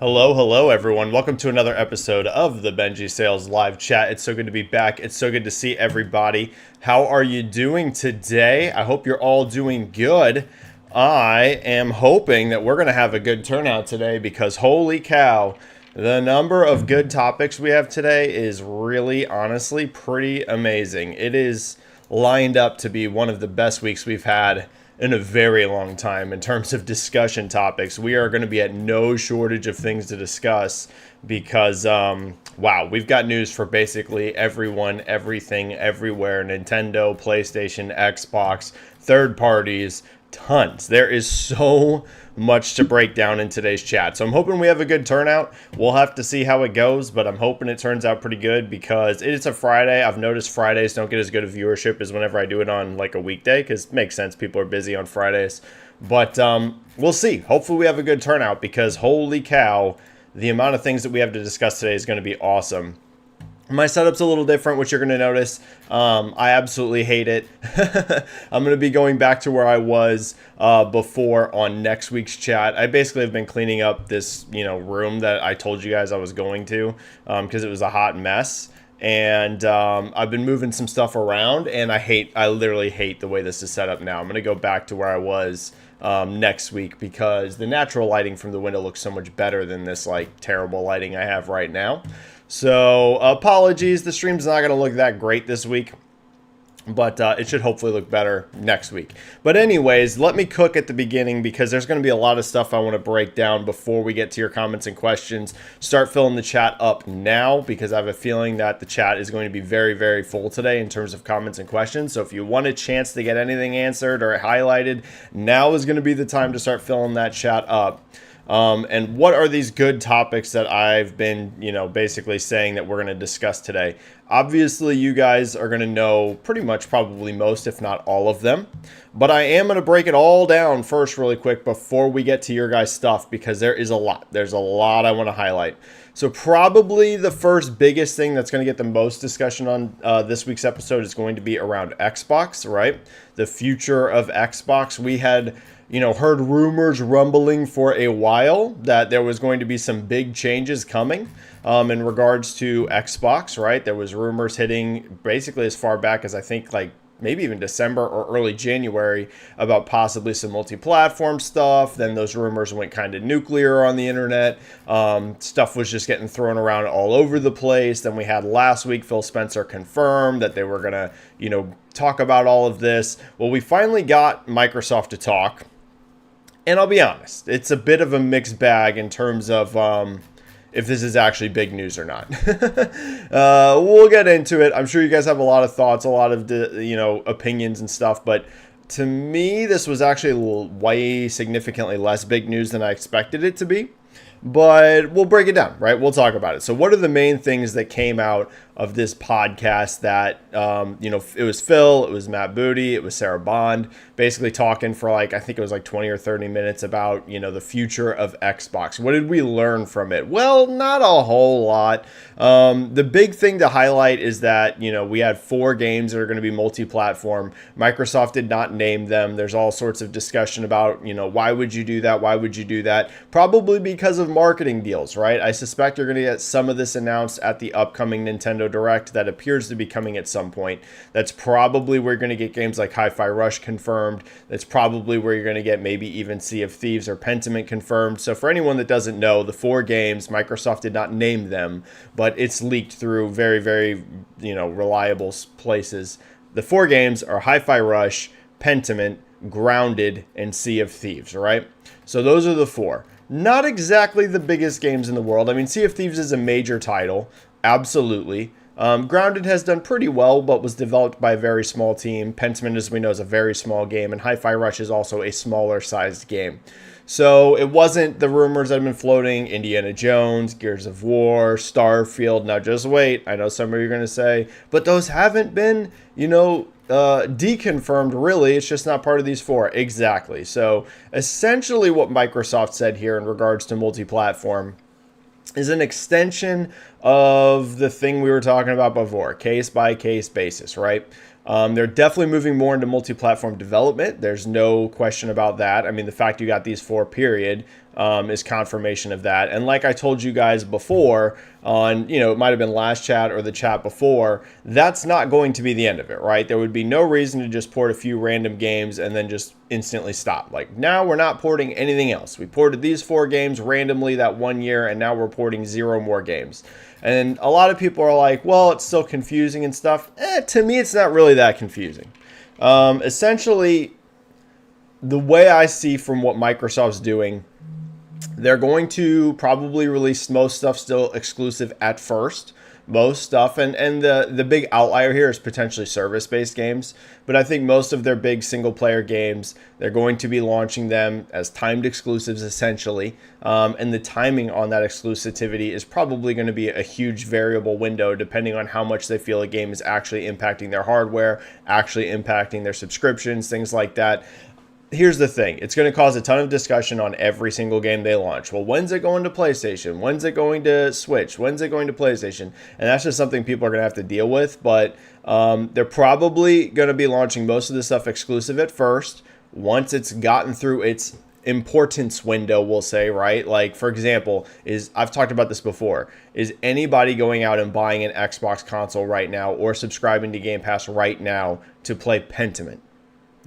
Hello, everyone. Welcome to another episode of the Benji-Sales live chat. It's so good to be back. It's so good to see everybody. How are you doing today? I hope you're all doing good. I am hoping that we're going to have a good turnout today because holy cow, the number of good topics we have today is really, honestly, pretty amazing. It is lined up to be one of the best weeks we've had in a very long time in terms of discussion topics. We are going to be at no shortage of things to discuss because, wow, we've got news for basically everyone, everything, everywhere. Nintendo, PlayStation, Xbox, third parties, tons. There is so much to break down in today's chat. So I'm hoping we have a good turnout. We'll have to see how it goes, but I'm hoping it turns out pretty good because it's a Friday. I've noticed Fridays don't get as good a viewership as whenever I do it on like a weekday because it makes sense. People are busy on Fridays. But we'll see. Hopefully we have a good turnout because holy cow, the amount of things that we have to discuss today is going to be awesome. My setup's a little different, which you're going to notice. I absolutely hate it. I'm going to be going back to where I was before on next week's chat. I basically have been cleaning up this, room that I told you guys I was going to because it was a hot mess. And I've been moving some stuff around, and I literally hate the way this is set up now. I'm going to go back to where I was next week because the natural lighting from the window looks so much better than this like terrible lighting I have right now. So apologies, the stream's not going to look that great this week, but it should hopefully look better next week. But anyways, let me cook at the beginning because there's going to be a lot of stuff I want to break down before we get to your comments and questions. Start filling the chat up now because I have a feeling that the chat is going to be very, very full today in terms of comments and questions. So if you want a chance to get anything answered or highlighted, now is going to be the time to start filling that chat up. And what are these good topics that I've been, basically saying that we're going to discuss today? Obviously, you guys are going to know pretty much probably most, if not all of them. But I am going to break it all down first really quick before we get to your guys' stuff because there is a lot. There's a lot I want to highlight. So probably the first biggest thing that's going to get the most discussion on this week's episode is going to be around Xbox, right? The future of Xbox. We had heard rumors rumbling for a while that there was going to be some big changes coming in regards to Xbox, right? There was rumors hitting basically as far back as I think like maybe even December or early January about possibly some multi-platform stuff. Then those rumors went kind of nuclear on the internet. Stuff was just getting thrown around all over the place. Then we had last week, Phil Spencer confirmed that they were going to, talk about all of this. Well, we finally got Microsoft to talk. And I'll be honest, it's a bit of a mixed bag in terms of if this is actually big news or not. We'll get into it. I'm sure you guys have a lot of thoughts, a lot of opinions and stuff. But to me, this was actually way significantly less big news than I expected it to be. But we'll break it down, right? We'll talk about it. So what are the main things that came out of this podcast that, it was Phil, it was Matt Booty, it was Sarah Bond, basically talking for I think it was 20 or 30 minutes about, the future of Xbox. What did we learn from it? Well, not a whole lot. The big thing to highlight is that, we had 4 games that are going to be multi-platform. Microsoft did not name them. There's all sorts of discussion about, why would you do that? Why would you do that? Probably because of marketing deals, right? I suspect you're going to get some of this announced at the upcoming Nintendo Direct that appears to be coming at some point. That's probably where you're going to get games like Hi-Fi Rush confirmed. That's probably where you're going to get maybe even Sea of Thieves or Pentiment confirmed. So for anyone that doesn't know, the 4 games, Microsoft did not name them, but it's leaked through very, very, reliable places. The 4 games are Hi-Fi Rush, Pentiment, Grounded, and Sea of Thieves, right? So those are the 4. Not exactly the biggest games in the world. I mean, Sea of Thieves is a major title. Absolutely. Grounded has done pretty well, but was developed by a very small team. Pentiment, as we know, is a very small game, and Hi-Fi Rush is also a smaller sized game. So it wasn't the rumors that have been floating, Indiana Jones, Gears of War, Starfield. Now just wait, I know some of you are going to say, but those haven't been, deconfirmed really. It's just not part of these 4. Exactly. So essentially what Microsoft said here in regards to multi-platform is an extension of the thing we were talking about before, case by case basis, right? They're definitely moving more into multi-platform development. There's no question about that. I mean, the fact you got these 4 period is confirmation of that. And like I told you guys before on, it might have been last chat or the chat before, that's not going to be the end of it, right? There would be no reason to just port a few random games and then just instantly stop. Like, now we're not porting anything else. We ported these 4 games randomly that 1 year, and now we're porting 0 more games. And a lot of people are like, well, it's still confusing and stuff. To me, it's not really that confusing. Essentially, the way I see from what Microsoft's doing, they're going to probably release most stuff still exclusive at first. Most stuff, and the big outlier here is potentially service-based games. But I think most of their big single-player games, they're going to be launching them as timed exclusives, essentially. And the timing on that exclusivity is probably going to be a huge variable window, depending on how much they feel a game is actually impacting their hardware, actually impacting their subscriptions, things like that. Here's the thing. It's going to cause a ton of discussion on every single game they launch. Well, when's it going to PlayStation? When's it going to Switch? When's it going to PlayStation? And that's just something people are going to have to deal with. But they're probably going to be launching most of the stuff exclusive at first. Once it's gotten through its importance window, we'll say, right? Like, for example, I've talked about this before. Is anybody going out and buying an Xbox console right now or subscribing to Game Pass right now to play Pentiment?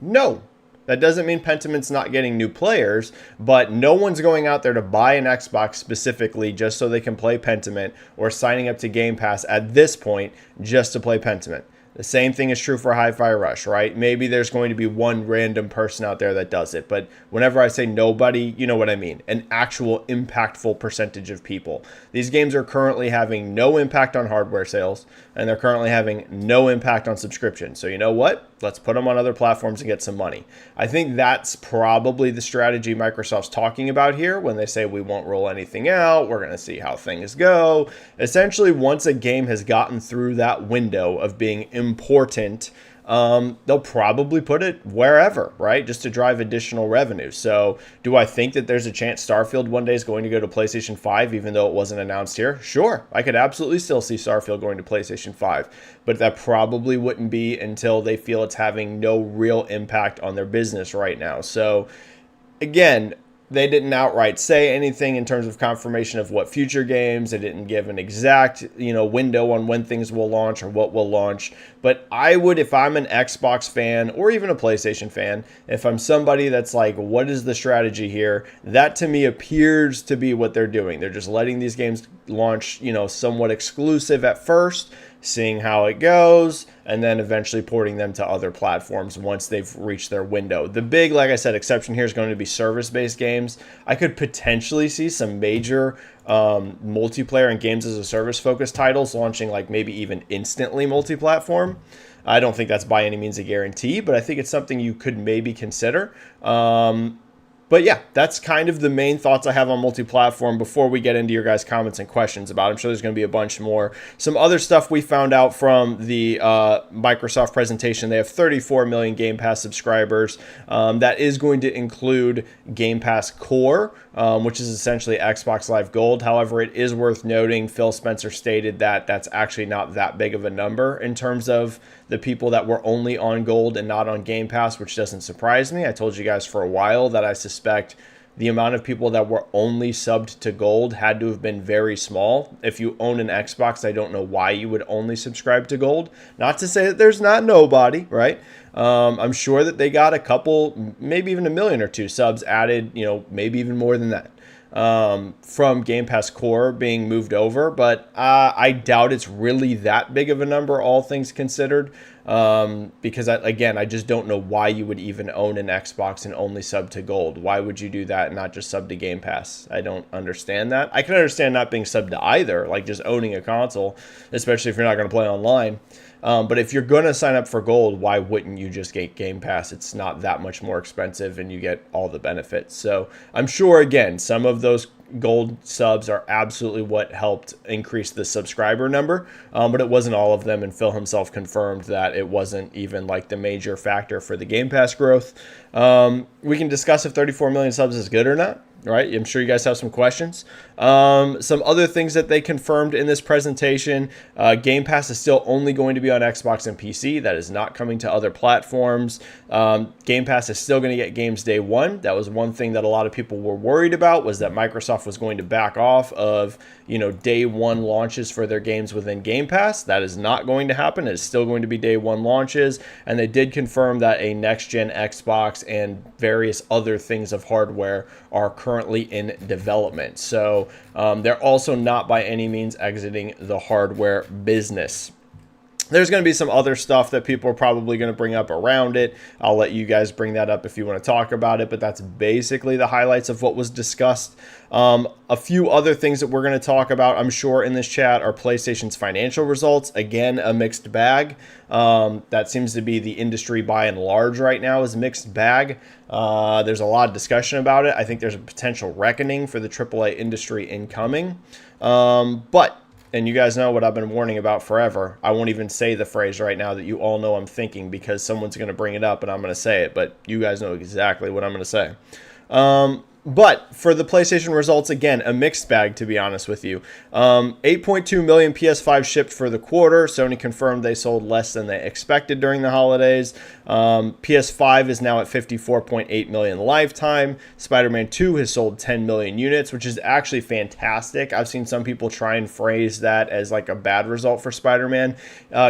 No. That doesn't mean Pentiment's not getting new players, but no one's going out there to buy an Xbox specifically just so they can play Pentiment or signing up to Game Pass at this point just to play Pentiment. The same thing is true for Hi-Fi Rush, right? Maybe there's going to be one random person out there that does it, but whenever I say nobody, you know what I mean. An actual impactful percentage of people. These games are currently having no impact on hardware sales, and they're currently having no impact on subscription. So you know what? Let's put them on other platforms and get some money. I think that's probably the strategy Microsoft's talking about here when they say we won't roll anything out. We're going to see how things go. Essentially, once a game has gotten through that window of being important, they'll probably put it wherever, right? Just to drive additional revenue. So do I think that there's a chance Starfield one day is going to go to PlayStation 5, even though it wasn't announced here? Sure. I could absolutely still see Starfield going to PlayStation 5, but that probably wouldn't be until they feel it's having no real impact on their business right now. So again, they didn't outright say anything in terms of confirmation of what future games. They didn't give an exact, window on when things will launch or what will launch. But I would, if I'm an Xbox fan or even a PlayStation fan, if I'm somebody that's like, what is the strategy here? That to me appears to be what they're doing. They're just letting these games launch, somewhat exclusive at first, seeing how it goes, and then eventually porting them to other platforms once they've reached their window. The big, like I said, exception here is going to be service-based games. I could potentially see some major multiplayer and games as a service focused titles launching like maybe even instantly multi-platform. I don't think that's by any means a guarantee, but I think it's something you could maybe consider. But yeah, that's kind of the main thoughts I have on multi-platform before we get into your guys' comments and questions about it. I'm sure there's going to be a bunch more. Some other stuff we found out from the Microsoft presentation. They have 34 million Game Pass subscribers. That is going to include Game Pass Core, which is essentially Xbox Live Gold. However, it is worth noting Phil Spencer stated that that's actually not that big of a number in terms of the people that were only on Gold and not on Game Pass, which doesn't surprise me. I told you guys for a while that I suspect the amount of people that were only subbed to Gold had to have been very small. If you own an Xbox, I don't know why you would only subscribe to Gold. Not to say that there's not nobody, right? I'm sure that they got a couple, maybe even a million or two subs added, maybe even more than that. From Game Pass Core being moved over, but I doubt it's really that big of a number, all things considered, because I just don't know why you would even own an Xbox and only sub to Gold. Why would you do that and not just sub to Game Pass? I don't understand that. I can understand not being subbed to either, like just owning a console, especially if you're not going to play online. But if you're going to sign up for Gold, why wouldn't you just get Game Pass? It's not that much more expensive and you get all the benefits. So I'm sure, again, some of those Gold subs are absolutely what helped increase the subscriber number, but it wasn't all of them. And Phil himself confirmed that it wasn't even like the major factor for the Game Pass growth. We can discuss if 34 million subs is good or not. right? I'm sure you guys have some questions. Some other things that they confirmed in this presentation, Game Pass is still only going to be on Xbox and PC. That is not coming to other platforms. Game Pass is still going to get games day one. That was one thing that a lot of people were worried about, was that Microsoft was going to back off of, day one launches for their games within Game Pass. That is not going to happen. It is still going to be day one launches. And they did confirm that a next-gen Xbox and various other things of hardware are currently in development. So they're also not by any means exiting the hardware business. There's going to be some other stuff that people are probably going to bring up around it. I'll let you guys bring that up if you want to talk about it, but that's basically the highlights of what was discussed. A few other things that we're going to talk about, I'm sure, in this chat are PlayStation's financial results. Again, a mixed bag. That seems to be the industry by and large right now, is a mixed bag. There's a lot of discussion about it. I think there's a potential reckoning for the AAA industry incoming. And you guys know what I've been warning about forever. I won't even say the phrase right now that you all know I'm thinking, because someone's going to bring it up and I'm going to say it. But you guys know exactly what I'm going to say. But for the PlayStation results, again, a mixed bag, to be honest with you. 8.2 million PS5 shipped for the quarter. Sony confirmed they sold less than they expected during the holidays. PS5 is now at 54.8 million lifetime. Spider-Man 2 has sold 10 million units, which is actually fantastic. I've seen some people try and phrase that as like a bad result for Spider-Man.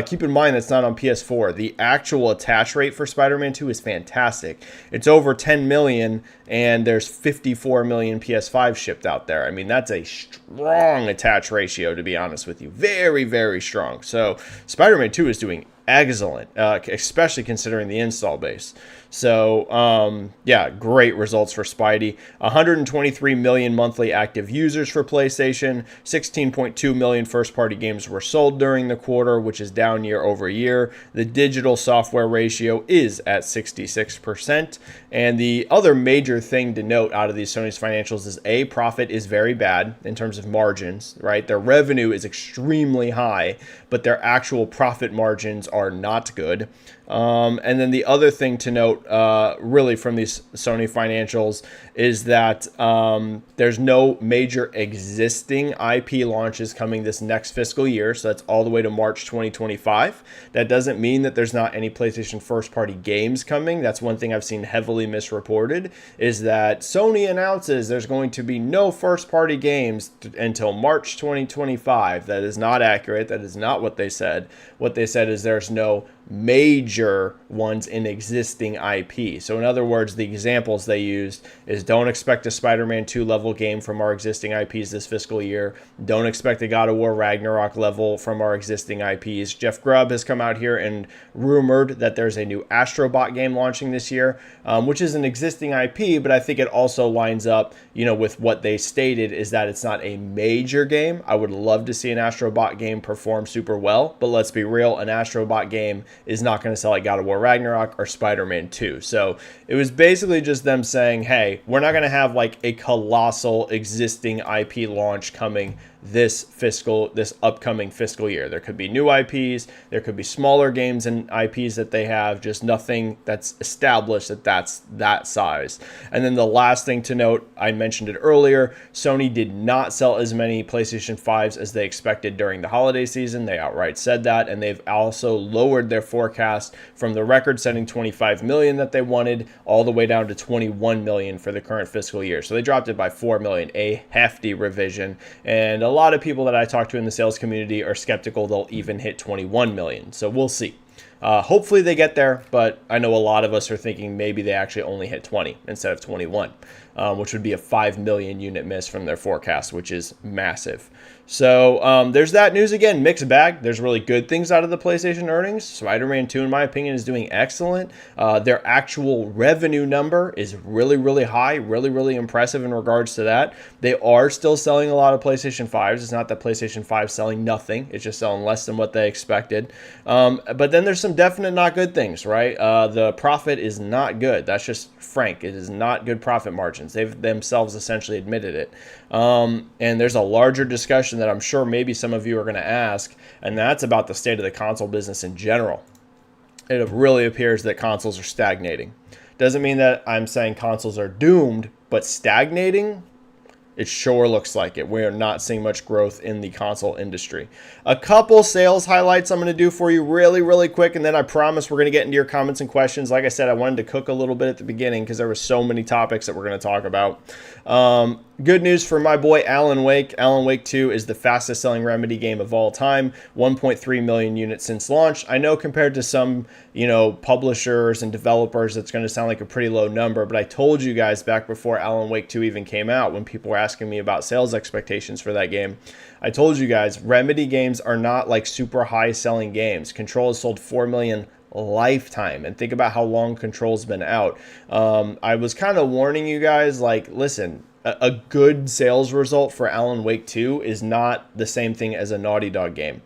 Keep in mind that's not on PS4. The actual attach rate for Spider-Man 2 is fantastic. It's over 10 million, and there's 54 million PS5 shipped out there. I mean, that's a strong attach ratio, to be honest with you. Very, very strong. So Spider-Man 2 is doing excellent, especially considering the install base. So, yeah, great results for Spidey. 123 million monthly active users for PlayStation. 16.2 million first-party games were sold during the quarter, which is down year over year. The digital software ratio is at 66%. And the other major thing to note out of these Sony's financials is, profit is very bad in terms of margins, right? Their revenue is extremely high, but their actual profit margins are not good. And then the other thing to note, really from these Sony financials, is that there's no major existing IP launches coming this next fiscal year. So that's all the way to March 2025. That doesn't mean that there's not any PlayStation first-party games coming. That's one thing I've seen heavily misreported, is that Sony announces there's going to be no first-party games until March 2025. That is not accurate. That is not what they said. What they said is there's no major ones in existing IP. So in other words, the examples they used is, don't expect a Spider-Man 2 level game from our existing IPs this fiscal year. Don't expect a God of War Ragnarok level from our existing IPs. Jeff Grubb has come out here and rumored that there's a new Astro Bot game launching this year, which is an existing IP, but I think it also lines up, with what they stated, is that it's not a major game. I would love to see an Astro Bot game perform super well, but let's be real, an Astro Bot game is not going to sell like God of War Ragnarok or Spider-Man 2. So it was basically just them saying, hey, we're not going to have like a colossal existing IP launch coming this upcoming fiscal year. There could be new IPs, there could be smaller games and IPs that they have, just nothing that's established that's that size. And then the last thing to note, I mentioned it earlier, Sony did not sell as many PlayStation 5s as they expected during the holiday season. They outright said that, and they've also lowered their forecast from the record-setting 25 million that they wanted all the way down to 21 million for the current fiscal year. So they dropped it by 4 million, a hefty revision. And a lot of people that I talk to in the sales community are skeptical they'll even hit 21 million. So we'll see. Hopefully they get there, but I know a lot of us are thinking maybe they actually only hit 20 instead of 21, which would be a 5 million unit miss from their forecast, which is massive. So there's that news. Again, mixed bag. There's really good things out of the PlayStation earnings. Spider-Man 2, in my opinion, is doing excellent. Their actual revenue number is really, really high, really, really impressive in regards to that. They are still selling a lot of PlayStation 5s. It's not that PlayStation 5 is selling nothing. It's just selling less than what they expected. But then there's some definite not good things, right? The profit is not good. That's just frank. It is not good profit margins. They've themselves essentially admitted it. And there's a larger discussion that I'm sure maybe some of you are going to ask, and that's about the state of the console business in general. It really appears that consoles are stagnating. Doesn't mean that I'm saying consoles are doomed, but stagnating, it sure looks like it. We are not seeing much growth in the console industry. A couple sales highlights I'm going to do for you really, really quick, and then I promise we're going to get into your comments and questions. Like I said, I wanted to cook a little bit at the beginning because there were so many topics that we're going to talk about. Good news for my boy Alan Wake. Alan Wake 2 is the fastest selling Remedy game of all time. 1.3 million units since launch. I know compared to some, publishers and developers, it's going to sound like a pretty low number, but I told you guys back before Alan Wake 2 even came out, when people were asking me about sales expectations for that game, I told you guys Remedy games are not like super high selling games. Control has sold 4 million lifetime, and think about how long Control's been out. I was kind of warning you guys, like, listen, a good sales result for Alan Wake 2 is not the same thing as a Naughty Dog game.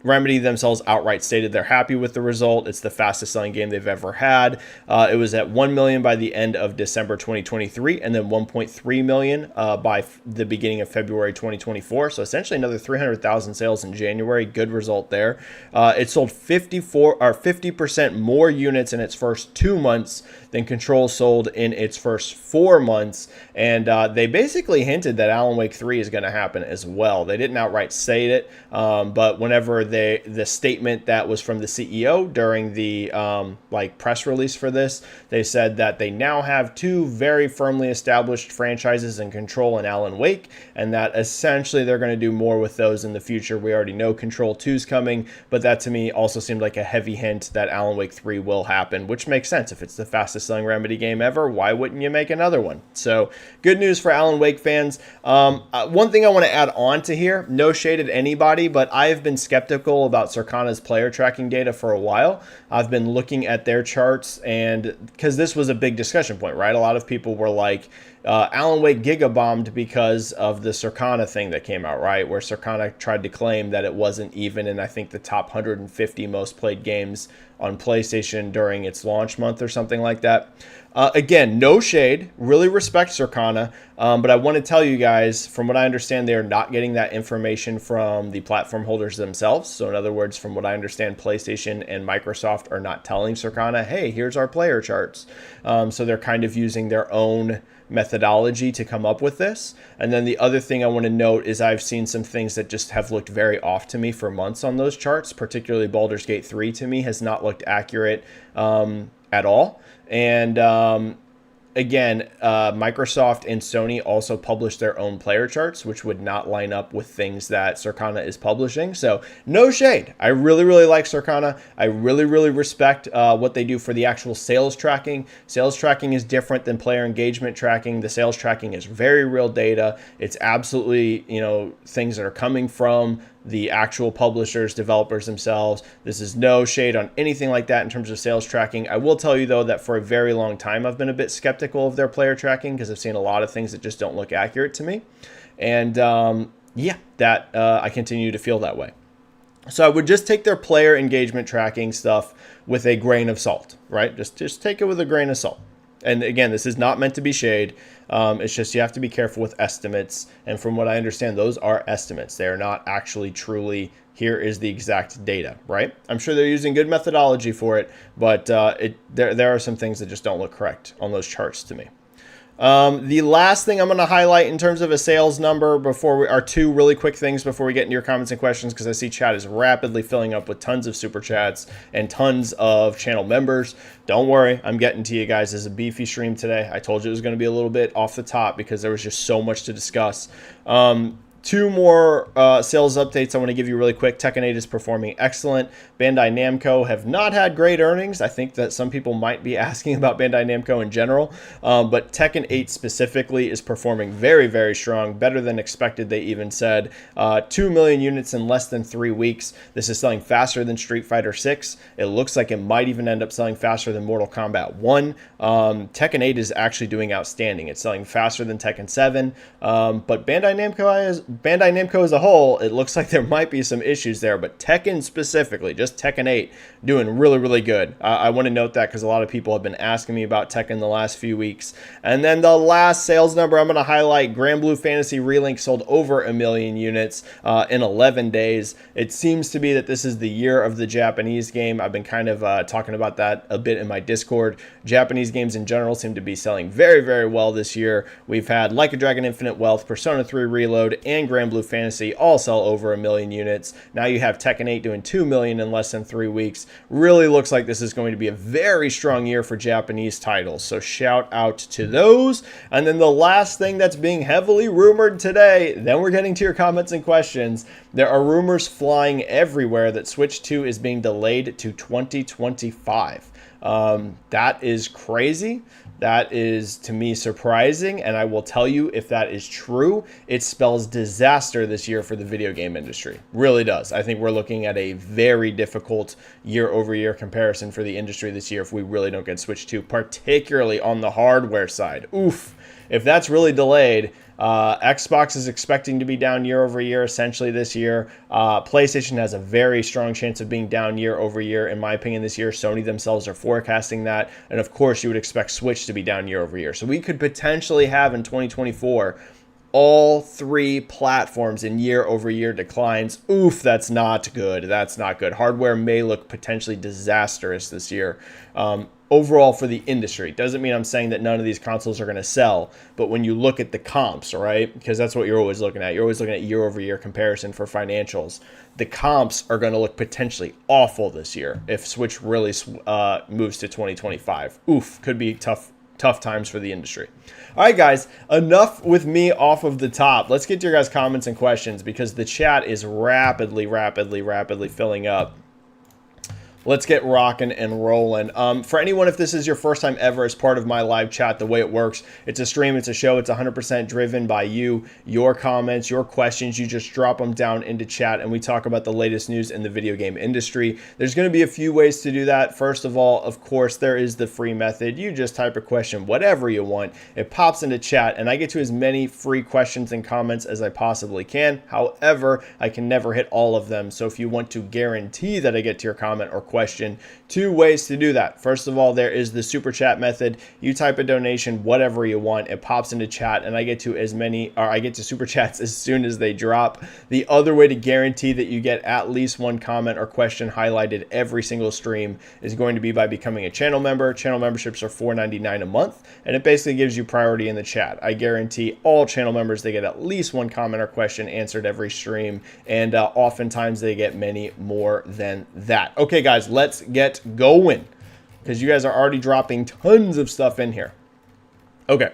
Remedy themselves outright stated they're happy with the result. It's the fastest selling game they've ever had. It was at 1 million by the end of December 2023, and then 1.3 million by the beginning of February 2024. So essentially another 300,000 sales in January. Good result there. It sold 50% more units in its first 2 months than Control sold in its first 4 months. And they basically hinted that Alan Wake 3 is going to happen as well. They didn't outright say it, but whenever the statement that was from the CEO during the press release for this, they said that they now have 2 very firmly established franchises in Control and Alan Wake, and that essentially they're going to do more with those in the future. We already know Control 2 is coming, but that to me also seemed like a heavy hint that Alan Wake 3 will happen, which makes sense. If it's the fastest selling Remedy game ever, why wouldn't you make another one? So good news for Alan Wake fans. One thing I want to add on to here, no shade at anybody, but I've been skeptical about Circana's player tracking data for a while. I've been looking at their charts, and because this was a big discussion point, right? A lot of people were like, Alan Wake gigabombed because of the Circana thing that came out, right? Where Circana tried to claim that it wasn't even in, I think, the top 150 most played games on PlayStation during its launch month or something like that. Again, no shade, really respect Circana, but I want to tell you guys, from what I understand, they are not getting that information from the platform holders themselves. So in other words, from what I understand, PlayStation and Microsoft are not telling Circana, hey, here's our player charts. So they're kind of using their own methodology to come up with this. And then the other thing I want to note is I've seen some things that just have looked very off to me for months on those charts, particularly Baldur's Gate 3 to me has not looked accurate at all. And again, Microsoft and Sony also publish their own player charts, which would not line up with things that Circana is publishing. So no shade. I really, really like Circana. I really, really respect what they do for the actual sales tracking. Sales tracking is different than player engagement tracking. The sales tracking is very real data. It's absolutely, things that are coming from the actual publishers, developers themselves. This is no shade on anything like that in terms of sales tracking. I will tell you, though, that for a very long time, I've been a bit skeptical of their player tracking because I've seen a lot of things that just don't look accurate to me. And I continue to feel that way. So I would just take their player engagement tracking stuff with a grain of salt, right? Just take it with a grain of salt. And again, this is not meant to be shade. It's just you have to be careful with estimates. And from what I understand, those are estimates. They are not actually truly, here is the exact data, right? I'm sure they're using good methodology for it, but there are some things that just don't look correct on those charts to me. The last thing I'm going to highlight in terms of a sales number are 2 really quick things before we get into your comments and questions, because I see chat is rapidly filling up with tons of super chats and tons of channel members. Don't worry, I'm getting to you guys. As a beefy stream today. I told you it was going to be a little bit off the top because there was just so much to discuss. 2 more sales updates I want to give you really quick. Tekken 8 is performing excellent. Bandai Namco have not had great earnings. I think that some people might be asking about Bandai Namco in general, but Tekken 8 specifically is performing very, very strong, better than expected. They even said 2 million units in less than 3 weeks. This is selling faster than Street Fighter 6. It looks like it might even end up selling faster than Mortal Kombat 1. Tekken 8 is actually doing outstanding. It's selling faster than Tekken 7, but Bandai Namco as a whole, it looks like there might be some issues there, but Tekken specifically, just Tekken 8, doing really, really good. I want to note that because a lot of people have been asking me about Tekken the last few weeks. And then the last sales number I'm going to highlight, Grand Blue Fantasy Relink sold over 1 million units in 11 days. It seems to be that this is the year of the Japanese game. I've been kind of talking about that a bit in my Discord. Japanese games in general seem to be selling very, very well this year. We've had Like a Dragon Infinite Wealth, Persona 3 Reload, and Grand Blue Fantasy all sell over 1 million units. Now you have Tekken 8 doing 2 million in less than 3 weeks. Really looks like this is going to be a very strong year for Japanese titles. So shout out to those. And then the last thing that's being heavily rumored today, then we're getting to your comments and questions. There are rumors flying everywhere that Switch 2 is being delayed to 2025. That is crazy. That is, to me, surprising, and I will tell you, if that is true, it spells disaster this year for the video game industry. Really does. I think we're looking at a very difficult year-over-year comparison for the industry this year if we really don't get Switch 2, particularly on the hardware side. Oof. If that's really delayed, Xbox is expecting to be down year over year essentially this year. PlayStation has a very strong chance of being down year over year, in my opinion, this year. Sony themselves are forecasting that. And of course, you would expect Switch to be down year over year. So we could potentially have in 2024 all 3 platforms in year over year declines. Oof, that's not good. That's not good. Hardware may look potentially disastrous this year. Overall for the industry. Doesn't mean I'm saying that none of these consoles are going to sell, but when you look at the comps, right, because that's what you're always looking at. You're always looking at year-over-year comparison for financials. The comps are going to look potentially awful this year if Switch really moves to 2025. Oof, could be tough times for the industry. All right, guys, enough with me off of the top. Let's get to your guys' comments and questions because the chat is rapidly filling up. Let's get rocking and rolling. For anyone, if this is your first time ever as part of my live chat, the way it works, it's a stream, it's a show, it's 100% driven by you, your comments, your questions. You just drop them down into chat and we talk about the latest news in the video game industry. There's going to be a few ways to do that. First of all, of course, there is the free method. You just type a question, whatever you want. It pops into chat and I get to as many free questions and comments as I possibly can. However, I can never hit all of them. So if you want to guarantee that I get to your comment or question, 2 ways to do that. First of all, there is the super chat method. You type a donation, whatever you want, it pops into chat and I get to super chats as soon as they drop. The other way to guarantee that you get at least 1 comment or question highlighted every single stream is going to be by becoming a channel member. Channel memberships are $4.99 a month and it basically gives you priority in the chat. I guarantee all channel members, they get at least 1 comment or question answered every stream, and oftentimes they get many more than that. Okay, guys, let's get going because you guys are already dropping tons of stuff in here. Okay.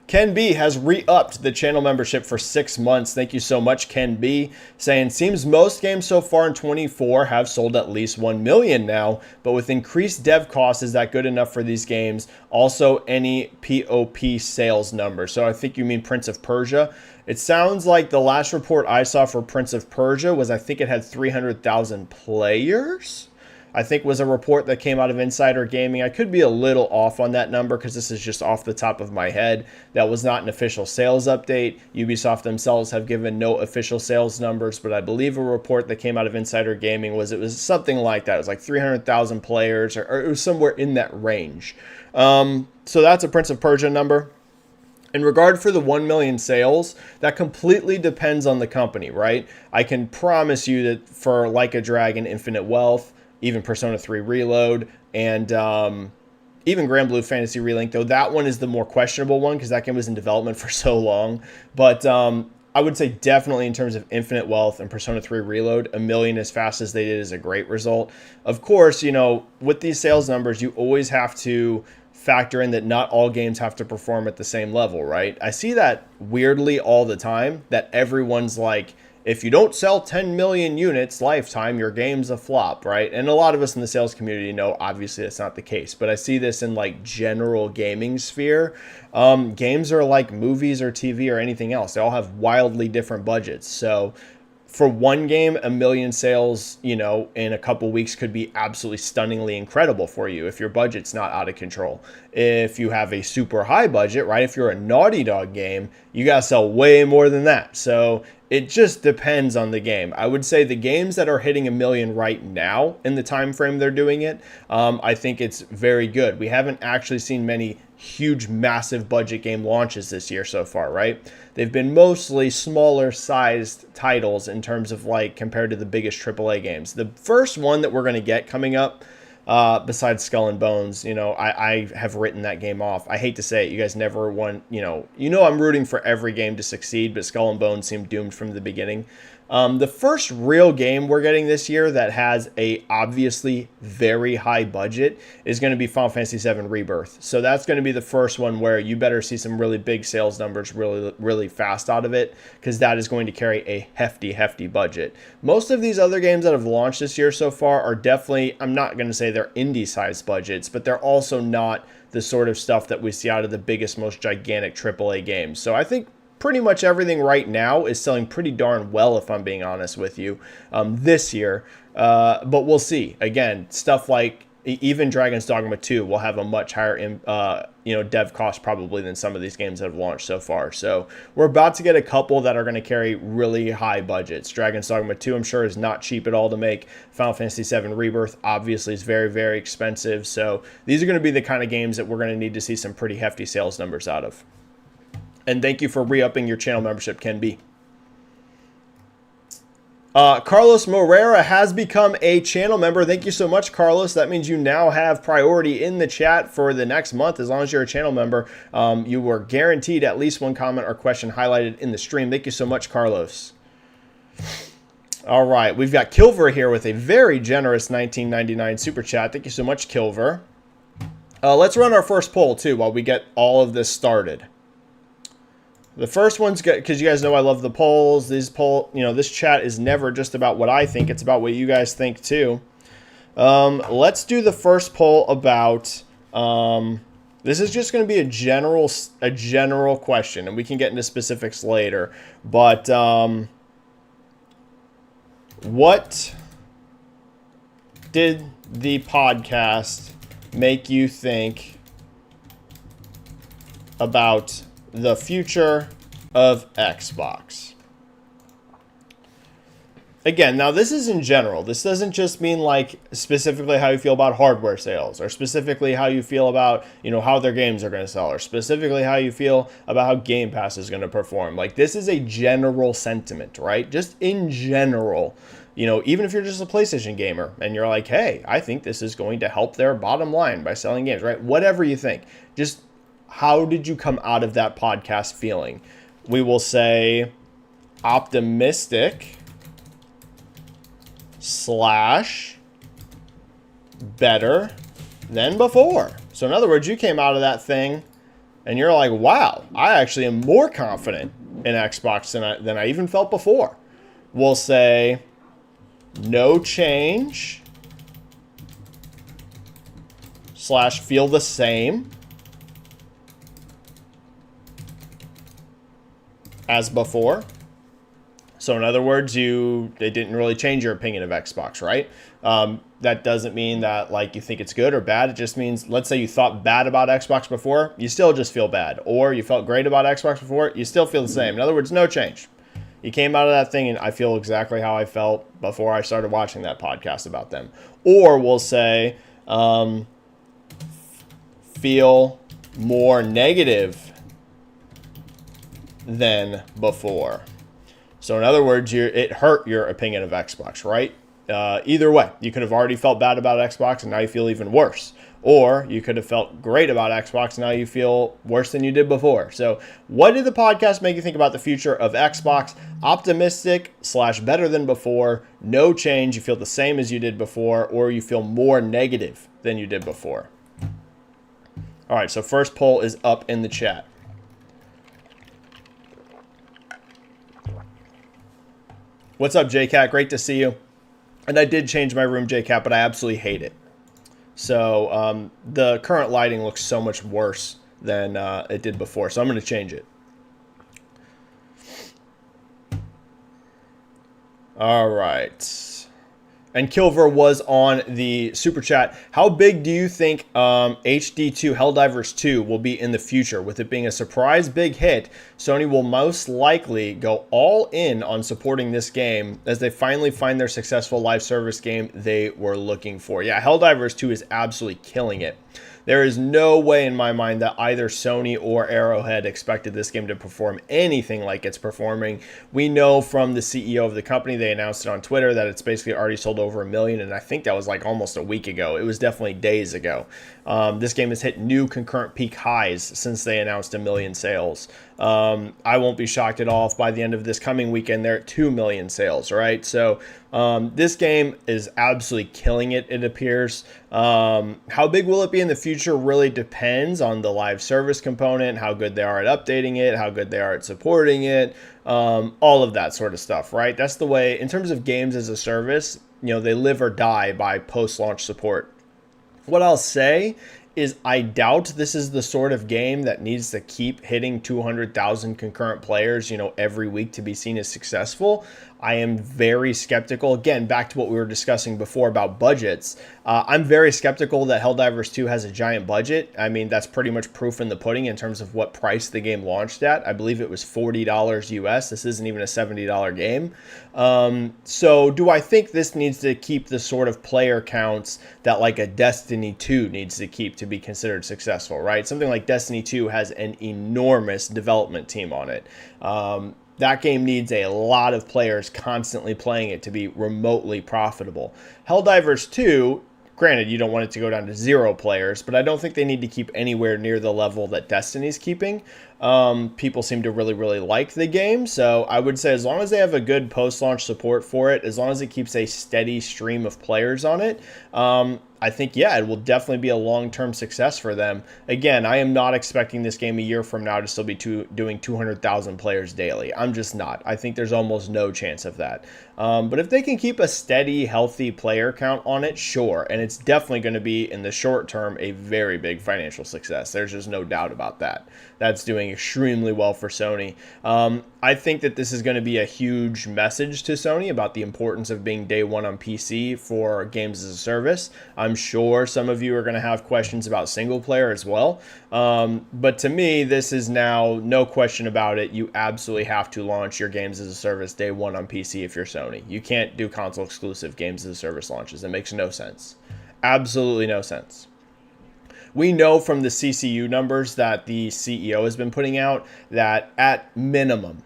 Ken B has re-upped the channel membership for 6 months. Thank you so much, Ken B. Saying, seems most games so far in 24 have sold at least 1 million now, but with increased dev costs, is that good enough for these games? Also, any POP sales numbers. So I think you mean Prince of Persia. It sounds like the last report I saw for Prince of Persia was I think it had 300,000 players. I think was a report that came out of Insider Gaming. I could be a little off on that number because this is just off the top of my head. That was not an official sales update. Ubisoft themselves have given no official sales numbers, but I believe a report that came out of Insider Gaming was something like that. It was like 300,000 players or it was somewhere in that range. So that's a Prince of Persia number. In regard for the 1 million sales, that completely depends on the company, right? I can promise you that for Like a Dragon Infinite Wealth, even Persona 3 Reload, and even Grand Blue Fantasy Relink, though that one is the more questionable one because that game was in development for so long. But I would say definitely in terms of Infinite Wealth and Persona 3 Reload, 1 million as fast as they did is a great result. Of course, you know, with these sales numbers, you always have to factor in that not all games have to perform at the same level, right? I see that weirdly all the time, that everyone's like, if you don't sell 10 million units lifetime, your game's a flop, right? And a lot of us in the sales community know obviously that's not the case, but I see this in like general gaming sphere. Games are like movies or TV or anything else. They all have wildly different budgets. So for one game, a million sales, in a couple weeks could be absolutely stunningly incredible for you if your budget's not out of control. If you have a super high budget, right? If you're a Naughty Dog game, you got to sell way more than that. So it just depends on the game. I would say the games that are hitting a million right now in the time frame they're doing it, I think it's very good. We haven't actually seen many huge, massive budget game launches this year so far, right? They've been mostly smaller sized titles in terms of compared to the biggest AAA games. The first one that we're going to get coming up, besides Skull and Bones, I have written that game off. I hate to say it, you guys never want, I'm rooting for every game to succeed, but Skull and Bones seemed doomed from the beginning. The first real game we're getting this year that has a obviously very high budget is going to be Final Fantasy VII Rebirth. So that's going to be the first one where you better see some really big sales numbers really, really fast out of it, because that is going to carry a hefty, hefty budget. Most of these other games that have launched this year so far are definitely, I'm not going to say they're indie-sized budgets, but they're also not the sort of stuff that we see out of the biggest, most gigantic AAA games. So I think pretty much everything right now is selling pretty darn well, if I'm being honest with you, this year. But we'll see. Again, stuff like even Dragon's Dogma 2 will have a much higher, dev cost probably than some of these games that have launched so far. So we're about to get a couple that are going to carry really high budgets. Dragon's Dogma 2, I'm sure, is not cheap at all to make. Final Fantasy VII Rebirth obviously is very, very expensive. So these are going to be the kind of games that we're going to need to see some pretty hefty sales numbers out of. And thank you for re-upping your channel membership, Ken B. Carlos Morera has become a channel member. Thank you so much, Carlos. That means you now have priority in the chat for the next month. As long as you're a channel member, you were guaranteed at least one comment or question highlighted in the stream. Thank you so much, Carlos. All right, we've got Kilver here with a very generous $19.99 super chat. Thank you so much, Kilver. Let's run our first poll, too, while we get all of this started. The first one's good because you guys know I love the polls. This chat is never just about what I think. It's about what you guys think too. Let's do the first poll about, this is just going to be a general question, and we can get into specifics later. But what did the podcast make you think about the future of Xbox? Again, now this is in general. This doesn't just mean specifically how you feel about hardware sales, or specifically how you feel about, how their games are going to sell, or specifically how you feel about how Game Pass is going to perform. This is a general sentiment, right? Just in general, even if you're just a PlayStation gamer and you're like, hey, I think this is going to help their bottom line by selling games, right? Whatever you think, just how did you come out of that podcast feeling? We will say optimistic / better than before. So in other words, you came out of that thing and you're like, wow, I actually am more confident in Xbox than I even felt before. We'll say no change / feel the same as before. So in other words, it didn't really change your opinion of Xbox, right? That doesn't mean that you think it's good or bad. It just means, let's say you thought bad about Xbox before, you still just feel bad. Or you felt great about Xbox before, you still feel the same. In other words, no change. You came out of that thing and I feel exactly how I felt before I started watching that podcast about them. Or we'll say, feel more negative than before. So in other words, it hurt your opinion of Xbox, right? Either way, you could have already felt bad about Xbox and now you feel even worse. Or you could have felt great about Xbox and now you feel worse than you did before. So what did the podcast make you think about the future of Xbox? Optimistic / better than before. No change. You feel the same as you did before, or you feel more negative than you did before. All right, so first poll is up in the chat. What's up, JCat? Great to see you. And I did change my room, JCat, but I absolutely hate it. So the current lighting looks so much worse than it did before. So I'm going to change it. All right. And Kilver was on the super chat. How big do you think HD2 Helldivers 2 will be in the future? With it being a surprise big hit, Sony will most likely go all in on supporting this game as they finally find their successful live service game they were looking for. Yeah, Helldivers 2 is absolutely killing it. There is no way in my mind that either Sony or Arrowhead expected this game to perform anything like it's performing. We know from the CEO of the company, they announced it on Twitter, that it's basically already sold over 1 million, and I think that was like almost a week ago. It was definitely days ago. This game has hit new concurrent peak highs since they announced 1 million sales. I won't be shocked at all if by the end of this coming weekend they're at 2 million sales, right? So this game is absolutely killing it, it appears. How big will it be in the future really depends on the live service component, how good they are at updating it, how good they are at supporting it, all of that sort of stuff, right? That's the way, in terms of games as a service, they live or die by post-launch support. What I'll say is I doubt this is the sort of game that needs to keep hitting 200,000 concurrent players, every week to be seen as successful. I am very skeptical. Again, back to what we were discussing before about budgets. I'm very skeptical that Helldivers 2 has a giant budget. I mean, that's pretty much proof in the pudding in terms of what price the game launched at. I believe it was $40 US. This isn't even a $70 game. So do I think this needs to keep the sort of player counts that like a Destiny 2 needs to keep to be considered successful, right? Something like Destiny 2 has an enormous development team on it. That game needs a lot of players constantly playing it to be remotely profitable. Helldivers 2, granted, you don't want it to go down to 0 players, but I don't think they need to keep anywhere near the level that Destiny's keeping. People seem to really, really like the game, so I would say as long as they have a good post-launch support for it, as long as it keeps a steady stream of players on it, I think, yeah, it will definitely be a long-term success for them. Again, I am not expecting this game a year from now to still be doing 200,000 players daily. I'm just not. I think there's almost no chance of that. But if they can keep a steady, healthy player count on it, sure. And it's definitely going to be, in the short term, a very big financial success. There's just no doubt about that. That's doing extremely well for Sony. I think that this is going to be a huge message to Sony about the importance of being day one on PC for games as a service. I'm sure some of you are going to have questions about single player as well. But to me, this is now no question about it. You absolutely have to launch your games as a service day one on PC if you're Sony. You can't do console exclusive games as a service launches. It makes no sense. Absolutely no sense. We know from the CCU numbers that the CEO has been putting out that at minimum,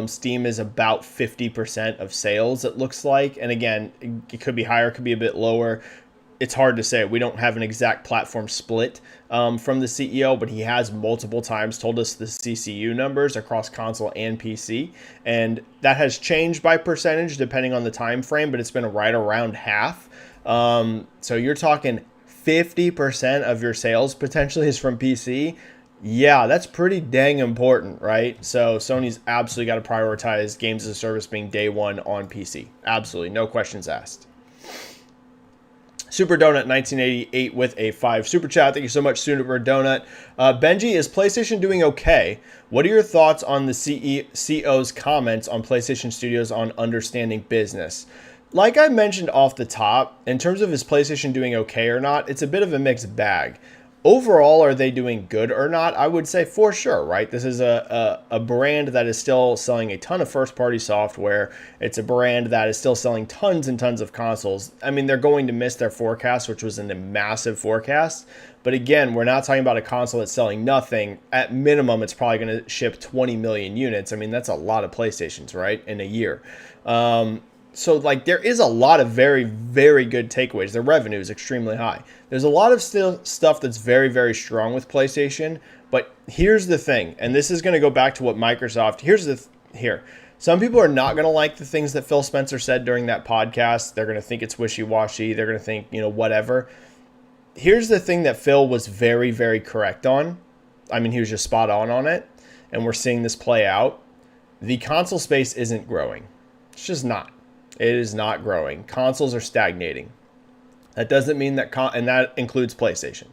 Steam is about 50% of sales, it looks like. And again, it could be higher, it could be a bit lower. It's hard to say. We don't have an exact platform split from the CEO, but he has multiple times told us the CCU numbers across console and PC. And that has changed by percentage depending on the time frame, but it's been right around half. So you're talking 50% of your sales potentially is from PC. Yeah, that's pretty dang important, right? So Sony's absolutely got to prioritize games as a service being day one on PC. Absolutely, no questions asked. Super Donut 1988 with a 5 super chat. Thank you so much, Super Donut. Benji, is PlayStation doing okay? What are your thoughts on the CEO's comments on PlayStation Studios on understanding business? Like I mentioned off the top, in terms of is PlayStation doing okay or not, it's a bit of a mixed bag. Overall, are they doing good or not? I would say for sure, right? This is a brand that is still selling a ton of first-party software. It's a brand that is still selling tons and tons of consoles. I mean, they're going to miss their forecast, which was a massive forecast. But again, we're not talking about a console that's selling nothing. At minimum, it's probably going to ship 20 million units. I mean, that's a lot of PlayStations, right, in a year. So, like, there is a lot of very, very good takeaways. Their revenue is extremely high. There's a lot of still stuff that's very, very strong with PlayStation. But here's the thing, and this is going to go back to what Microsoft. Here. Some people are not going to like the things that Phil Spencer said during that podcast. They're going to think it's wishy-washy. They're going to think, whatever. Here's the thing that Phil was very, very correct on. I mean, he was just spot on it. And we're seeing this play out. The console space isn't growing. It's just not. It is not growing. Consoles are stagnating. That doesn't mean that, and that includes PlayStation.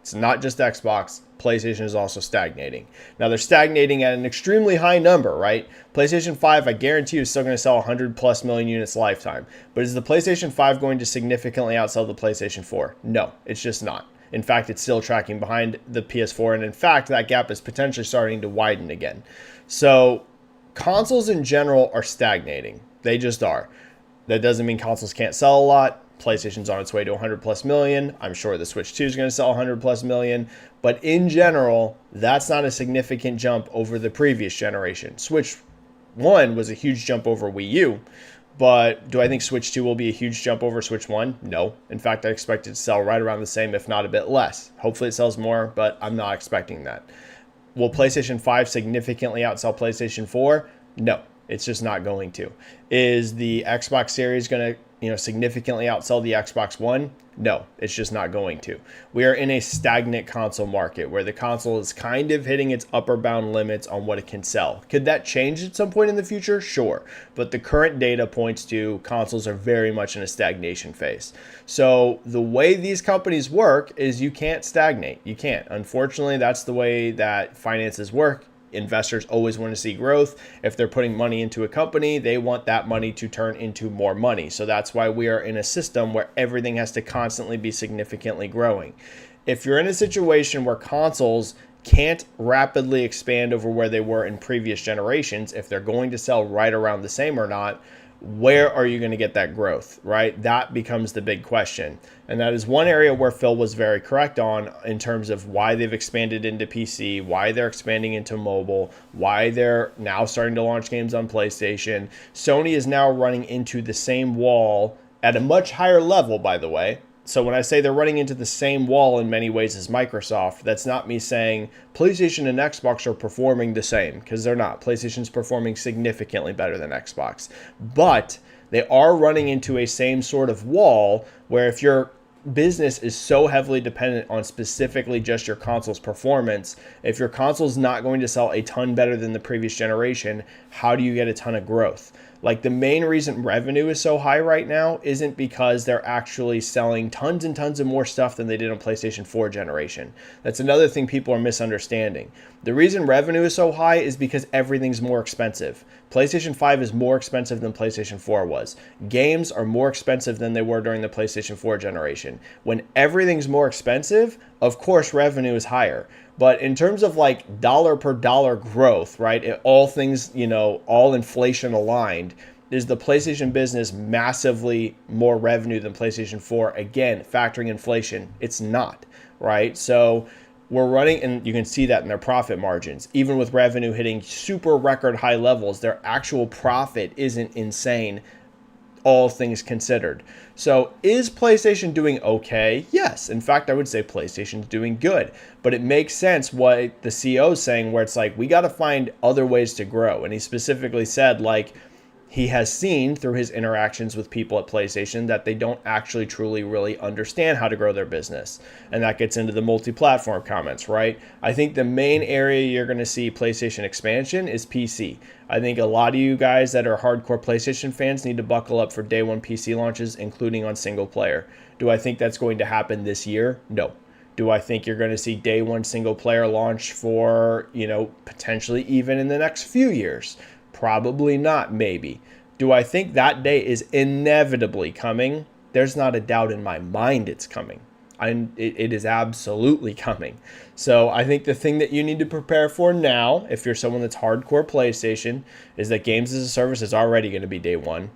It's not just Xbox. PlayStation is also stagnating. Now they're stagnating at an extremely high number, right? PlayStation 5, I guarantee you, is still going to sell 100 plus million units lifetime. But is the PlayStation 5 going to significantly outsell the PlayStation 4? No, it's just not. In fact, it's still tracking behind the PS4. And in fact, that gap is potentially starting to widen again. So consoles in general are stagnating. They just are. That doesn't mean consoles can't sell a lot. PlayStation's on its way to 100 plus million. I'm sure the Switch 2 is going to sell 100 plus million. But in general, that's not a significant jump over the previous generation. Switch 1 was a huge jump over Wii U. But do I think Switch 2 will be a huge jump over Switch 1? No. In fact, I expect it to sell right around the same, if not a bit less. Hopefully it sells more, but I'm not expecting that. Will PlayStation 5 significantly outsell PlayStation 4? No. It's just not going to. Is the Xbox Series going to, significantly outsell the Xbox One? No, it's just not going to. We are in a stagnant console market where the console is kind of hitting its upper bound limits on what it can sell. Could that change at some point in the future? Sure. But the current data points to consoles are very much in a stagnation phase. So the way these companies work is you can't stagnate. You can't. Unfortunately, that's the way that finances work. Investors always want to see growth. If they're putting money into a company, they want that money to turn into more money. So that's why we are in a system where everything has to constantly be significantly growing. If you're in a situation where consoles can't rapidly expand over where they were in previous generations, if they're going to sell right around the same or not, where are you going to get that growth, right? That becomes the big question. And that is one area where Phil was very correct on in terms of why they've expanded into PC, why they're expanding into mobile, why they're now starting to launch games on PlayStation. Sony is now running into the same wall at a much higher level, by the way. So when I say they're running into the same wall in many ways as Microsoft, that's not me saying PlayStation and Xbox are performing the same, because they're not. PlayStation's performing significantly better than Xbox. But they are running into a same sort of wall where if your business is so heavily dependent on specifically just your console's performance, if your console's not going to sell a ton better than the previous generation, how do you get a ton of growth? Like, the main reason revenue is so high right now isn't because they're actually selling tons and tons of more stuff than they did on PlayStation 4 generation. That's another thing people are misunderstanding. The reason revenue is so high is because everything's more expensive. PlayStation 5 is more expensive than PlayStation 4 was. Games are more expensive than they were during the PlayStation 4 generation. When everything's more expensive, of course revenue is higher. But in terms of like dollar per dollar growth, right? All things, all inflation aligned, is the PlayStation business massively more revenue than PlayStation 4? Again, factoring inflation, it's not, right? So we're running, and you can see that in their profit margins. Even with revenue hitting super record high levels, their actual profit isn't insane, all things considered. So is PlayStation doing okay? Yes. In fact, I would say PlayStation's doing good. But it makes sense what the CEO is saying, where it's like, we got to find other ways to grow. And he specifically said, like, he has seen through his interactions with people at PlayStation that they don't actually truly really understand how to grow their business. And that gets into the multi-platform comments, right? I think the main area you're going to see PlayStation expansion is PC. I think a lot of you guys that are hardcore PlayStation fans need to buckle up for day one PC launches, including on single player. Do I think that's going to happen this year? No. Do I think you're going to see day one single player launch for, potentially even in the next few years? Probably not, maybe. Do I think that day is inevitably coming? There's not a doubt in my mind it's coming. It is absolutely coming. So I think the thing that you need to prepare for now, if you're someone that's hardcore PlayStation, is that games as a service is already going to be day one.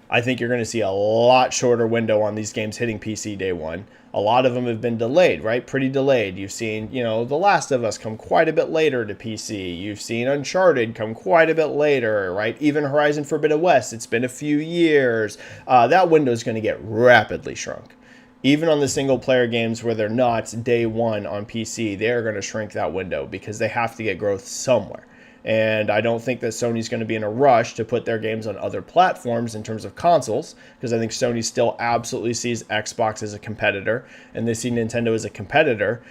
I think you're going to see a lot shorter window on these games hitting PC day one. A lot of them have been delayed, right? Pretty delayed. You've seen, The Last of Us come quite a bit later to PC. You've seen Uncharted come quite a bit later, right? Even Horizon Forbidden West, it's been a few years. That window is going to get rapidly shrunk. Even on the single player games where they're not day one on PC, they are going to shrink that window because they have to get growth somewhere. And I don't think that Sony's going to be in a rush to put their games on other platforms in terms of consoles, because I think Sony still absolutely sees Xbox as a competitor and they see Nintendo as a competitor.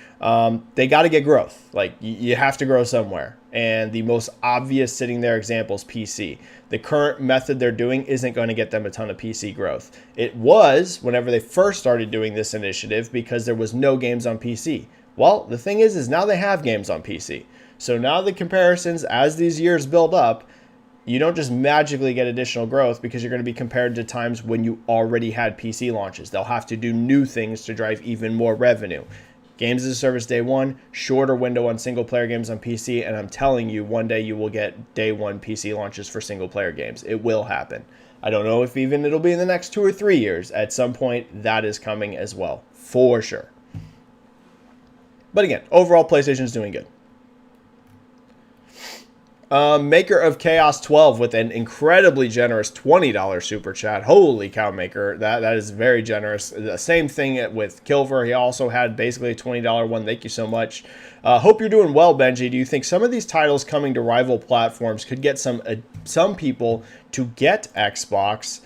They got to get growth. Like, you have to grow somewhere. And the most obvious sitting there example is PC. The current method they're doing isn't going to get them a ton of PC growth. It was whenever they first started doing this initiative because there was no games on PC. Well, the thing is now they have games on PC. So now the comparisons, as these years build up, you don't just magically get additional growth because you're going to be compared to times when you already had PC launches. They'll have to do new things to drive even more revenue. Games as a service day one, shorter window on single player games on PC, and I'm telling you, one day you will get day one PC launches for single player games. It will happen. I don't know if even it'll be in the next 2 or 3 years. At some point, that is coming as well, for sure. But again, overall, PlayStation's doing good. Maker of Chaos 12 with an incredibly generous $20 super chat. Holy cow, Maker. That is very generous. The same thing with Kilver. He also had basically a $20 one. Thank you so much. Hope you're doing well, Benji. Do you think some of these titles coming to rival platforms could get some people to get Xbox?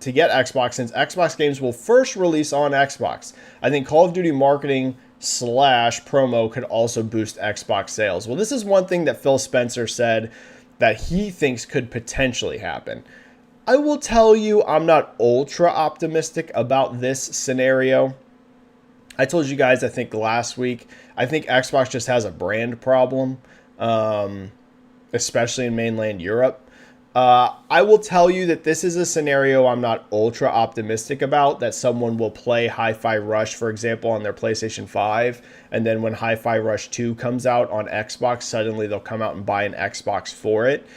Since Xbox games will first release on Xbox. I think Call of Duty marketing / promo could also boost Xbox sales. Well, this is one thing that Phil Spencer said that he thinks could potentially happen. I will tell you, I'm not ultra optimistic about this scenario. I told you guys, I think last week, I think Xbox just has a brand problem, especially in mainland Europe. I will tell you that this is a scenario I'm not ultra optimistic about, that someone will play Hi-Fi Rush, for example, on their PlayStation 5, and then when Hi-Fi Rush 2 comes out on Xbox, suddenly they'll come out and buy an Xbox for it.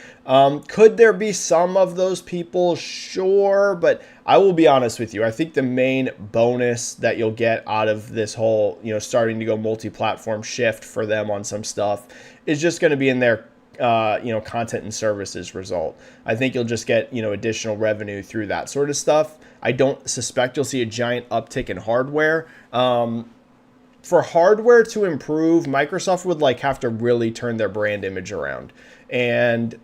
Could there be some of those people? Sure, but I will be honest with you. I think the main bonus that you'll get out of this whole, starting to go multi-platform shift for them on some stuff is just going to be in their content and services result. I think you'll just get, additional revenue through that sort of stuff. I don't suspect you'll see a giant uptick in hardware. For hardware to improve, Microsoft would have to really turn their brand image around. And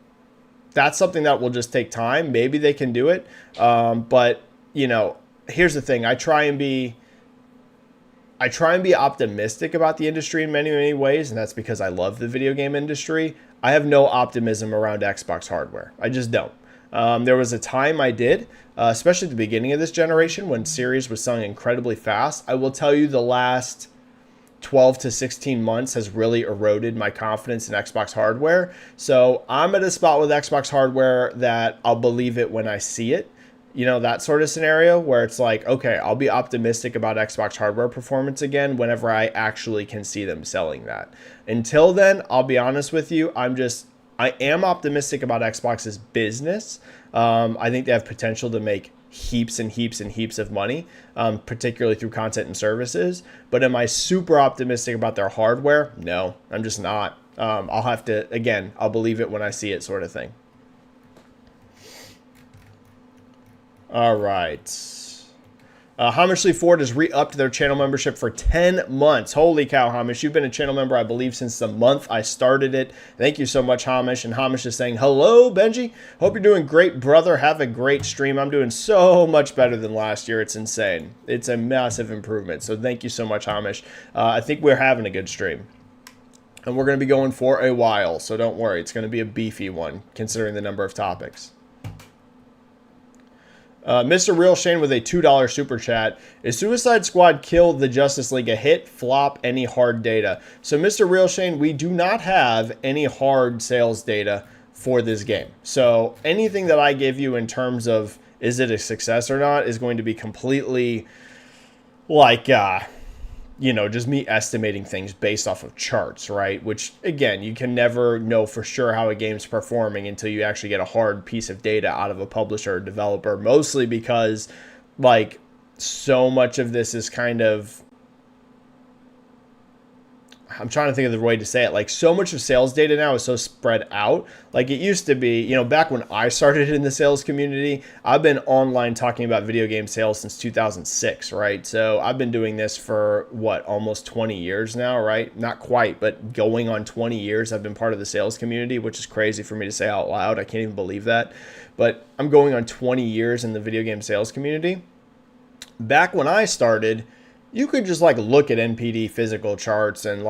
that's something that will just take time. Maybe they can do it. But here's the thing. I try and be optimistic about the industry in many, many ways, and that's because I love the video game industry. I have no optimism around Xbox hardware. I just don't. There was a time I did, especially at the beginning of this generation when Series was selling incredibly fast. I will tell you the last 12 to 16 months has really eroded my confidence in Xbox hardware. So I'm at a spot with Xbox hardware that I'll believe it when I see it. That sort of scenario where it's like, okay, I'll be optimistic about Xbox hardware performance again whenever I actually can see them selling that. Until then, I'll be honest with you, I am optimistic about Xbox's business. I think they have potential to make heaps and heaps and heaps of money, particularly through content and services. But am I super optimistic about their hardware? No, I'm just not. I'll believe it when I see it, sort of thing. All right. Hamishly Ford has re-upped their channel membership for 10 months. Holy cow, Hamish. You've been a channel member, I believe, since the month I started it. Thank you so much, Hamish. And Hamish is saying, hello, Benji. Hope you're doing great, brother. Have a great stream. I'm doing so much better than last year. It's insane. It's a massive improvement. So thank you so much, Hamish. I think we're having a good stream. And we're going to be going for a while. So don't worry. It's going to be a beefy one, considering the number of topics. Mr. Real Shane with a $2 super chat. Is Suicide Squad Kill the Justice League a hit, flop, any hard data? So, Mr. Real Shane, we do not have any hard sales data for this game. So, anything that I give you in terms of is it a success or not is going to be completely just me estimating things based off of charts, right? Which, again, you can never know for sure how a game's performing until you actually get a hard piece of data out of a publisher or developer, mostly because, so much of this is kind of, I'm trying to think of the way to say it. Like, so much of sales data now is so spread out. Like, it used to be, back when I started in the sales community, I've been online talking about video game sales since 2006, right? So I've been doing this for almost 20 years now, right? Not quite, but going on 20 years, I've been part of the sales community, which is crazy for me to say out loud. I can't even believe that. But I'm going on 20 years in the video game sales community. Back when I started, you could just like look at NPD physical charts and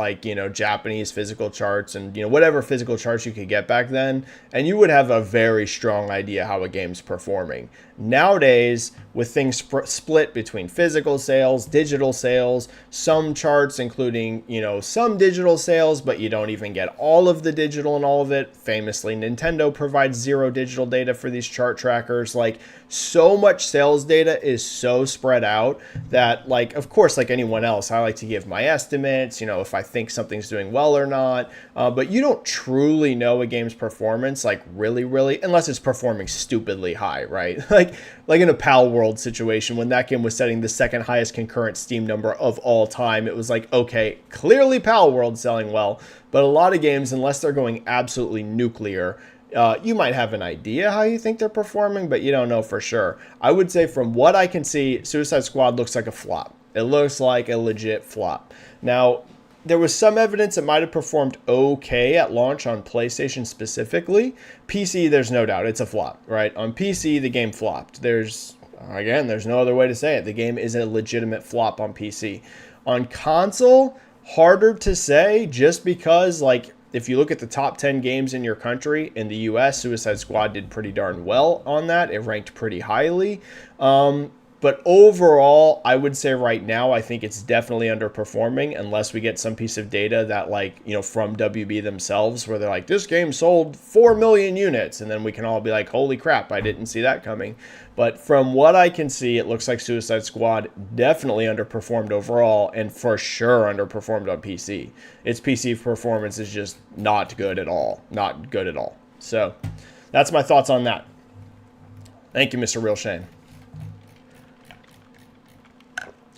Japanese physical charts and whatever physical charts you could get back then, and you would have a very strong idea how a game's performing. Nowadays, with things split between physical sales, digital sales, some charts including some digital sales, but you don't even get all of the digital and all of it. Famously, Nintendo provides zero digital data for these chart trackers. Like, so much sales data is so spread out that, like, of course, like anyone else, I like to give my estimates, if I think something's doing well or not. But you don't truly know a game's performance, like really, unless it's performing stupidly high, right? Like in a Pal World situation, when that game was setting the second highest concurrent Steam number of all time, it was like, okay, clearly Pal World's selling well. But a lot of games, unless they're going absolutely nuclear, you might have an idea how you think they're performing, but you don't know for sure. I would say from what I can see, Suicide Squad looks like a flop. It looks like a legit flop. Now, there was some evidence it might have performed okay at launch on PlayStation specifically. PC, there's no doubt, it's a flop, right? On PC, the game flopped. There's no other way to say it. The game is a legitimate flop on PC. On console, harder to say, just because, like, if you look at the top 10 games in your country, in the US, Suicide Squad did pretty darn well on that. It ranked pretty highly. But overall, I would say right now, I think it's definitely underperforming unless we get some piece of data that, from WB themselves, where they're like, this game sold 4 million units. And then we can all be like, holy crap, I didn't see that coming. But from what I can see, it looks like Suicide Squad definitely underperformed overall, and for sure underperformed on PC. Its PC performance is just not good at all. Not good at all. So that's my thoughts on that. Thank you, Mr. Real Shane.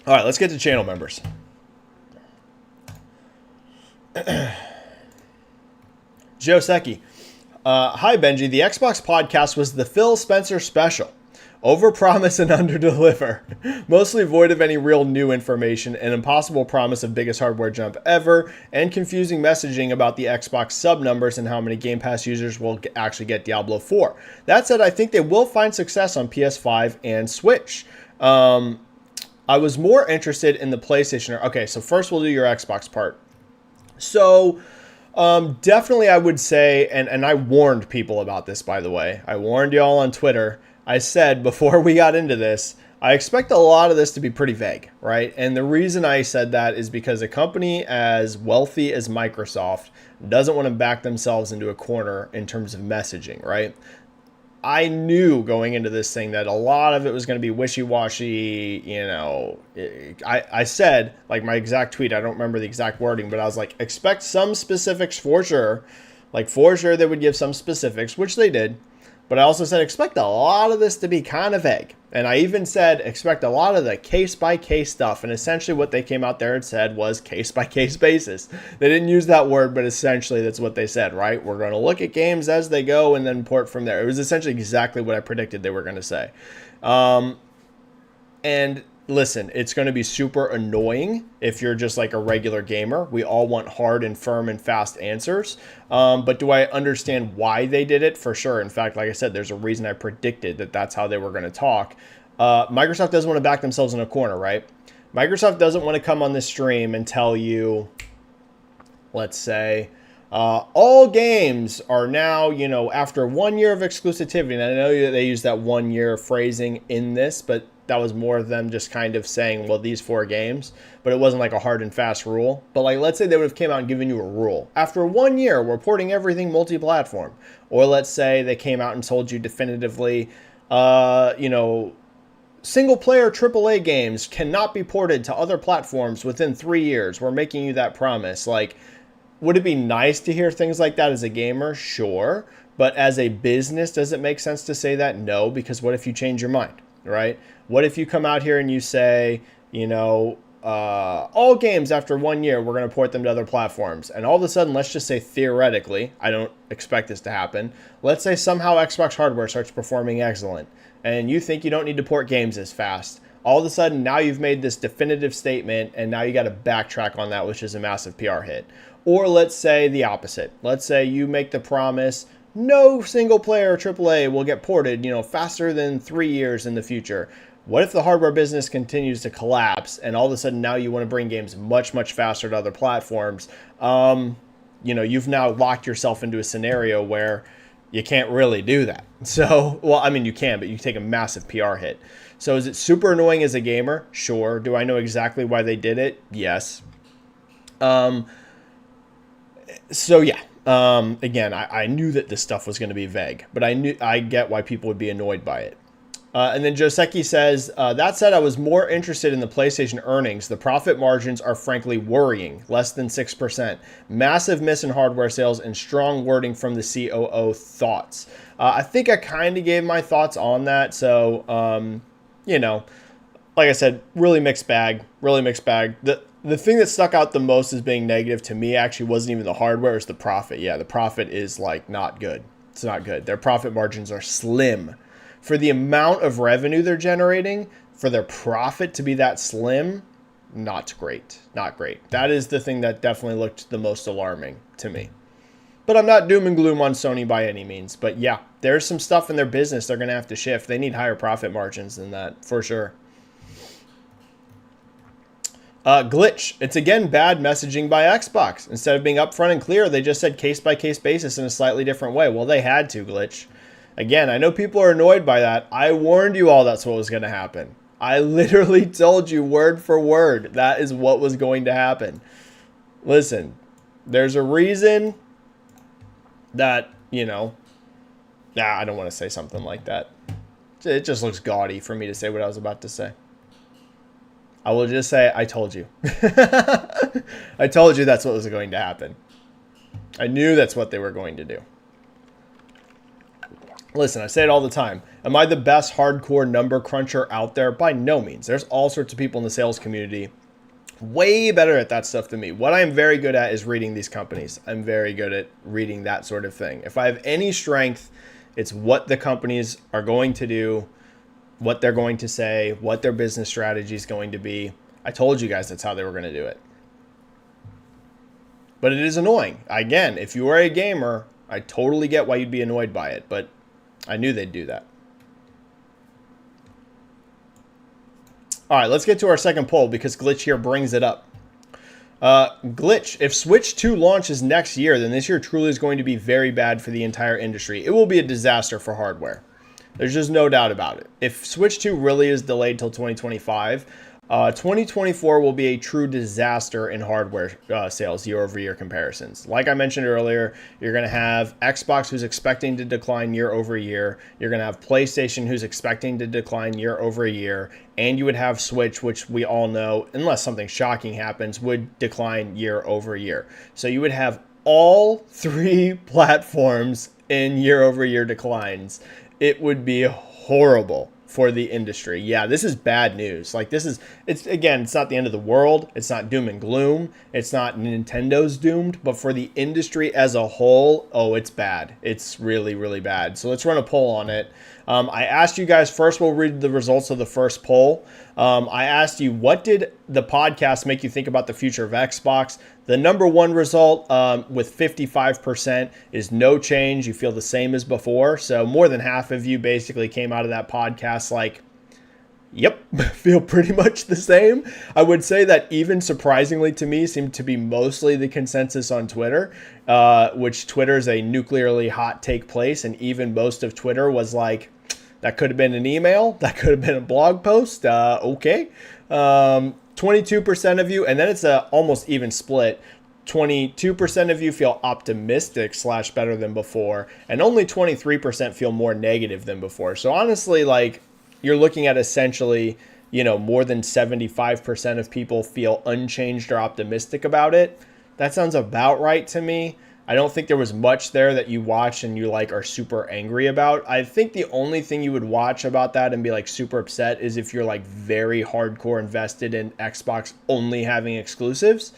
All right, let's get to channel members. Joe Secchi. Hi, Benji. The Xbox podcast was the Phil Spencer special. Overpromise and underdeliver. Mostly void of any real new information, an impossible promise of biggest hardware jump ever, and confusing messaging about the Xbox sub numbers and how many Game Pass users will actually get Diablo 4. That said, I think they will find success on PS5 and Switch. I was more interested in the PlayStation. Okay, so first we'll do your Xbox part. So definitely I would say, and I warned people about this, by the way. I warned y'all on Twitter. I said before we got into this, I expect a lot of this to be pretty vague, right? And the reason I said that is because a company as wealthy as Microsoft doesn't want to back themselves into a corner in terms of messaging, right? I knew going into this thing that a lot of it was going to be wishy-washy. I said, like, my exact tweet, I don't remember the exact wording, but I was like, expect some specifics for sure. Like, for sure they would give some specifics, which they did. But I also said, expect a lot of this to be kind of vague. And I even said, expect a lot of the case-by-case stuff. And essentially what they came out there and said was case-by-case basis. They didn't use that word, but essentially that's what they said, right? We're going to look at games as they go and then port from there. It was essentially exactly what I predicted they were going to say. And listen, it's going to be super annoying if you're just like a regular gamer. We all want hard and firm and fast answers. But do I understand why they did it? For sure. In fact, like I said, there's a reason I predicted that that's how they were going to talk. Microsoft doesn't want to back themselves in a corner, right? Microsoft doesn't want to come on this stream and tell you, let's say, all games are now, after 1 year of exclusivity. And I know they use that 1 year phrasing in this, but that was more of them just kind of saying, well, these 4 games, but it wasn't like a hard and fast rule. But like, let's say they would have came out and given you a rule. After 1 year, we're porting everything multi-platform. Or let's say they came out and told you definitively, single player AAA games cannot be ported to other platforms within 3 years. We're making you that promise. Like, would it be nice to hear things like that as a gamer? Sure. But as a business, does it make sense to say that? No, because what if you change your mind, right? What if you come out here and you say, all games after 1 year, we're going to port them to other platforms. And all of a sudden, let's just say theoretically, I don't expect this to happen. Let's say somehow Xbox hardware starts performing excellent and you think you don't need to port games as fast. All of a sudden, now you've made this definitive statement and now you got to backtrack on that, which is a massive PR hit. Or let's say the opposite. Let's say you make the promise, no single player AAA will get ported, faster than 3 years in the future. What if the hardware business continues to collapse and all of a sudden now you want to bring games much, much faster to other platforms? You've now locked yourself into a scenario where you can't really do that. So, well, I mean, you can, but you take a massive PR hit. So is it super annoying as a gamer? Sure. Do I know exactly why they did it? Yes. Again, I knew that this stuff was going to be vague, but I get why people would be annoyed by it. And then Joseki says, that said, I was more interested in the PlayStation earnings. The profit margins are frankly worrying, less than 6%. Massive miss in hardware sales and strong wording from the COO. Thoughts? I think I kind of gave my thoughts on that. So, like I said, really mixed bag. The thing that stuck out the most as being negative to me actually wasn't even the hardware, it's the profit. Yeah, the profit is not good. It's not good. Their profit margins are slim. For the amount of revenue they're generating, for their profit to be that slim, not great. Not great. That is the thing that definitely looked the most alarming to me. But I'm not doom and gloom on Sony by any means. But yeah, there's some stuff in their business they're going to have to shift. They need higher profit margins than that, for sure. Glitch. It's again bad messaging by Xbox. Instead of being upfront and clear, they just said case-by-case basis in a slightly different way. Well, they had to, Glitch. Again, I know people are annoyed by that. I warned you all that's what was going to happen. I literally told you word for word that is what was going to happen. Listen, there's a reason that, I don't want to say something like that. It just looks gaudy for me to say what I was about to say. I will just say, I told you. I told you that's what was going to happen. I knew that's what they were going to do. Listen, I say it all the time. Am I the best hardcore number cruncher out there? By no means. There's all sorts of people in the sales community way better at that stuff than me. What I'm very good at is reading these companies. I'm very good at reading that sort of thing. If I have any strength, it's what the companies are going to do, what they're going to say, what their business strategy is going to be. I told you guys that's how they were going to do it. But it is annoying. Again, if you are a gamer, I totally get why you'd be annoyed by it, but I knew they'd do that. All right, let's get to our second poll because Glitch here brings it up. Glitch, if Switch 2 launches next year, then this year truly is going to be very bad for the entire industry. It will be a disaster for hardware. There's just no doubt about it. If Switch 2 really is delayed till 2025, 2024 will be a true disaster in hardware sales year-over-year comparisons. Like I mentioned earlier, you're going to have Xbox who's expecting to decline year-over-year. You're going to have PlayStation who's expecting to decline year-over-year. And you would have Switch, which we all know, unless something shocking happens, would decline year-over-year. So you would have all three platforms in year-over-year declines. It would be horrible for the industry. Yeah, this is bad news. It's not the end of the world. It's not doom and gloom. It's not Nintendo's doomed, but for the industry as a whole, it's bad. It's really, really bad. So let's run a poll on it. I asked you guys first, we'll read the results of the first poll. I asked you, what did the podcast make you think about the future of Xbox? The number one result with 55% is no change. You feel the same as before. So more than half of you basically came out of that podcast like, yep, feel pretty much the same. I would say that even surprisingly to me seemed to be mostly the consensus on Twitter, which Twitter is a nuclearly hot take place. And even most of Twitter was like, that could have been an email. That could have been a blog post. Okay. 22% of you, and then it's a almost even split. 22% of you feel optimistic / better than before, and only 23% feel more negative than before. So honestly, you're looking at essentially, more than 75% of people feel unchanged or optimistic about it. That sounds about right to me. I don't think there was much there that you watch and you like are super angry about. I think the only thing you would watch about that and be like super upset is if you're like very hardcore invested in Xbox only having exclusives.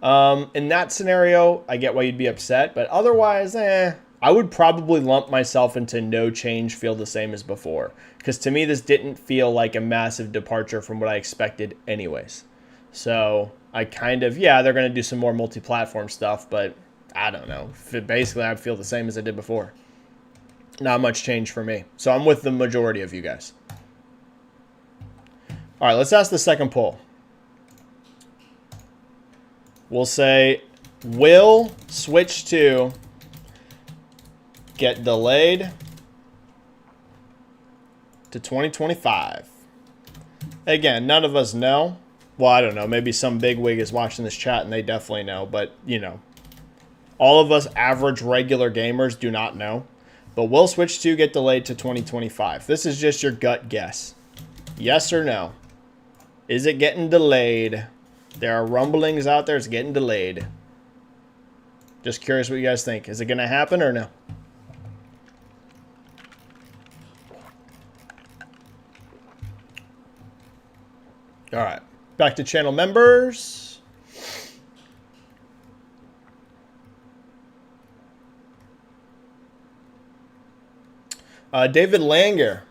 In that scenario, I get why you'd be upset, but otherwise, I would probably lump myself into no change, feel the same as before. Because to me, this didn't feel like a massive departure from what I expected anyways. So I kind of, yeah, they're going to do some more multi-platform stuff, but I don't know. Basically, I feel the same as I did before. Not much change for me. So I'm with the majority of you guys. All right, let's ask the second poll. We'll say, will Switch 2 get delayed to 2025? Again, none of us know. Well, I don't know. Maybe some bigwig is watching this chat and they definitely know. But, you know, all of us average regular gamers do not know. But will Switch 2 get delayed to 2025? This is just your gut guess. Yes or no? Is it getting delayed? There are rumblings out there. It's getting delayed. Just curious what you guys think. Is it going to happen or no? All right. Back to channel members. David Langer.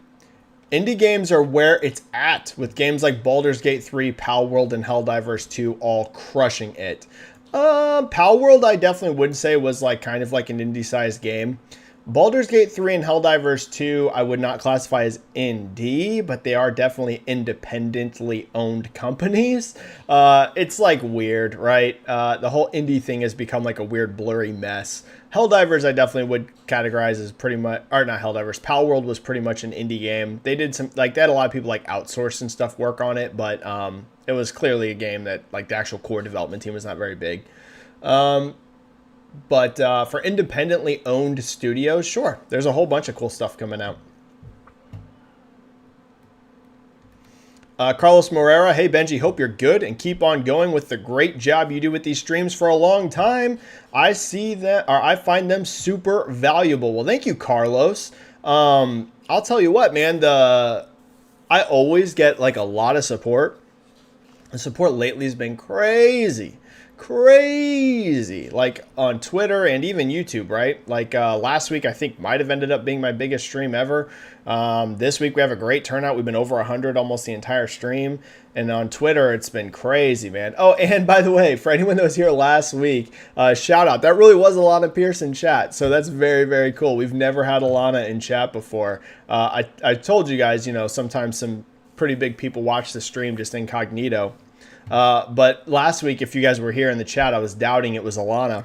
Indie games are where it's at, with games like Baldur's Gate 3, Palworld, and Helldivers 2 all crushing it. Palworld I definitely would say was like kind of like an indie-sized game. Baldur's Gate 3 and Helldivers 2 I would not classify as indie, but they are definitely independently owned companies. It's like weird, right? The whole indie thing has become like a weird blurry mess. Helldivers I definitely would categorize as pretty much, or not Helldivers, Palworld was pretty much an indie game. They did some, like they had a lot of people like outsource and stuff work on it, but it was clearly a game that like the actual core development team was not very big. But for independently owned studios, sure, there's a whole bunch of cool stuff coming out. Carlos Morera, hey Benji, hope you're good and keep on going with the great job you do with these streams for a long time. I see that, or I find them super valuable. Well, thank you, Carlos. I'll tell you what, man, I always get like a lot of support. The support lately has been crazy. Like on Twitter and even YouTube, right? Like last week I think might have ended up being my biggest stream ever. This week we have a great turnout. We've been over 100 almost the entire stream, and on Twitter it's been crazy, man. Oh, and by the way, for anyone that was here last week, shout out, that really was Alana Pierce in chat, so that's very, very cool. We've never had Alana in chat before. I told you guys, you know, sometimes some pretty big people watch the stream just incognito. But last week, if you guys were here in the chat, I was doubting it was Alana.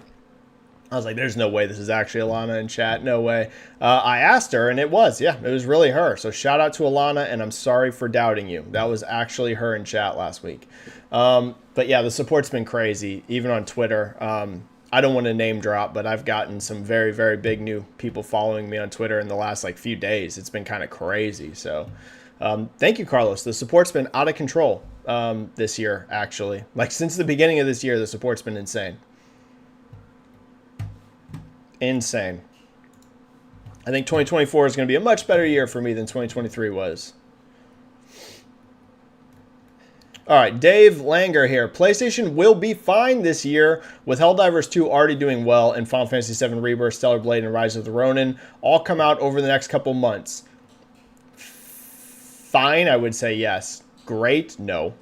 I was like, there's no way this is actually Alana in chat. No way. I asked her, and it was. Yeah, it was really her. So shout out to Alana, and I'm sorry for doubting you. That was actually her in chat last week. But yeah, the support's been crazy, even on Twitter. I don't want to name drop, but I've gotten some very, very big new people following me on Twitter in the last like few days. It's been kind of crazy. So thank you, Carlos. The support's been out of control this year, actually. Like since the beginning of this year, the support's been insane. Insane. I think 2024 is going to be a much better year for me than 2023 was. All right, Dave Langer here. PlayStation will be fine this year with Helldivers 2 already doing well and Final Fantasy VII Rebirth, Stellar Blade, and Rise of the Ronin all come out over the next couple months. Fine, I would say yes. Great, no.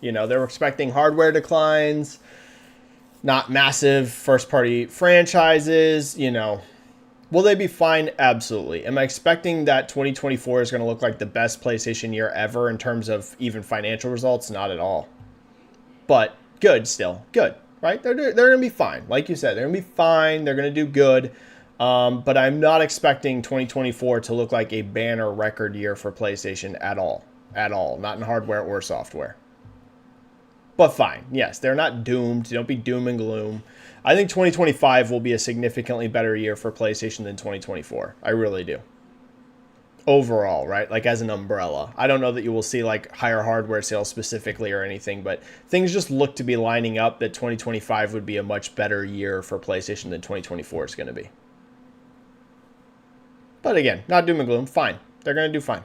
You know, they were expecting hardware declines, not massive first-party franchises, you know. Will they be fine? Absolutely. Am I expecting that 2024 is going to look like the best PlayStation year ever in terms of even financial results? Not at all. But good still. Good, right? They're going to be fine. Like you said, they're going to be fine. They're going to do good. But I'm not expecting 2024 to look like a banner record year for PlayStation at all. At all. Not in hardware or software. But fine. Yes, they're not doomed. Don't be doom and gloom. I think 2025 will be a significantly better year for PlayStation than 2024. I really do. overall, right? Like as an umbrella. I don't know that you will see like higher hardware sales specifically or anything, but things just look to be lining up that 2025 would be a much better year for PlayStation than 2024 is going to be. But again, not doom and gloom. Fine. They're going to do fine.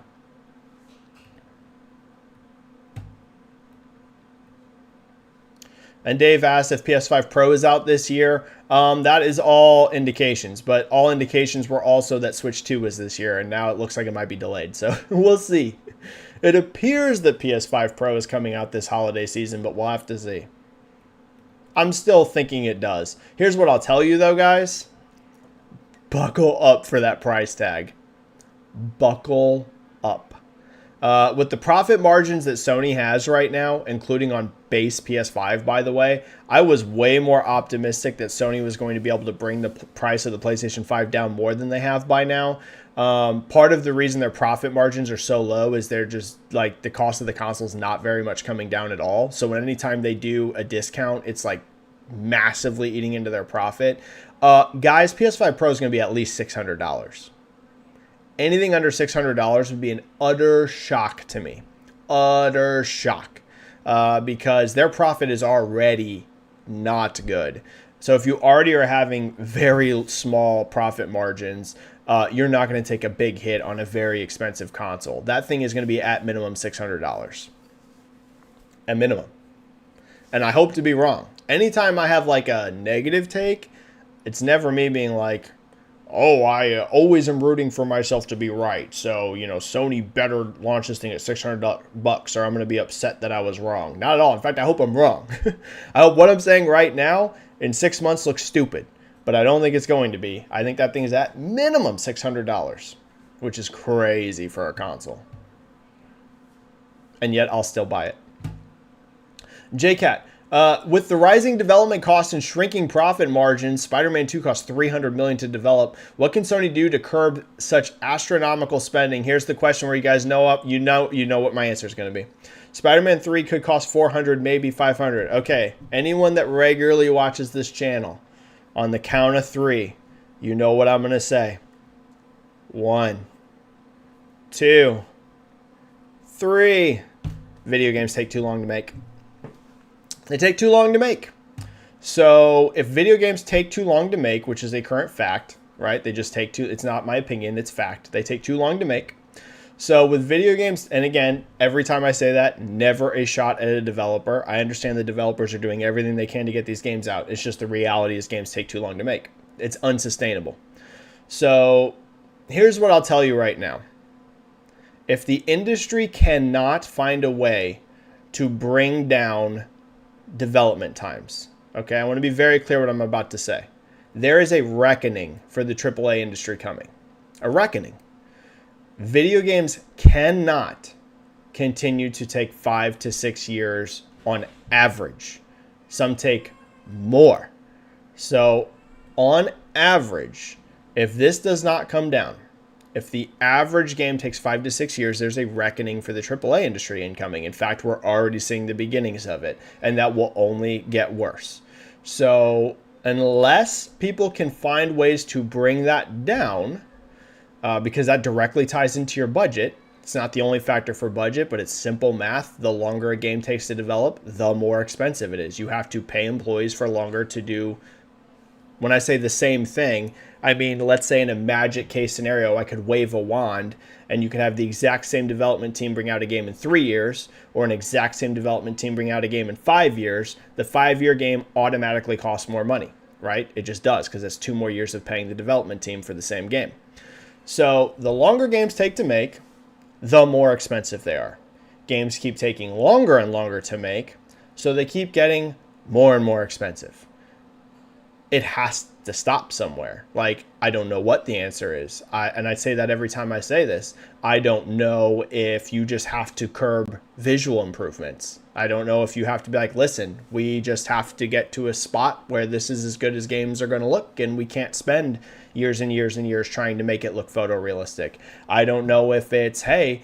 And Dave asked if PS5 Pro is out this year. That is all indications, but all indications were also that Switch 2 was this year, and now it looks like it might be delayed. So we'll see. It appears that PS5 Pro is coming out this holiday season, but we'll have to see. I'm still thinking it does. Here's what I'll tell you, though, guys. Buckle up for that price tag. Buckle up. With the profit margins that Sony has right now, including on base PS5, by the way, I was way more optimistic that Sony was going to be able to bring the price of the PlayStation 5 down more than they have by now. Part of the reason their profit margins are so low is they're just like the cost of the console is not very much coming down at all. So anytime they do a discount, it's like massively eating into their profit. Guys, PS5 Pro is going to be at least $600. Anything under $600 would be an utter shock to me. Utter shock. Because their profit is already not good. So if you already are having very small profit margins, you're not going to take a big hit on a very expensive console. That thing is going to be at minimum $600. At minimum. And I hope to be wrong. Anytime I have like a negative take, it's never me being like, oh, I always am rooting for myself to be right. So, Sony better launch this thing at $600 or I'm going to be upset that I was wrong. Not at all. In fact, I hope I'm wrong. I hope what I'm saying right now in 6 months looks stupid, but I don't think it's going to be. I think that thing is at minimum $600, which is crazy for a console. And yet I'll still buy it. JCat. With the rising development costs and shrinking profit margins, Spider-Man 2 cost $300 million to develop. What can Sony do to curb such astronomical spending? Here's the question where you guys know what my answer is going to be. Spider-Man 3 could cost $400, maybe $500. Okay, anyone that regularly watches this channel, on the count of 3, you know what I'm going to say. 1, 2, 3. Video games take too long to make. They take too long to make. So if video games take too long to make, which is a current fact, right? They just take too, it's not my opinion, it's fact. They take too long to make. So with video games, and again, every time I say that, never a shot at a developer. I understand the developers are doing everything they can to get these games out. It's just the reality is games take too long to make. It's unsustainable. So here's what I'll tell you right now. If the industry cannot find a way to bring down development times. Okay, I want to be very clear what I'm about to say. There is a reckoning for the AAA industry coming. A reckoning. Video games cannot continue to take 5 to 6 years on average. Some take more. So, on average, if this does not come down, if the average game takes 5 to 6 years, there's a reckoning for the AAA industry incoming. In fact, we're already seeing the beginnings of it, and that will only get worse. So unless people can find ways to bring that down, because that directly ties into your budget, it's not the only factor for budget, but it's simple math. The longer a game takes to develop, the more expensive it is. You have to pay employees for longer to do. When I say the same thing, I mean, let's say in a magic case scenario, I could wave a wand and you could have the exact same development team bring out a game in 3 years or an exact same development team bring out a game in 5 years. The 5-year game automatically costs more money, right? It just does because it's 2 more years of paying the development team for the same game. So the longer games take to make, the more expensive they are. Games keep taking longer and longer to make, so they keep getting more and more expensive. It has to stop somewhere. Like, I don't know what the answer is. And I say that every time I say this. I don't know if you just have to curb visual improvements. I don't know if you have to be like, listen, we just have to get to a spot where this is as good as games are going to look, and we can't spend years and years and years trying to make it look photorealistic. I don't know if it's, hey,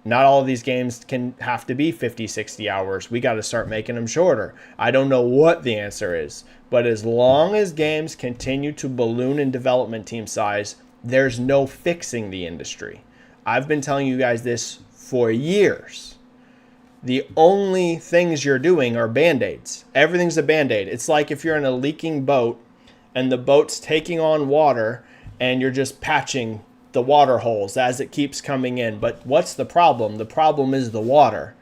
not all of these games can have to be 50, 60 hours. We got to start making them shorter. I don't know what the answer is. But as long as games continue to balloon in development team size, there's no fixing the industry. I've been telling you guys this for years. The only things you're doing are Band-Aids. Everything's a Band-Aid. It's like if you're in a leaking boat and the boat's taking on water and you're just patching the water holes as it keeps coming in. But what's the problem? The problem is the water,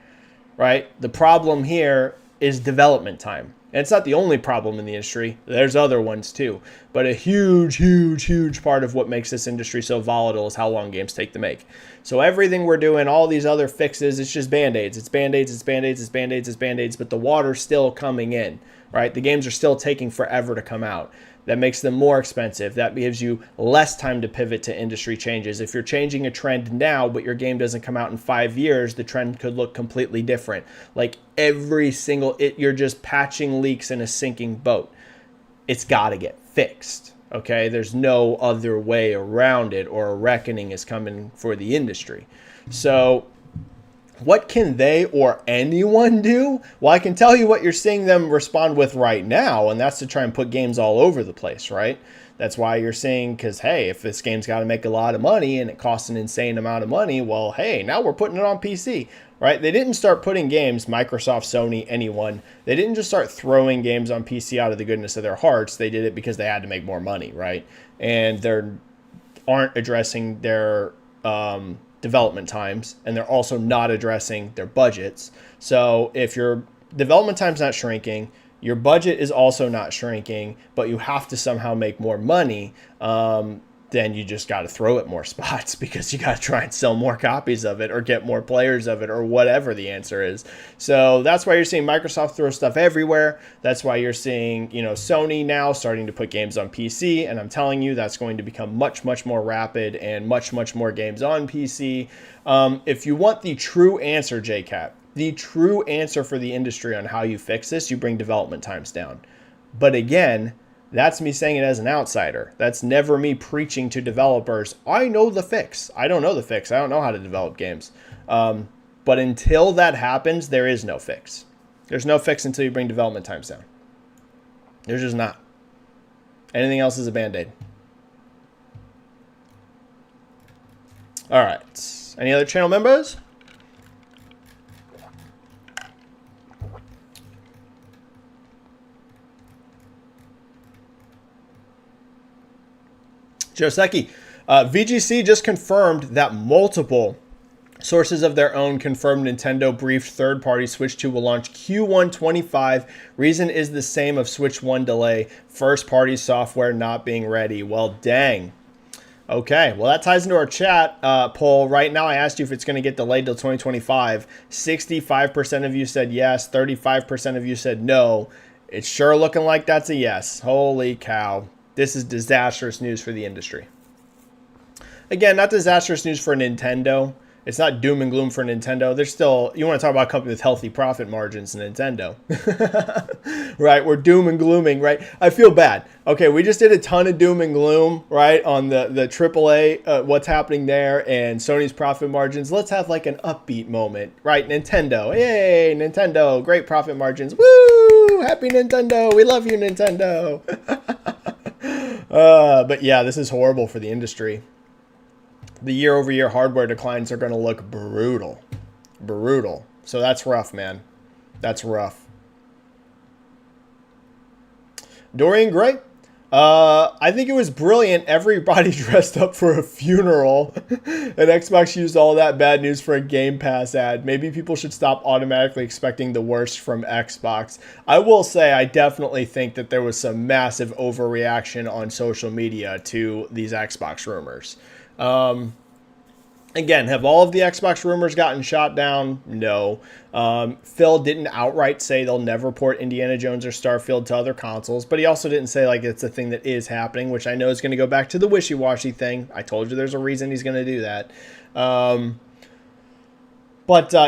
right? The problem here is development time. And it's not the only problem in the industry. There's other ones too. But a huge part of what makes this industry so volatile is how long games take to make. So everything we're doing, all these other fixes, it's just Band-Aids. It's Band-Aids, it's Band-Aids, it's Band-Aids, it's Band-Aids, but the water's still coming in, right? The games are still taking forever to come out. That makes them more expensive. That gives you less time to pivot to industry changes. If you're changing a trend now, but your game doesn't come out in 5 years, the trend could look completely different. Like every single, you're just patching leaks in a sinking boat. It's got to get fixed, okay? There's no other way around it, or a reckoning is coming for the industry. So what can they or anyone do? Well, I can tell you what you're seeing them respond with right now, and that's to try and put games all over the place, right? That's why you're seeing, because, hey, if this game's got to make a lot of money and it costs an insane amount of money, well, hey, now we're putting it on PC, right? They didn't start putting games, Microsoft, Sony, anyone. They didn't just start throwing games on PC out of the goodness of their hearts. They did it because they had to make more money, right? And they aren't addressing their development times, and they're also not addressing their budgets. So if your development time's not shrinking, your budget is also not shrinking, but you have to somehow make more money, then you just got to throw it more spots because you got to try and sell more copies of it or get more players of it or whatever the answer is. So that's why you're seeing Microsoft throw stuff everywhere. That's why you're seeing, Sony now starting to put games on PC. And I'm telling you, that's going to become much more rapid and much more games on PC. If you want the true answer, JCap, the true answer for the industry on how you fix this, you bring development times down. But again, that's me saying it as an outsider. That's never me preaching to developers. I know the fix. I don't know the fix. I don't know how to develop games. But until that happens, there is no fix. There's no fix until you bring development times down. There's just not. Anything else is a Band-Aid. All right. Any other channel members? Joseki, VGC just confirmed that multiple sources of their own confirmed Nintendo briefed third-party Switch 2 will launch Q1 25. Reason is the same of Switch 1 delay, first-party software not being ready. Well, dang. Okay, well, that ties into our chat poll. Right now, I asked you if it's going to get delayed till 2025. 65% of you said yes. 35% of you said no. It's sure looking like that's a yes. Holy cow. This is disastrous news for the industry. Again, not disastrous news for Nintendo. It's not doom and gloom for Nintendo. There's still, you want to talk about a company with healthy profit margins, Nintendo. Right? We're doom and glooming, right? I feel bad. Okay, we just did a ton of doom and gloom, right? On the AAA, what's happening there, and Sony's profit margins. Let's have like an upbeat moment, right? Nintendo. Yay, Nintendo. Great profit margins. Woo! Happy Nintendo. We love you, Nintendo. But yeah, this is horrible for the industry. The year-over-year hardware declines are going to look brutal. Brutal. So that's rough, man. That's rough. Dorian Gray. I think it was brilliant. Everybody dressed up for a funeral. And Xbox used all that bad news for a Game Pass ad. Maybe people should stop automatically expecting the worst from Xbox. I will say I definitely think that there was some massive overreaction on social media to these Xbox rumors. Again, have all of the Xbox rumors gotten shot down? No. Phil didn't outright say they'll never port Indiana Jones or Starfield to other consoles, but he also didn't say like it's a thing that is happening, which I know is going to go back to the wishy-washy thing. I told you there's a reason he's going to do that.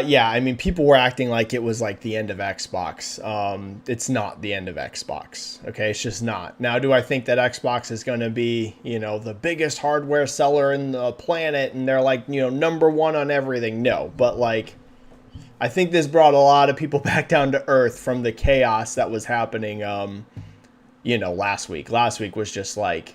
Yeah, I mean, people were acting like it was like the end of Xbox. It's not the end of Xbox. Okay, it's just not. Now, do I think that Xbox is going to be, the biggest hardware seller in the planet and they're like, number one on everything? No, but like, I think this brought a lot of people back down to earth from the chaos that was happening, last week. Last week was just like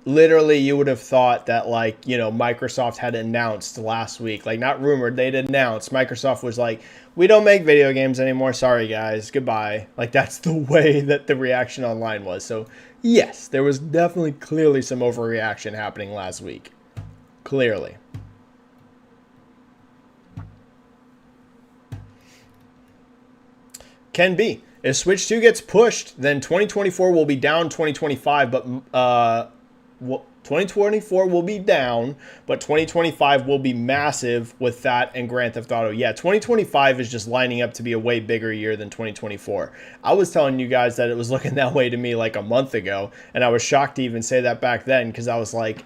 literally you would have thought that, like, you know, Microsoft had announced last week, like, not rumored, they'd announced. Microsoft was like, we don't make video games anymore, sorry guys, goodbye. Like, that's the way that the reaction online was. So yes, there was definitely clearly some overreaction happening last week, clearly. Can be. If Switch 2 gets pushed, then 2024 will be down 2025, but 2024 will be down, but 2025 will be massive with that and Grand Theft Auto. Yeah, 2025 is just lining up to be a way bigger year than 2024. I was telling you guys that it was looking that way to me like a month ago, and I was shocked to even say that back then, because I was like,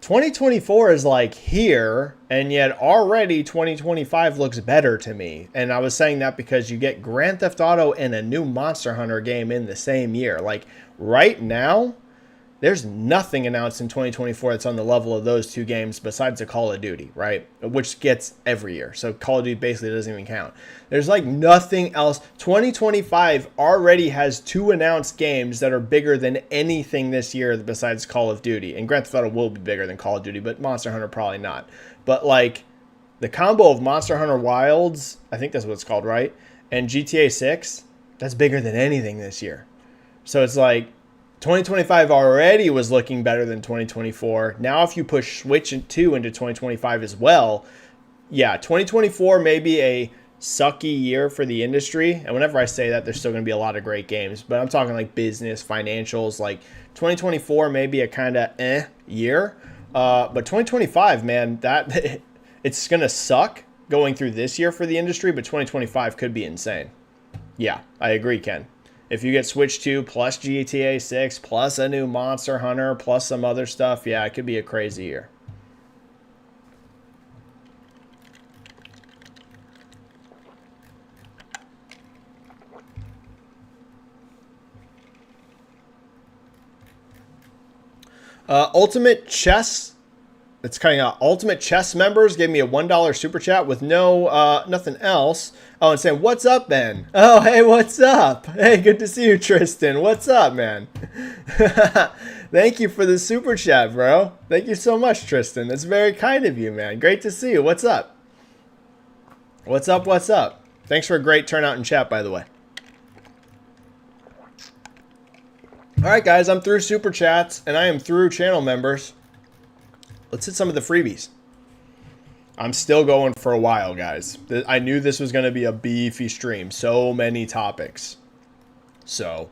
2024 is like here, and yet already 2025 looks better to me. And I was saying that because you get Grand Theft Auto and a new Monster Hunter game in the same year. Like, right now, there's nothing announced in 2024 that's on the level of those two games besides a Call of Duty, right? Which gets every year. So Call of Duty basically doesn't even count. There's like nothing else. 2025 already has 2 announced games that are bigger than anything this year besides Call of Duty. And Grand Theft Auto will be bigger than Call of Duty, but Monster Hunter probably not. But like the combo of Monster Hunter Wilds, I think that's what it's called, right? And GTA 6, that's bigger than anything this year. So it's like, 2025 already was looking better than 2024. Now, if you push Switch 2 into 2025 as well, yeah, 2024 may be a sucky year for the industry. And whenever I say that, there's still going to be a lot of great games. But I'm talking like business, financials. Like 2024 may be a kind of year. But 2025, man, that it's going to suck going through this year for the industry. But 2025 could be insane. Yeah, I agree, Ken. If you get Switch 2 plus GTA 6 plus a new Monster Hunter plus some other stuff, yeah, it could be a crazy year. Ultimate Chess. It's cutting out. Ultimate Chess members gave me a $1 super chat with no nothing else. Oh, and saying, what's up, Ben? Oh, hey, what's up? Hey, good to see you, Tristan. What's up, man? Thank you for the super chat, bro. Thank you so much, Tristan. That's very kind of you, man. Great to see you. What's up? What's up? What's up? Thanks for a great turnout in chat, by the way. All right, guys, I'm through super chats, and I am through channel members. Let's hit some of the freebies. I'm still going for a while, guys. I knew this was going to be a beefy stream. So many topics. So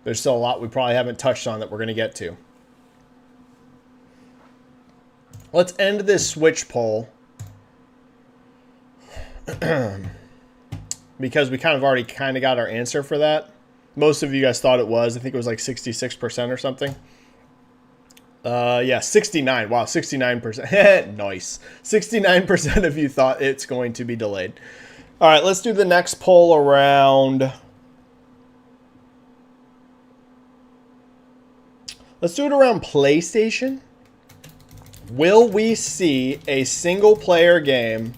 there's still a lot we probably haven't touched on that we're going to get to. Let's end this Switch poll. Because we kind of already got our answer for that. Most of you guys thought it was. I think it was like 66% or something. Yeah, 69. Wow, 69%. Nice. 69% of you thought it's going to be delayed. All right, let's do the next poll around. Let's do it around PlayStation. Will we see a single-player game,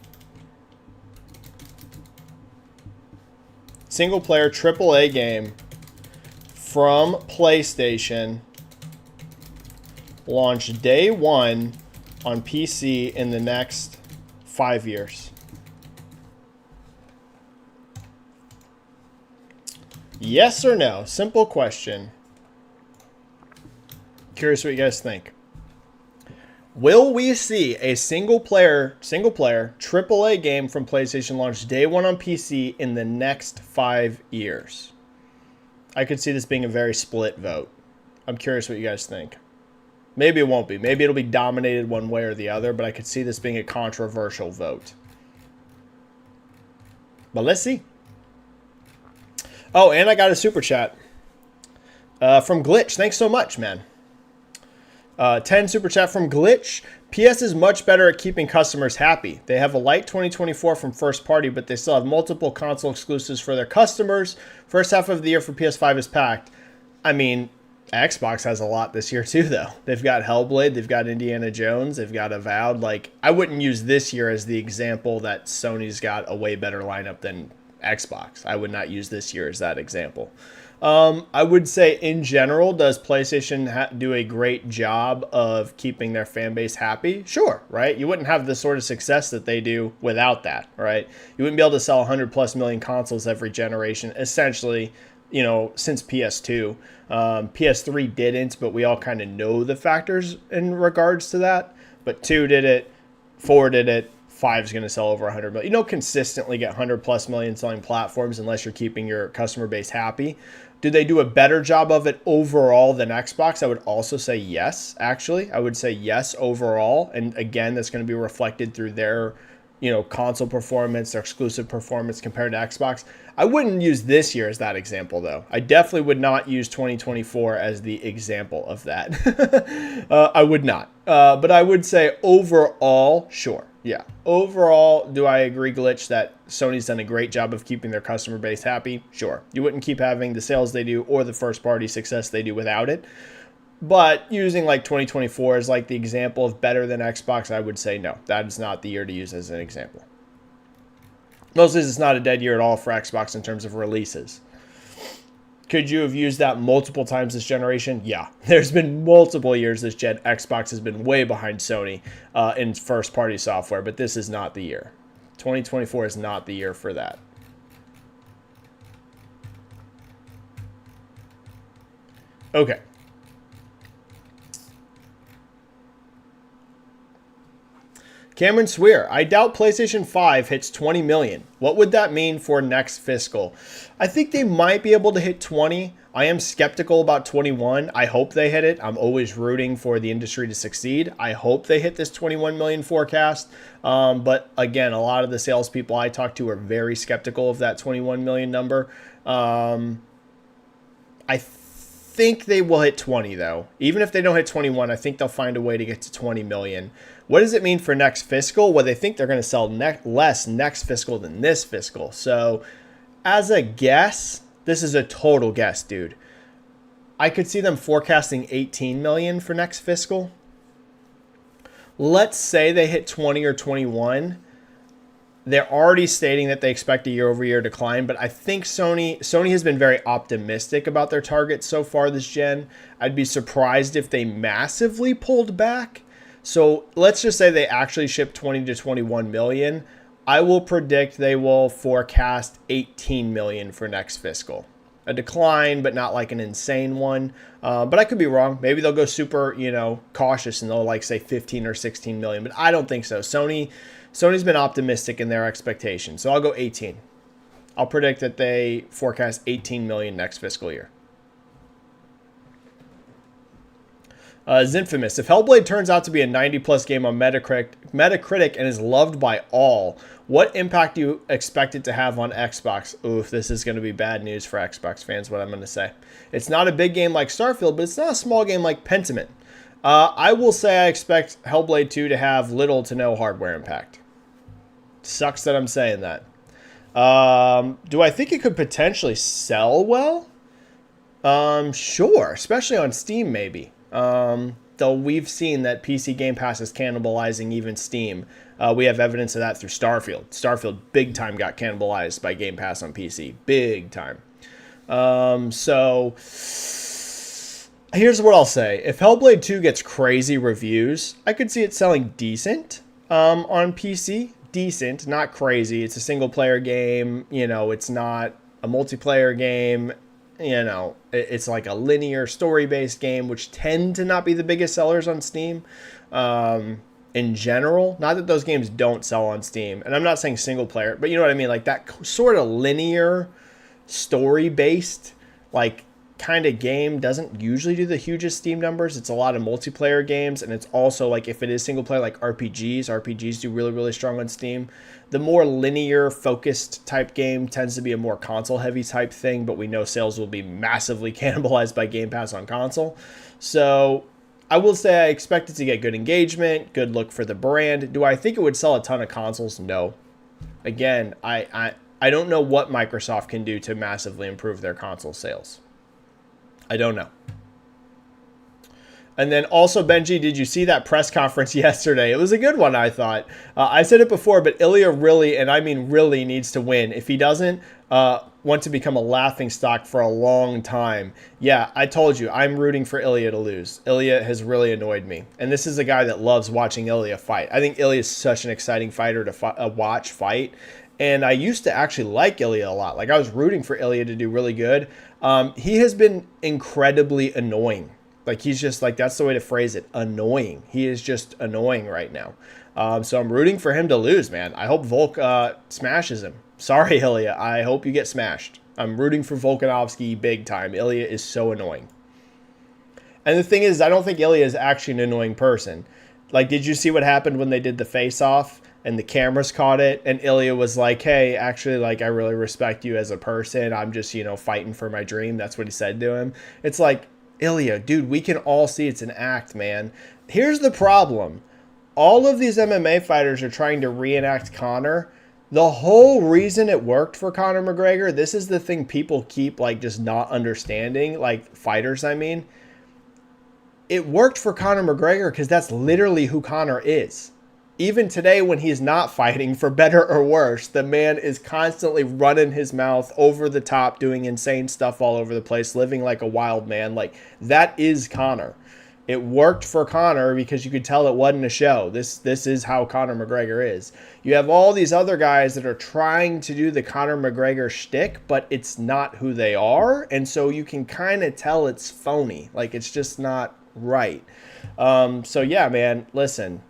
single-player AAA game from PlayStation launch day one on PC in the next 5 years? Yes or no? Simple question. Curious what you guys think. Will we see a single player AAA game from PlayStation launch day one on PC in the next 5 years? I could see this being a very split vote. I'm curious what you guys think. Maybe it won't be. Maybe it'll be dominated one way or the other, but I could see this being a controversial vote. But let's see. Oh, and I got a super chat from Glitch. Thanks so much, man. 10 super chat from Glitch. PS is much better at keeping customers happy. They have a light 2024 from first party, but they still have multiple console exclusives for their customers. First half of the year for PS5 is packed. I mean, Xbox has a lot this year too, though. They've got Hellblade, they've got Indiana Jones, they've got Avowed. Like, I wouldn't use this year as the example that Sony's got a way better lineup than Xbox. I would not use this year as that example. I would say in general, does PlayStation do a great job of keeping their fan base happy? Sure, right? You wouldn't have the sort of success that they do without that, right? You wouldn't be able to sell 100 plus million consoles every generation, essentially, since PS2. PS3 didn't, but we all kind of know the factors in regards to that. But 2 did it, 4 did it, 5 is going to sell over 100 million. You don't consistently get 100 plus million selling platforms unless you're keeping your customer base happy. Do they do a better job of it overall than Xbox? I would also say yes, actually. I would say yes overall. And again, that's going to be reflected through their, console performance, their exclusive performance compared to Xbox. I wouldn't use this year as that example, though. I definitely would not use 2024 as the example of that. I would not. But I would say overall, sure. Yeah. Overall, do I agree, Glitch, that Sony's done a great job of keeping their customer base happy? Sure. You wouldn't keep having the sales they do or the first-party success they do without it. But using like 2024 as like the example of better than Xbox, I would say no. That is not the year to use as an example. Mostly it's not a dead year at all for Xbox in terms of releases. Could you have used that multiple times this generation? Yeah. There's been multiple years this gen. Xbox has been way behind Sony in first-party software, but this is not the year. 2024 is not the year for that. Okay. Cameron Swear, I doubt PlayStation 5 hits 20 million. What would that mean for next fiscal? I think they might be able to hit 20. I am skeptical about 21. I hope they hit it. I'm always rooting for the industry to succeed. I hope they hit this 21 million forecast. But again, a lot of the salespeople I talk to are very skeptical of that 21 million number. I think they will hit 20 though. Even if they don't hit 21, I think they'll find a way to get to 20 million. What does it mean for next fiscal? Well, they think they're going to sell less next fiscal than this fiscal. So as a guess, this is a total guess, dude. I could see them forecasting 18 million for next fiscal. Let's say they hit 20 or 21. They're already stating that they expect a year-over-year decline, but I think Sony has been very optimistic about their targets so far this gen. I'd be surprised if they massively pulled back. So let's just say they actually ship 20 to 21 million. I will predict they will forecast 18 million for next fiscal. A decline, but not like an insane one. But I could be wrong. Maybe they'll go super, cautious and they'll like say 15 or 16 million. But I don't think so. Sony's been optimistic in their expectations. So I'll go 18. I'll predict that they forecast 18 million next fiscal year. Zinfamous. If Hellblade turns out to be a 90-plus game on Metacritic and is loved by all, what impact do you expect it to have on Xbox? Oof, this is going to be bad news for Xbox fans, what I'm going to say. It's not a big game like Starfield, but it's not a small game like Pentiment. I will say I expect Hellblade 2 to have little to no hardware impact. Sucks that I'm saying that. Do I think it could potentially sell well? Sure, especially on Steam maybe. Though we've seen that PC Game Pass is cannibalizing even Steam. We have evidence of that through Starfield. Starfield big time got cannibalized by Game Pass on PC. Big time. So here's what I'll say. If Hellblade 2 gets crazy reviews, I could see it selling decent on PC. Decent, not crazy. It's a single player game. It's not a multiplayer game. It's like a linear story-based game, which tend to not be the biggest sellers on Steam in general. Not that those games don't sell on Steam. And I'm not saying single player, but you know what I mean? Like that sort of linear story-based kind of game doesn't usually do the hugest Steam numbers. It's a lot of multiplayer games, and it's also like if it is single player, like RPGs do really, really strong on Steam. The more linear focused type game tends to be a more console heavy type thing, but we know sales will be massively cannibalized by Game Pass on console. So I will say I expect it to get good engagement, good look for the brand. Do I think it would sell a ton of consoles? No. Again, I don't know what Microsoft can do to massively improve their console sales. I don't know. And then also, Benji, did you see that press conference yesterday? It was a good one, I thought. I said it before, but Ilya really, and I mean really, needs to win. If he doesn't want to become a laughing stock for a long time, yeah, I told you, I'm rooting for Ilya to lose. Ilya has really annoyed me. And this is a guy that loves watching Ilya fight. I think Ilya is such an exciting fighter to watch fight. And I used to actually like Ilya a lot. Like, I was rooting for Ilya to do really good. He has been incredibly annoying. Like, he's just like, that's the way to phrase it, annoying. He is just annoying right now. So I'm rooting for him to lose, man. I hope Volk smashes him. Sorry, Ilya. I hope you get smashed. I'm rooting for Volkanovski big time. Ilya is so annoying. And the thing is, I don't think Ilya is actually an annoying person. Like, did you see what happened when they did the face-off and the cameras caught it? And Ilya was like, hey, actually, like, I really respect you as a person. I'm just, fighting for my dream. That's what he said to him. It's like, Ilya, dude, we can all see it's an act, man. Here's the problem. All of these MMA fighters are trying to reenact Conor. The whole reason it worked for Conor McGregor, this is the thing people keep, like, just not understanding, like, fighters, I mean. It worked for Conor McGregor because that's literally who Conor is. Even today when he's not fighting, for better or worse, the man is constantly running his mouth over the top, doing insane stuff all over the place, living like a wild man. Like, that is Conor. It worked for Conor because you could tell it wasn't a show. This is how Conor McGregor is. You have all these other guys that are trying to do the Conor McGregor shtick, but it's not who they are. And so you can kind of tell it's phony. Like, it's just not right. So yeah, man, listen.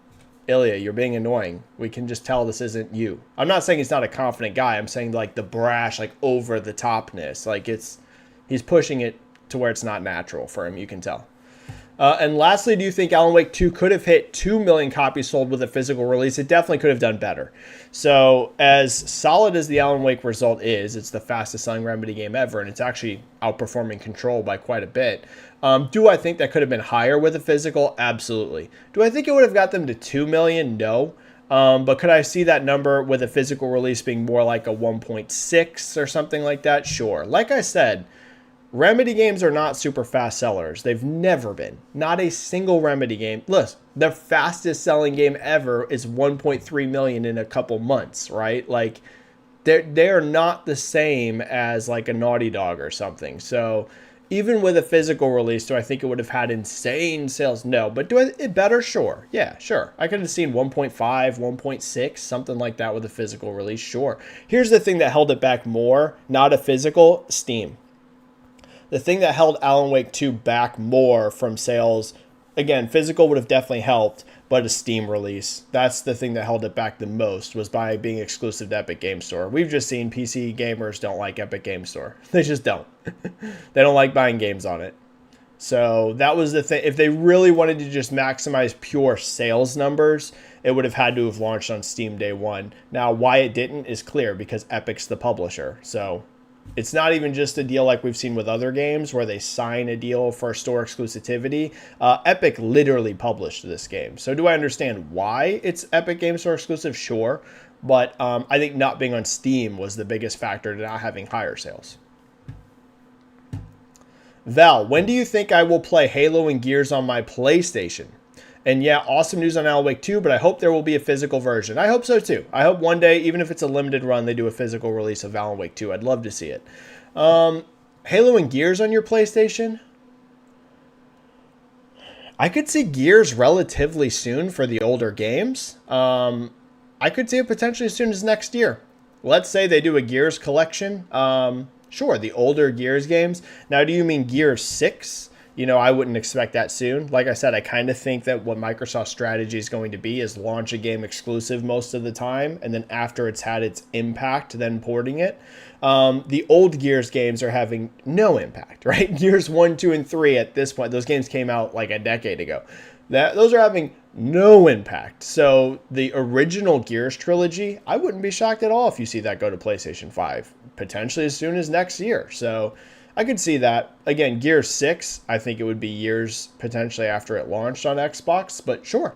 Ilya, you're being annoying. We can just tell this isn't you. I'm not saying he's not a confident guy. I'm saying, like, the brash, like, over the topness. Like, he's pushing it to where it's not natural for him. You can tell. And lastly, do you think Alan Wake 2 could have hit 2 million copies sold with a physical release? It definitely could have done better. So as solid as the Alan Wake result is, it's the fastest selling Remedy game ever, and it's actually outperforming Control by quite a bit. Do I think that could have been higher with a physical? Absolutely. Do I think it would have got them to 2 million? No. But could I see that number with a physical release being more like a 1.6 or something like that? Sure. Like I said, Remedy games are not super fast sellers. They've never been. Not a single Remedy game. Listen, the fastest selling game ever is 1.3 million in a couple months, right? Like, they're not the same as like a Naughty Dog or something. So even with a physical release, do I think it would have had insane sales? No. But do it better? Sure. Yeah, sure. I could have seen 1.5, 1.6, something like that with a physical release. Sure. Here's the thing that held it back more. Not a physical. Steam. The thing that held Alan Wake 2 back more from sales, again, physical would have definitely helped, but a Steam release. That's the thing that held it back the most, was by being exclusive to Epic Game Store. We've just seen PC gamers don't like Epic Game Store. They just don't. They don't like buying games on it. So that was the thing. If they really wanted to just maximize pure sales numbers, it would have had to have launched on Steam day one. Now, why it didn't is clear, because Epic's the publisher. So it's not even just a deal like we've seen with other games where they sign a deal for store exclusivity. Epic literally published this game. So do I understand why it's Epic Game Store exclusive? Sure. But I think not being on Steam was the biggest factor to not having higher sales. Val, when do you think I will play Halo and Gears on my PlayStation? And yeah, awesome news on Alan Wake 2, but I hope there will be a physical version. I hope so too. I hope one day, even if it's a limited run, they do a physical release of Alan Wake 2. I'd love to see it. Halo and Gears on your PlayStation? I could see Gears relatively soon for the older games. I could see it potentially as soon as next year. Let's say they do a Gears collection. Sure, the older Gears games. Now, do you mean Gears 6? I wouldn't expect that soon. Like I said, I kind of think that what Microsoft's strategy is going to be is launch a game exclusive most of the time, and then after it's had its impact, then porting it. The old Gears games are having no impact, right? Gears 1, 2, and 3 at this point, those games came out like a decade ago. Those are having no impact. So the original Gears trilogy, I wouldn't be shocked at all if you see that go to PlayStation 5, potentially as soon as next year. So I could see that. Again, Gears 6, I think it would be years potentially after it launched on Xbox, but sure.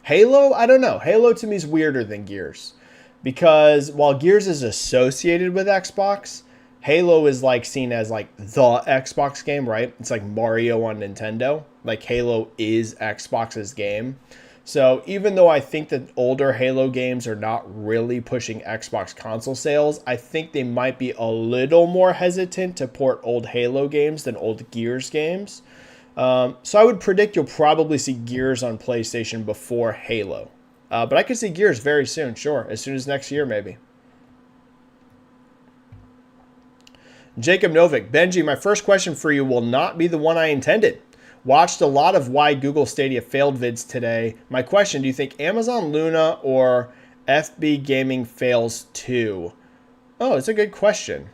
Halo, I don't know. Halo to me is weirder than Gears, because while Gears is associated with Xbox, Halo is like seen as like the Xbox game, right? It's like Mario on Nintendo. Like Halo is Xbox's game. So even though I think that older Halo games are not really pushing Xbox console sales, I think they might be a little more hesitant to port old Halo games than old Gears games. So I would predict you'll probably see Gears on PlayStation before Halo. But I could see Gears very soon, sure. As soon as next year, maybe. Jacob Novick, Benji, my first question for you will not be the one I intended. Watched a lot of why Google Stadia failed vids today. My question, do you think Amazon Luna or FB Gaming fails too? Oh, it's a good question.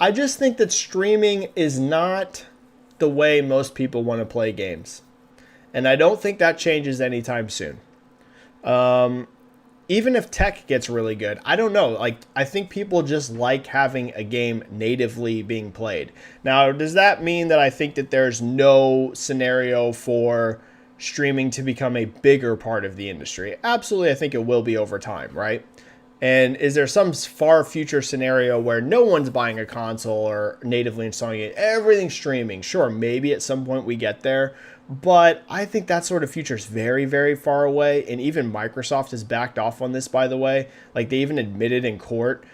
I just think that streaming is not the way most people want to play games. And I don't think that changes anytime soon. Even if tech gets really good, I don't know. Like, I think people just like having a game natively being played. Now, does that mean that I think that there's no scenario for streaming to become a bigger part of the industry? Absolutely, I think it will be over time, right? And is there some far future scenario where no one's buying a console or natively installing it? Everything's streaming. Sure, maybe at some point we get there. But I think that sort of future is very, very far away. And even Microsoft has backed off on this, by the way. Like, they even admitted in court,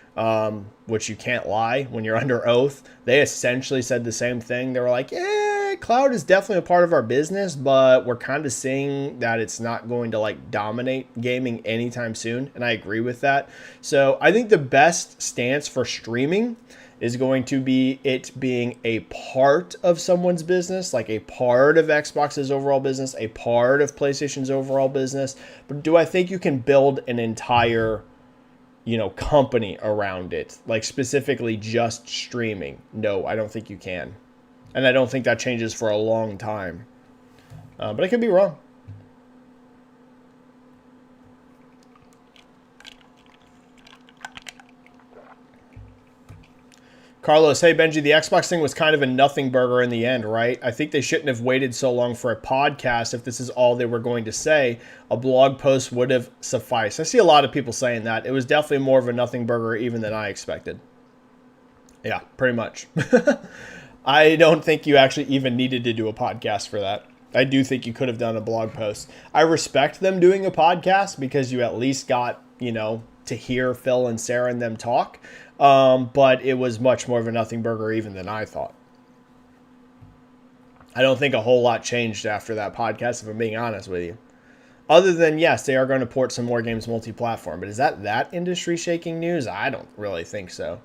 which you can't lie when you're under oath. They essentially said the same thing. They were like, yeah, cloud is definitely a part of our business, but we're kind of seeing that it's not going to like dominate gaming anytime soon. And I agree with that. So I think the best stance for streaming is going to be it being a part of someone's business, like a part of Xbox's overall business, a part of PlayStation's overall business. But do I think you can build an entire, company around it, like specifically just streaming? No, I don't think you can. And I don't think that changes for a long time. But I could be wrong. Carlos, hey Benji, the Xbox thing was kind of a nothing burger in the end, right? I think they shouldn't have waited so long for a podcast if this is all they were going to say. A blog post would have sufficed. I see a lot of people saying that. It was definitely more of a nothing burger even than I expected. Yeah, pretty much. I don't think you actually even needed to do a podcast for that. I do think you could have done a blog post. I respect them doing a podcast because you at least got, to hear Phil and Sarah and them talk. But it was much more of a nothing burger even than I thought. I don't think a whole lot changed after that podcast, if I'm being honest with you. Other than, yes, they are going to port some more games multi-platform. But is that industry-shaking news? I don't really think so.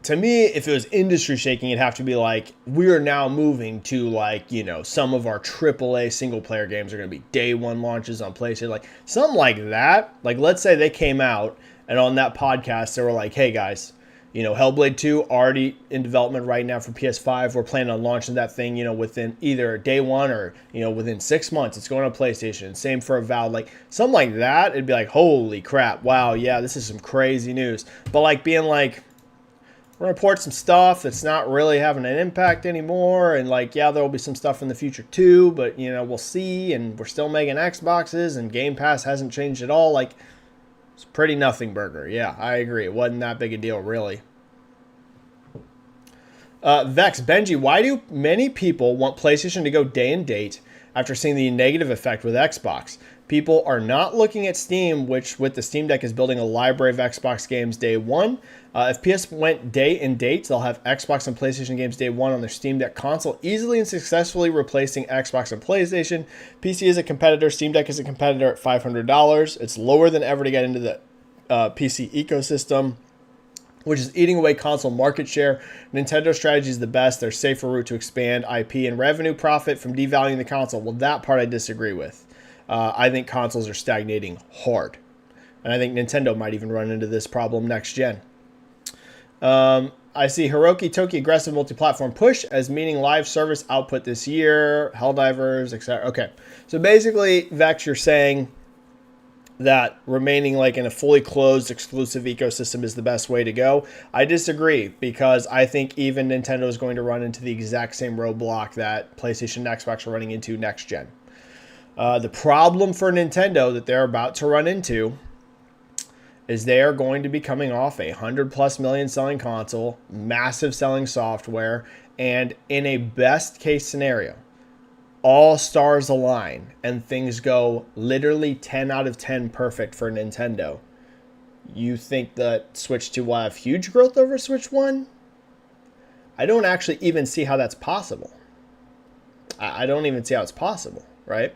To me, if it was industry-shaking, it'd have to be like, we're now moving to like, some of our AAA single-player games are going to be day one launches on PlayStation. Like, something like that. Like, let's say they came out and on that podcast, they were like, hey guys, Hellblade 2 already in development right now for PS5. We're planning on launching that thing, within either day one or, within 6 months. It's going on PlayStation. Same for Avowed. Like, something like that, it'd be like, holy crap. Wow, yeah, this is some crazy news. But like being like, we're going to port some stuff that's not really having an impact anymore. And like, yeah, there will be some stuff in the future too, but we'll see. And we're still making Xboxes and Game Pass hasn't changed at all. Like, it's pretty nothing burger. Yeah, I agree. It wasn't that big a deal, really. Vex, Benji, why do many people want PlayStation to go day and date after seeing the negative effect with Xbox? People are not looking at Steam, which with the Steam Deck is building a library of Xbox games day one. If PS went day and date, they'll have Xbox and PlayStation games day one on their Steam Deck console, easily and successfully replacing Xbox and PlayStation. PC is a competitor. Steam Deck is a competitor at $500. It's lower than ever to get into the PC ecosystem, which is eating away console market share. Nintendo's strategy is the best. Their safer route to expand IP and revenue profit from devaluing the console. Well, that part I disagree with. I think consoles are stagnating hard. And I think Nintendo might even run into this problem next gen. I see Hiroki Toki aggressive multi-platform push as meaning live service output this year, Helldivers, etc. Okay, so basically, Vex, you're saying that remaining like in a fully closed exclusive ecosystem is the best way to go. I disagree because I think even Nintendo is going to run into the exact same roadblock that PlayStation and Xbox are running into next gen. The problem for Nintendo that they're about to run into is they are going to be coming off a 100+ million selling console, massive selling software, and in a best case scenario, all stars align and things go literally 10 out of 10 perfect for Nintendo. You think that Switch 2 will have huge growth over Switch 1? I don't actually even see how that's possible. I don't even see how it's possible, right?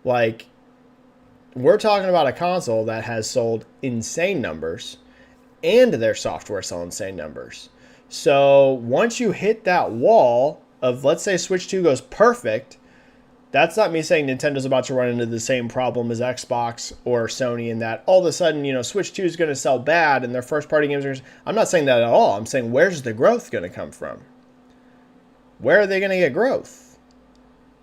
Like, we're talking about a console that has sold insane numbers and their software sell insane numbers. So once you hit that wall of, let's say Switch 2 goes perfect, that's not me saying Nintendo's about to run into the same problem as Xbox or Sony in that all of a sudden, Switch 2 is going to sell bad and their first party games are... I'm not saying that at all. I'm saying, where's the growth going to come from? Where are they going to get growth?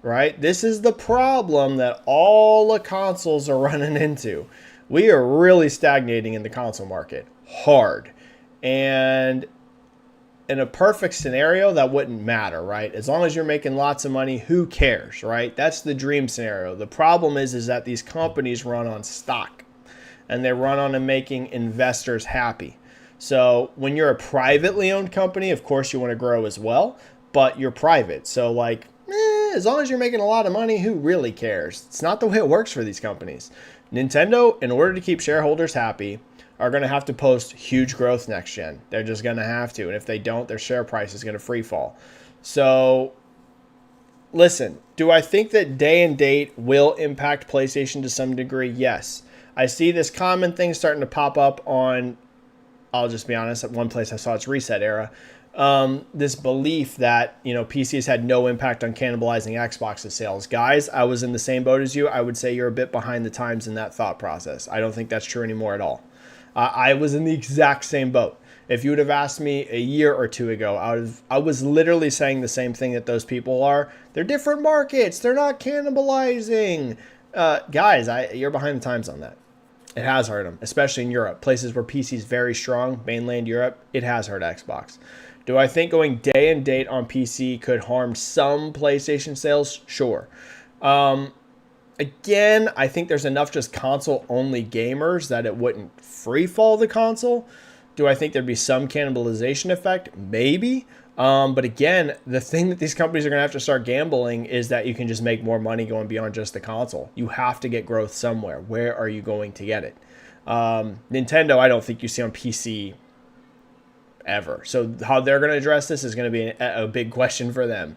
Right? This is the problem that all the consoles are running into. We are really stagnating in the console market. Hard. And in a perfect scenario, that wouldn't matter, right? As long as you're making lots of money, who cares, right? That's the dream scenario. The problem is that these companies run on stock and they run on making investors happy. So when you're a privately owned company, of course you want to grow as well, but you're private. So as long as you're making a lot of money, who really cares? It's not the way it works for these companies. Nintendo, in order to keep shareholders happy, are going to have to post huge growth next gen. They're just going to have to. And if they don't, their share price is going to free fall. So, listen, do I think that day and date will impact PlayStation to some degree? Yes. I see this common thing starting to pop up on, I'll just be honest, at one place I saw its reset era. This belief that, PCs had no impact on cannibalizing Xbox's sales. Guys, I was in the same boat as you. I would say you're a bit behind the times in that thought process. I don't think that's true anymore at all. I was in the exact same boat. If you would have asked me a year or two ago, I was literally saying the same thing that those people are. They're different markets. They're not cannibalizing. Guys, you're behind the times on that. It has hurt them, especially in Europe. Places where PC is very strong, mainland Europe, it has hurt Xbox. Do I think going day and date on PC could harm some PlayStation sales? Sure. Again, I think there's enough just console-only gamers that it wouldn't free-fall the console. Do I think there'd be some cannibalization effect? Maybe. But again, the thing that these companies are going to have to start gambling is that you can just make more money going beyond just the console. You have to get growth somewhere. Where are you going to get it? Nintendo, I don't think you see on PC ever. So how they're going to address this is going to be a big question for them.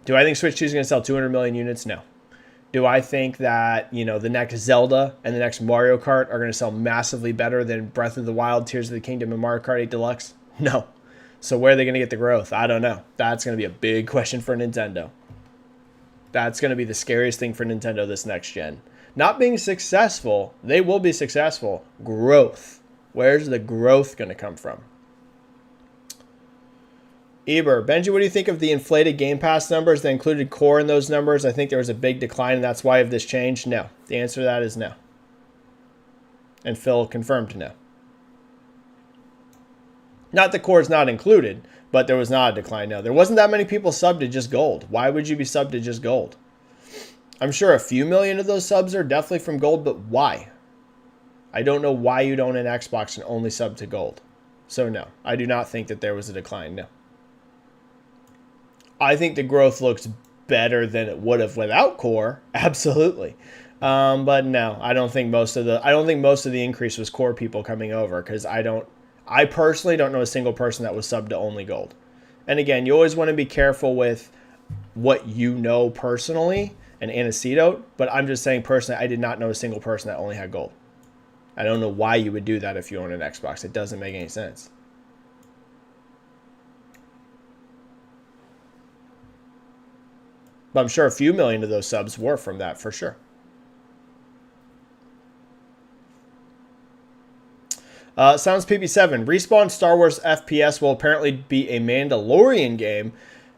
Do I think Switch 2 is going to sell 200 million units? No. Do I think that, the next Zelda and the next Mario Kart are going to sell massively better than Breath of the Wild, Tears of the Kingdom, and Mario Kart 8 Deluxe? No. So where are they going to get the growth? I don't know. That's going to be a big question for Nintendo. That's going to be the scariest thing for Nintendo this next gen. Not being successful, they will be successful. Growth. Where's the growth going to come from? Eber, Benji, what do you think of the inflated Game Pass numbers that included core in those numbers? I think there was a big decline, and that's why of this change. No. The answer to that is no. And Phil confirmed no. Not the core is not included, but there was not a decline. No, there wasn't that many people subbed to just gold. Why would you be subbed to just gold? I'm sure a few million of those subs are definitely from gold, but why? I don't know why you'd own an Xbox and only sub to gold. So no, I do not think that there was a decline. No. I think the growth looks better than it would have without core. Absolutely. But no, I don't think most of the increase was core people coming over, because I personally don't know a single person that was subbed to only gold. And again, you always want to be careful with what you know personally and antecedent, but I'm just saying personally, I did not know a single person that only had gold. I don't know why you would do that if you own an Xbox. It doesn't make any sense. But I'm sure a few million of those subs were from that for sure. Sounds PP7. Respawn Star Wars FPS will apparently be a Mandalorian game.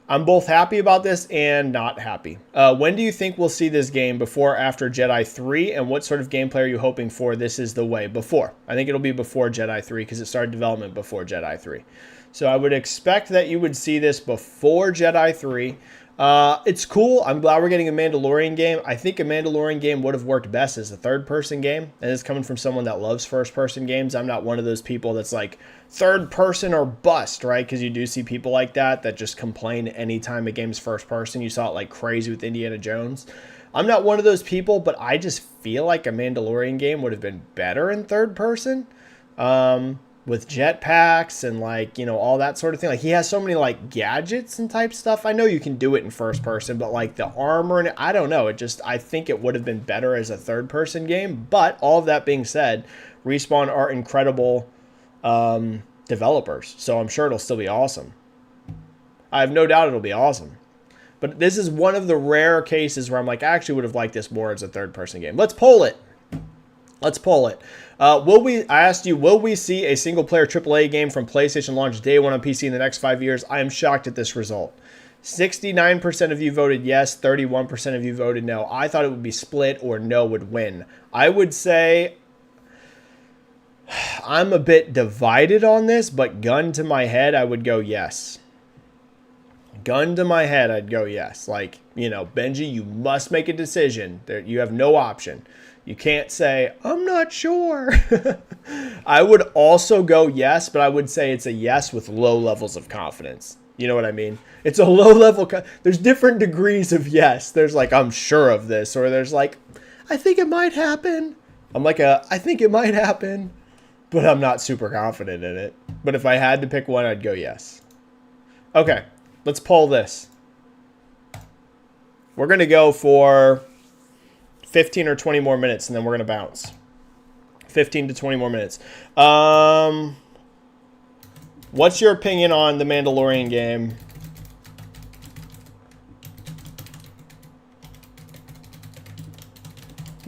I'm both happy about this and not happy. When do you think we'll see this game, before or after Jedi 3? And what sort of gameplay are you hoping for? This is the way. Before. I think it'll be before Jedi 3, because it started development before Jedi 3. So I would expect that you would see this before Jedi 3. It's cool. I'm glad we're getting a Mandalorian game. I think a Mandalorian game would have worked best as a third-person game. And it's coming from someone that loves first-person games. I'm not one of those people that's like third-person or bust, right? Because you do see people like that just complain anytime a game's first-person. You saw it like crazy with Indiana Jones. I'm not one of those people, but I just feel like a Mandalorian game would have been better in third-person. With jetpacks and like, you know, all that sort of thing. Like he has so many like gadgets and type stuff. I know you can do it in first person, but like the armor and I don't know. I think it would have been better as a third person game. But all of that being said, Respawn are incredible developers. So I'm sure it'll still be awesome. I have no doubt it'll be awesome. But this is one of the rare cases where I'm like, I actually would have liked this more as a third person game. Let's poll it. Let's poll it. I asked you, will we see a single-player AAA game from PlayStation launch day one on PC in the next 5 years? I am shocked at this result. 69% of you voted yes, 31% of you voted no. I thought it would be split or no would win. I would say I'm a bit divided on this, but gun to my head, I would go yes. Gun to my head, I'd go yes. Like, you know, Benji, you must make a decision. You have no option. You can't say, I'm not sure. I would also go yes, but I would say it's a yes with low levels of confidence. You know what I mean? It's a low level. There's different degrees of yes. There's like, I'm sure of this. Or there's like, I think it might happen. I'm like I think it might happen. But I'm not super confident in it. But if I had to pick one, I'd go yes. Okay, let's poll this. We're going to go for 15 or 20 more minutes, and then we're going to bounce. 15 to 20 more minutes. What's your opinion on the Mandalorian game?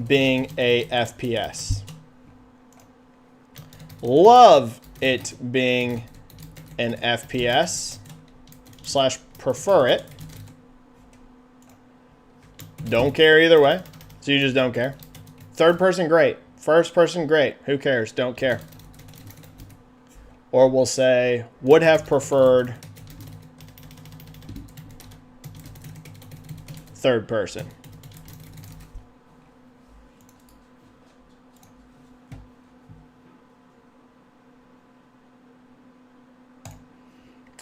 Being a FPS. Love it being an FPS / prefer it. Don't care either way. So you just don't care. Third person, great. First person, great. Who cares? Don't care. Or we'll say, would have preferred third person.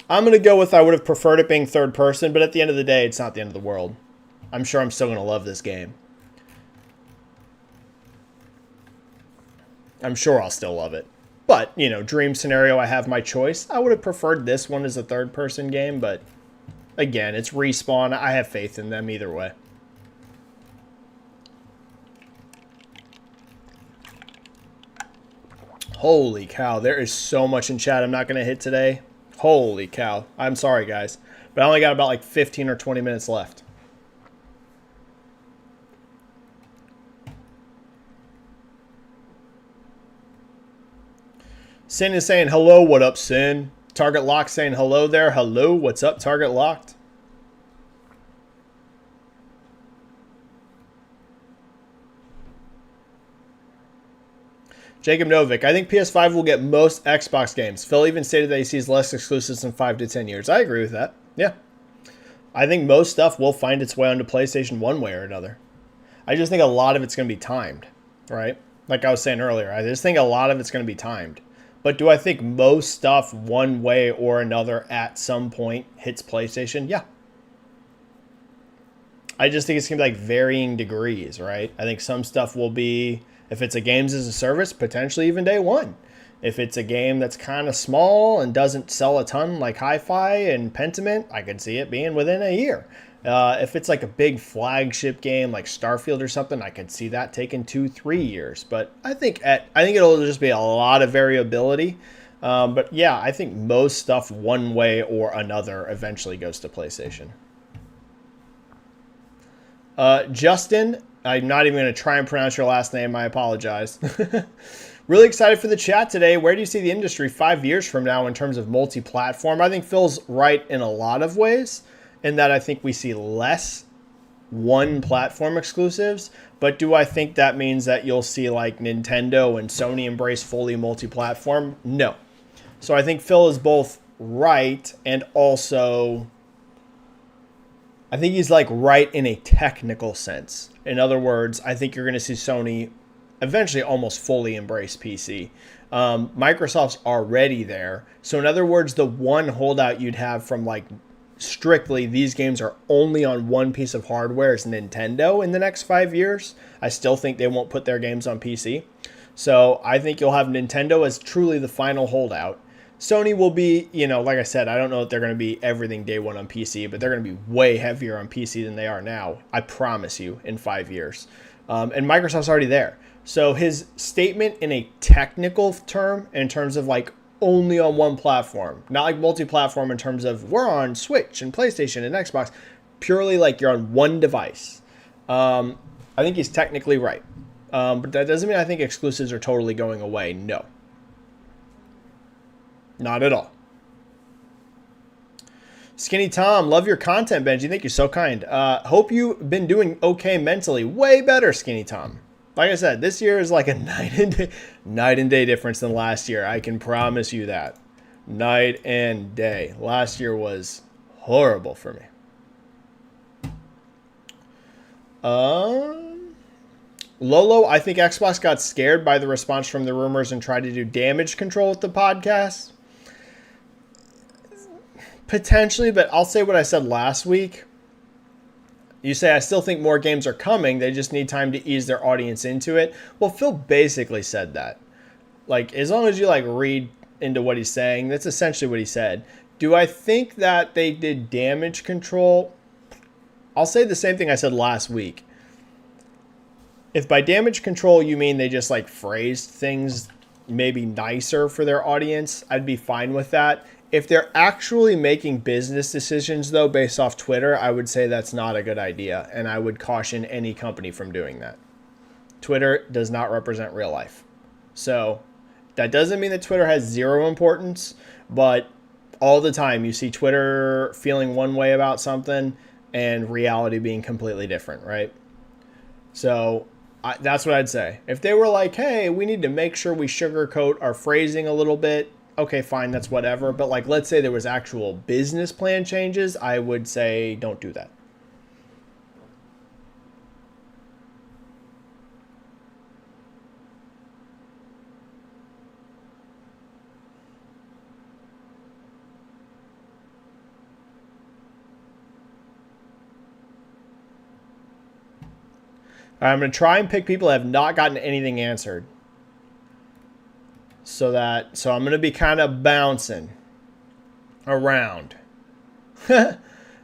I'm going to go with I would have preferred it being third person, but at the end of the day, it's not the end of the world. I'm sure I'm still going to love this game. I'm sure I'll still love it. But, you know, dream scenario, I have my choice. I would have preferred this one as a third-person game, but again, it's Respawn. I have faith in them either way. Holy cow, there is so much in chat I'm not going to hit today. Holy cow. I'm sorry, guys. But I only got about like 15 or 20 minutes left. Sin is saying hello. What up, Sin? Target Locked saying hello there. Hello. What's up, Target Locked? Jacob Novick. I think PS5 will get most Xbox games. Phil even stated that he sees less exclusives in 5 to 10 years. I agree with that. Yeah. I think most stuff will find its way onto PlayStation one way or another. I just think a lot of it's going to be timed, right? Like I was saying earlier, I just think a lot of it's going to be timed. But do I think most stuff one way or another at some point hits PlayStation? Yeah. I just think it's going to be like varying degrees, right? I think some stuff will be, if it's a games as a service, potentially even day one. If it's a game that's kind of small and doesn't sell a ton like Hi-Fi and Pentiment, I could see it being within a year. If it's like a big flagship game like Starfield or something, I could see that taking 2-3 years. But I think it'll just be a lot of variability. But yeah, I think most stuff one way or another eventually goes to PlayStation. Justin, I'm not even going to try and pronounce your last name. I apologize. Really excited for the chat today. Where do you see the industry 5 years from now in terms of multi-platform? I think Phil's right in a lot of ways, in that I think we see less one platform exclusives. But do I think that means that you'll see like Nintendo and Sony embrace fully multi-platform? No. So I think Phil is both right and also I think he's like right in a technical sense. In other words, I think you're going to see Sony eventually almost fully embrace PC. Microsoft's already there. So in other words, the one holdout you'd have from like strictly these games are only on one piece of hardware is Nintendo in the next 5 years. I still think they won't put their games on PC. So I think you'll have Nintendo as truly the final holdout. Sony will be, like I said, I don't know if they're going to be everything day one on PC, but they're going to be way heavier on PC than they are now. I promise you, in 5 years. And Microsoft's already there. So his statement in a technical term, in terms of like only on one platform, not like multi-platform in terms of we're on Switch and PlayStation and Xbox, purely like you're on one device. I think he's technically right. But that doesn't mean I think exclusives are totally going away. No. Not at all. Skinny Tom, love your content, Benji. Thank you, so kind. Hope you've been doing okay mentally. Way better, Skinny Tom. Like I said, this year is like a night and day difference than last year. I can promise you that. Night and day. Last year was horrible for me. Lolo, I think Xbox got scared by the response from the rumors and tried to do damage control with the podcast. Potentially, but I'll say what I said last week. You say, I still think more games are coming. They just need time to ease their audience into it. Well, Phil basically said that. Like, as long as you like read into what he's saying, that's essentially what he said. Do I think that they did damage control? I'll say the same thing I said last week. If by damage control you mean they just like phrased things maybe nicer for their audience, I'd be fine with that. If they're actually making business decisions, though, based off Twitter, I would say that's not a good idea, and I would caution any company from doing that. Twitter does not represent real life. So that doesn't mean that Twitter has zero importance, but all the time you see Twitter feeling one way about something and reality being completely different, right? So that's what I'd say. If they were like, hey, we need to make sure we sugarcoat our phrasing a little bit, okay, fine, that's whatever. But like, let's say there was actual business plan changes, I would say don't do that. All right, I'm going to try and pick people that have not gotten anything answered. So I'm going to be kind of bouncing around.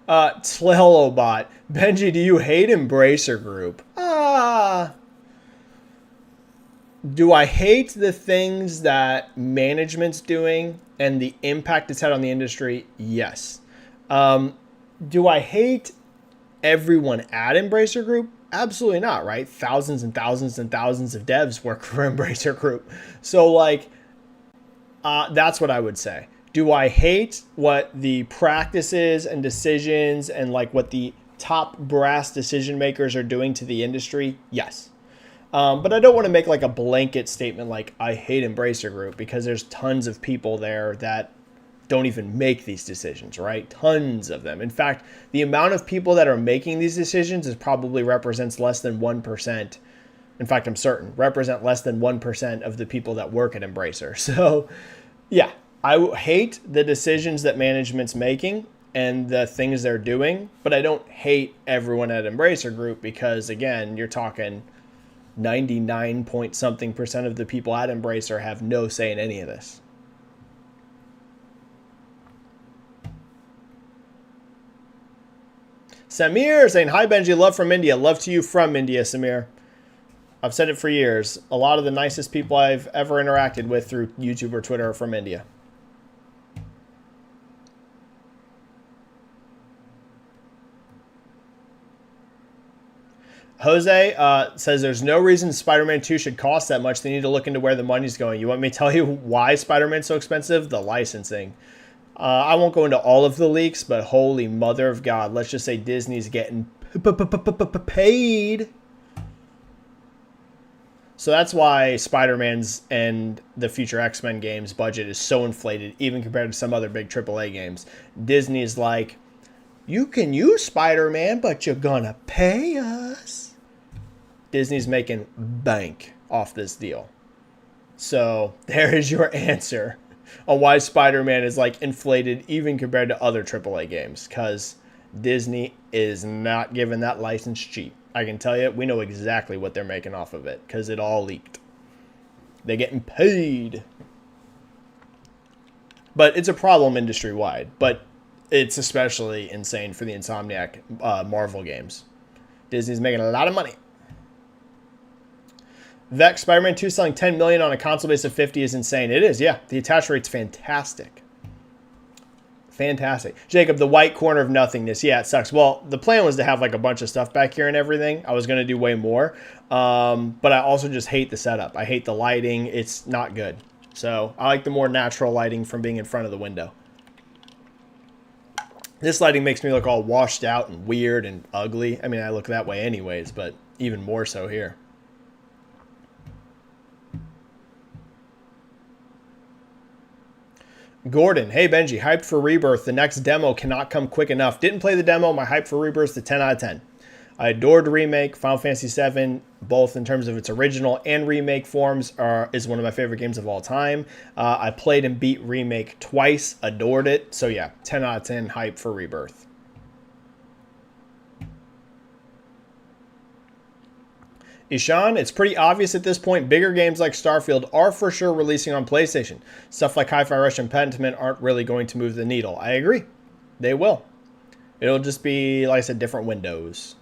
Tlelobot. Benji, do you hate Embracer Group? Do I hate the things that management's doing and the impact it's had on the industry? Yes. Do I hate everyone at Embracer Group? Absolutely not, right? Thousands and thousands and thousands of devs work for Embracer Group. So like, that's what I would say. Do I hate what the practices and decisions and like what the top brass decision makers are doing to the industry? Yes. But I don't want to make like a blanket statement like I hate Embracer Group, because there's tons of people there that don't even make these decisions, right? Tons of them. In fact, the amount of people that are making these decisions is probably represents less than 1%. In fact, I'm certain, represent less than 1% of the people that work at Embracer. So yeah, I hate the decisions that management's making and the things they're doing, but I don't hate everyone at Embracer Group, because again, you're talking 99 point something percent of the people at Embracer have no say in any of this. Samir saying, hi, Benji, love from India. Love to you from India, Samir. I've said it for years. A lot of the nicest people I've ever interacted with through YouTube or Twitter are from India. Jose says there's no reason Spider-Man 2 should cost that much. They need to look into where the money's going. You want me to tell you why Spider-Man's so expensive? The licensing. I won't go into all of the leaks, but holy mother of God, let's just say Disney's getting paid. So that's why Spider-Man's and the future X-Men games budget is so inflated, even compared to some other big AAA games. Disney's like, You can use Spider-Man, but you're gonna pay us. Disney's making bank off this deal. So there is your answer on why Spider-Man is like inflated even compared to other AAA games. Because Disney is not giving that license cheap. I can tell you, we know exactly what they're making off of it because it all leaked. They're getting paid. But it's a problem industry-wide. But it's especially insane for the Insomniac Marvel games. Disney's making a lot of money. Vex, Spider-Man 2 selling 10 million on a console base of 50 is insane. It is, yeah. The attach rate's fantastic. Fantastic. Jacob, the white corner of nothingness. Yeah, it sucks. Well, the plan was to have like a bunch of stuff back here and everything. I was going to do way more. But I also just hate the setup. I hate the lighting. It's not good. So I like the more natural lighting from being in front of the window. This lighting makes me look all washed out and weird and ugly. I mean, I look that way anyways, but even more so here. Gordon, hey Benji, hyped for Rebirth. The next demo cannot come quick enough. Didn't play the demo. My hype for Rebirth is a 10 out of 10. I adored the remake. Final Fantasy VII, both in terms of its original and remake forms, is one of my favorite games of all time. I played and beat remake twice, adored it. So yeah, 10 out of 10 hype for Rebirth. Ishan, it's pretty obvious at this point, bigger games like Starfield are for sure releasing on PlayStation. Stuff like Hi-Fi Rush and Pentiment aren't really going to move the needle. I agree. They will. It'll just be, like I said, different windows.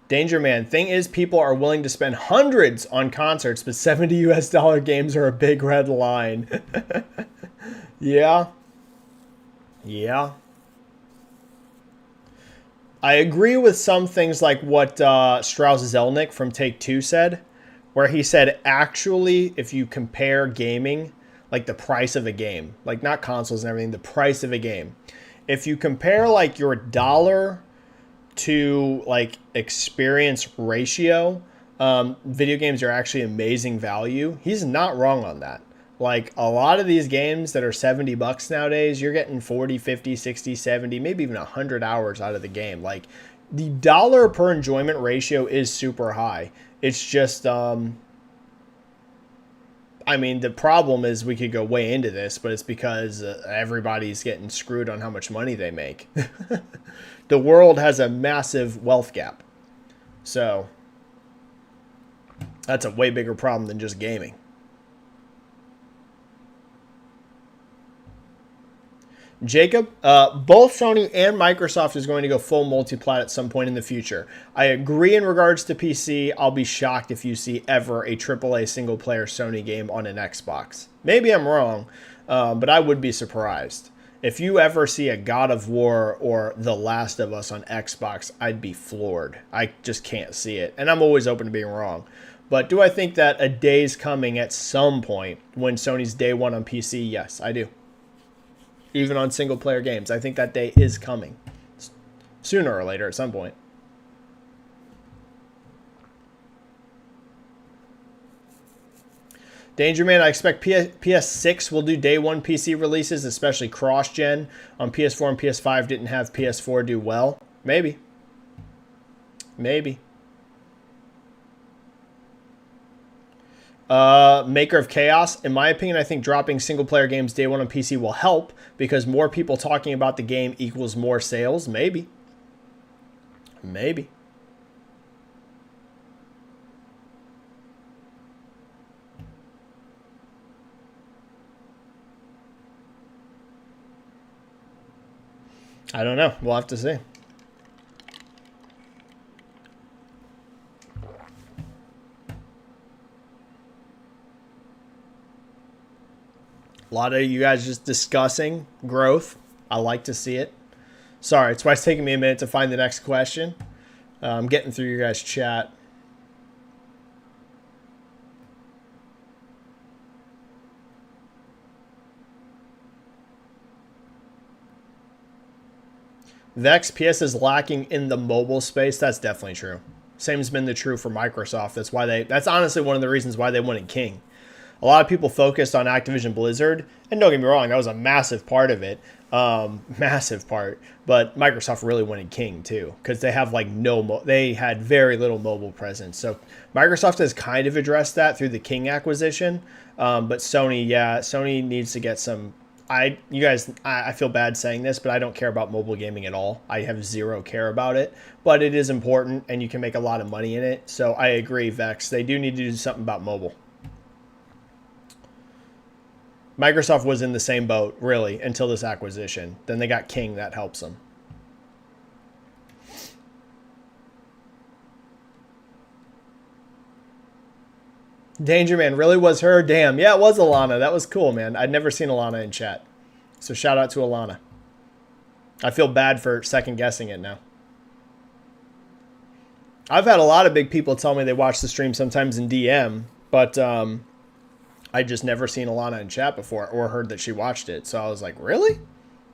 Danger Man, thing is, people are willing to spend hundreds on concerts, but $70 US games are a big red line. Yeah. Yeah. I agree with some things like what Strauss Zelnick from Take-Two said, where he said, actually, if you compare gaming, like the price of a game, like not consoles and everything, the price of a game. If you compare like your dollar to like experience ratio, video games are actually amazing value. He's not wrong on that. Like a lot of these games that are $70 nowadays, you're getting 40, 50, 60, 70, maybe even 100 hours out of the game. Like the dollar per enjoyment ratio is super high. It's just, I mean, the problem is we could go way into this, but it's because everybody's getting screwed on how much money they make. The world has a massive wealth gap. So that's a way bigger problem than just gaming. Jacob, both Sony and Microsoft is going to go full multiplat at some point in the future. I agree in regards to PC. I'll be shocked if you see ever a AAA single-player Sony game on an Xbox. Maybe I'm wrong, but I would be surprised. If you ever see a God of War or The Last of Us on Xbox, I'd be floored. I just can't see it, and I'm always open to being wrong. But do I think that a day's coming at some point when Sony's day one on PC? Yes, I do. Even on single-player games. I think that day is coming. Sooner or later at some point. Danger Man, I expect PS6 will do day one PC releases, especially cross-gen. On PS4 and PS5 didn't have PS4 do well. Maybe. Maybe. Maker of Chaos, in my opinion, I think dropping single-player games day one on PC will help because more people talking about the game equals more sales. Maybe. Maybe. I don't know. We'll have to see. A lot of you guys just discussing growth. I like to see it. Sorry, it's why it's taking me a minute to find the next question. I'm getting through your guys' chat. Vex, PS is lacking in the mobile space. That's definitely true. Same has been the true for Microsoft. That's honestly one of the reasons why they wanted King. A lot of people focused on Activision Blizzard, and don't get me wrong, that was a massive part of it, massive part. But Microsoft really wanted King too, because they have like they had very little mobile presence. So Microsoft has kind of addressed that through the King acquisition, but Sony, yeah, Sony needs to get some. I feel bad saying this, but I don't care about mobile gaming at all. I have zero care about it, but it is important, and you can make a lot of money in it. So I agree, Vex. They do need to do something about mobile. Microsoft was in the same boat, really, until this acquisition. Then they got King, that helps them. Danger Man really was her? Damn. Yeah, it was Alana. That was cool, man. I'd never seen Alana in chat. So shout out to Alana. I feel bad for second guessing it now. I've had a lot of big people tell me they watch the stream sometimes in DM, but I just never seen Alana in chat before or heard that she watched it. So I was like, really?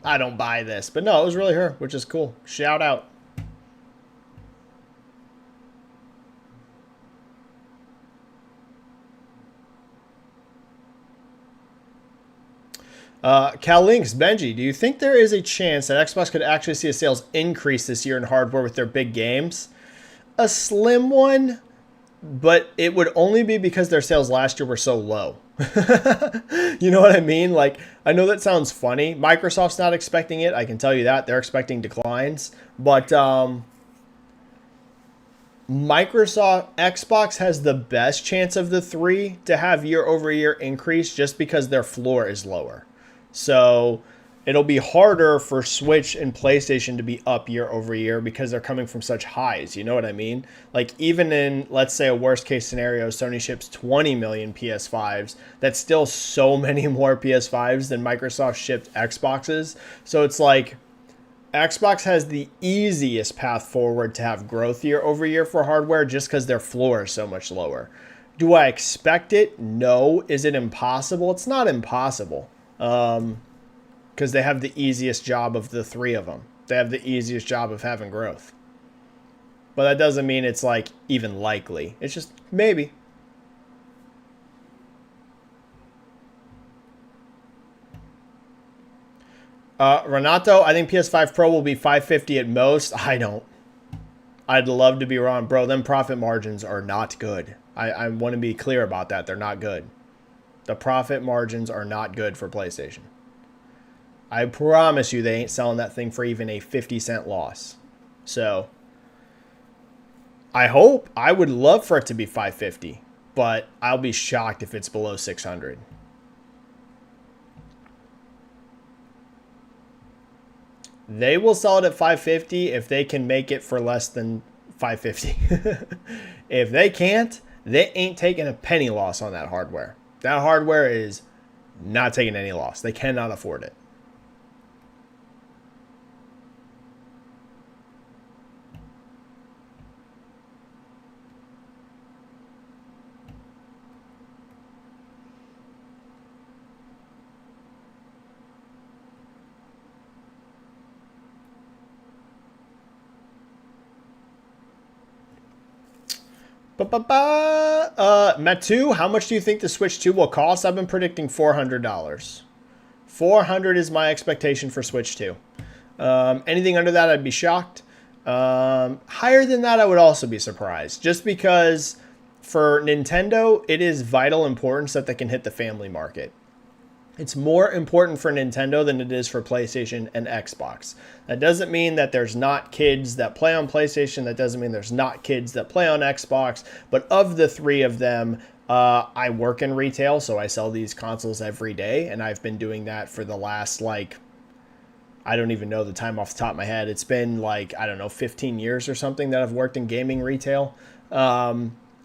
I don't buy this. But no, it was really her, which is cool. Shout out. Cal Links, Benji, do you think there is a chance that Xbox could actually see a sales increase this year in hardware with their big games? A slim one, but it would only be because their sales last year were so low. You know what I mean? Like, I know that sounds funny. Microsoft's not expecting it. I can tell you that. They're expecting declines. But Xbox has the best chance of the three to have year-over-year increase just because their floor is lower. So it'll be harder for Switch and PlayStation to be up year over year because they're coming from such highs. You know what I mean? Like, even in, let's say, a worst case scenario, Sony ships 20 million PS5s. That's still so many more PS5s than Microsoft shipped Xboxes. So it's like Xbox has the easiest path forward to have growth year over year for hardware just because their floor is so much lower. Do I expect it? No. Is it impossible? It's not impossible. Because they have the easiest job of the three of them. They have the easiest job of having growth. But that doesn't mean it's like even likely. It's just maybe. Renato, I think PS5 Pro will be $550 at most. I don't. I'd love to be wrong. Bro, them profit margins are not good. I want to be clear about that. They're not good. The profit margins are not good for PlayStation. I promise you they ain't selling that thing for even a 50-cent loss. So I would love for it to be 550, but I'll be shocked if it's below 600. They will sell it at 550 if they can make it for less than 550. If they can't, they ain't taking a penny loss on that hardware. That hardware is not taking any loss. They cannot afford it. Matu, how much do you think the Switch 2 will cost? I've been predicting $400. $400 is my expectation for Switch 2. Anything under that, I'd be shocked. Higher than that, I would also be surprised. Just because for Nintendo, it is vital importance that they can hit the family market. It's more important for Nintendo than it is for PlayStation and Xbox. That doesn't mean that there's not kids that play on PlayStation. That doesn't mean there's not kids that play on Xbox. But of the three of them, I work in retail, so I sell these consoles every day. And I've been doing that for the last, I don't even know the time off the top of my head. It's been 15 years or something that I've worked in gaming retail.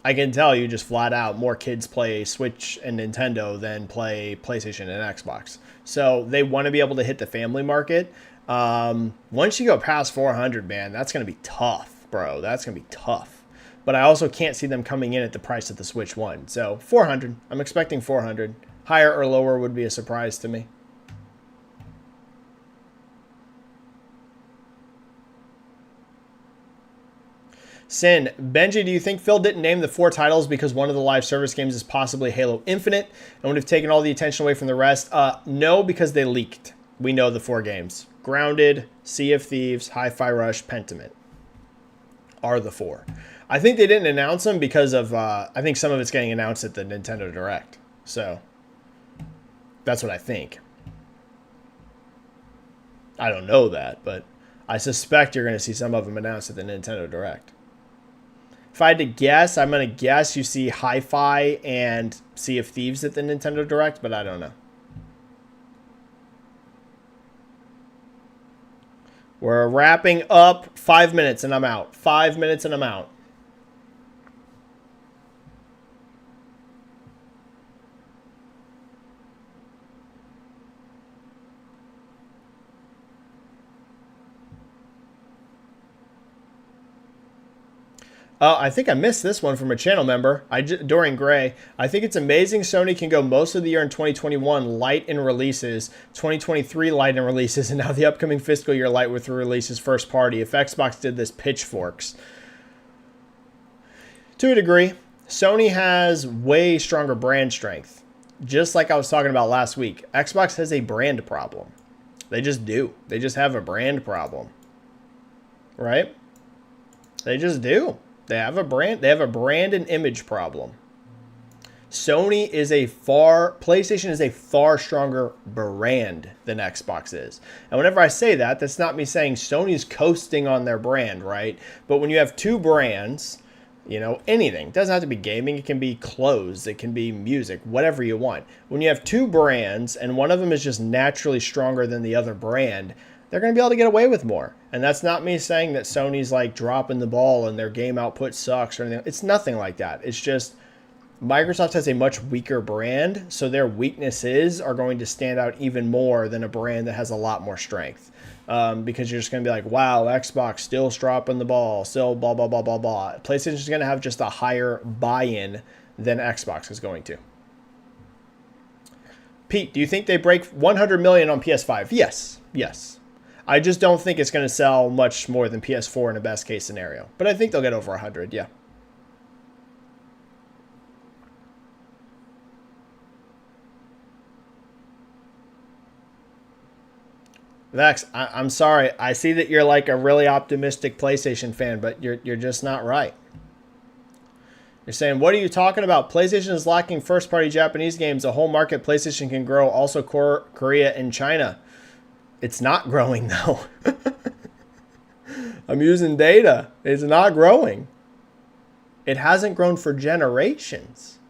I can tell you just flat out more kids play Switch and Nintendo than play PlayStation and Xbox. So they want to be able to hit the family market. Once you go past 400, man, that's going to be tough, bro. That's going to be tough. But I also can't see them coming in at the price of the Switch 1. So 400. I'm expecting 400. Higher or lower would be a surprise to me. Sin, Benji, do you think Phil didn't name the 4 titles because one of the live service games is possibly Halo Infinite and would have taken all the attention away from the rest? No, because they leaked. We know the 4 games. Grounded, Sea of Thieves, Hi-Fi Rush, Pentiment are the 4. I think they didn't announce them because of, I think some of it's getting announced at the Nintendo Direct. So, that's what I think. I don't know that, but I suspect you're going to see some of them announced at the Nintendo Direct. If I had to guess, I'm going to guess you see Hi-Fi and Sea of Thieves at the Nintendo Direct, but I don't know. We're wrapping up. 5 minutes and I'm out. 5 minutes and I'm out. I think I missed this one from a channel member, Dorian Gray. I think it's amazing Sony can go most of the year in 2021 light in releases, 2023 light in releases, and now the upcoming fiscal year light with the releases first party. If Xbox did this, pitchforks. To a degree, Sony has way stronger brand strength. Just like I was talking about last week, Xbox has a brand problem. They just do. They just have a brand problem. Right? They just do. They have a brand and image problem. PlayStation is a far stronger brand than Xbox is. And whenever I say that, that's not me saying Sony's coasting on their brand, right? But when you have 2 brands, anything, it doesn't have to be gaming, it can be clothes, it can be music, whatever you want. When you have 2 brands and one of them is just naturally stronger than the other brand, they're going to be able to get away with more. And that's not me saying that Sony's like dropping the ball and their game output sucks or anything. It's nothing like that. It's just Microsoft has a much weaker brand, so their weaknesses are going to stand out even more than a brand that has a lot more strength. Because you're just going to be like, wow, Xbox still dropping the ball, still blah, blah, blah, blah, blah. PlayStation is going to have just a higher buy-in than Xbox is going to. Pete, do you think they break 100 million on PS5? Yes. I just don't think it's going to sell much more than PS4 in a best case scenario. But I think they'll get over 100, yeah. Vex, I'm sorry. I see that you're like a really optimistic PlayStation fan, but you're just not right. You're saying, what are you talking about? PlayStation is lacking first-party Japanese games. A whole market PlayStation can grow. Also Korea and China. It's not growing, though. I'm using data. It's not growing. It hasn't grown for generations.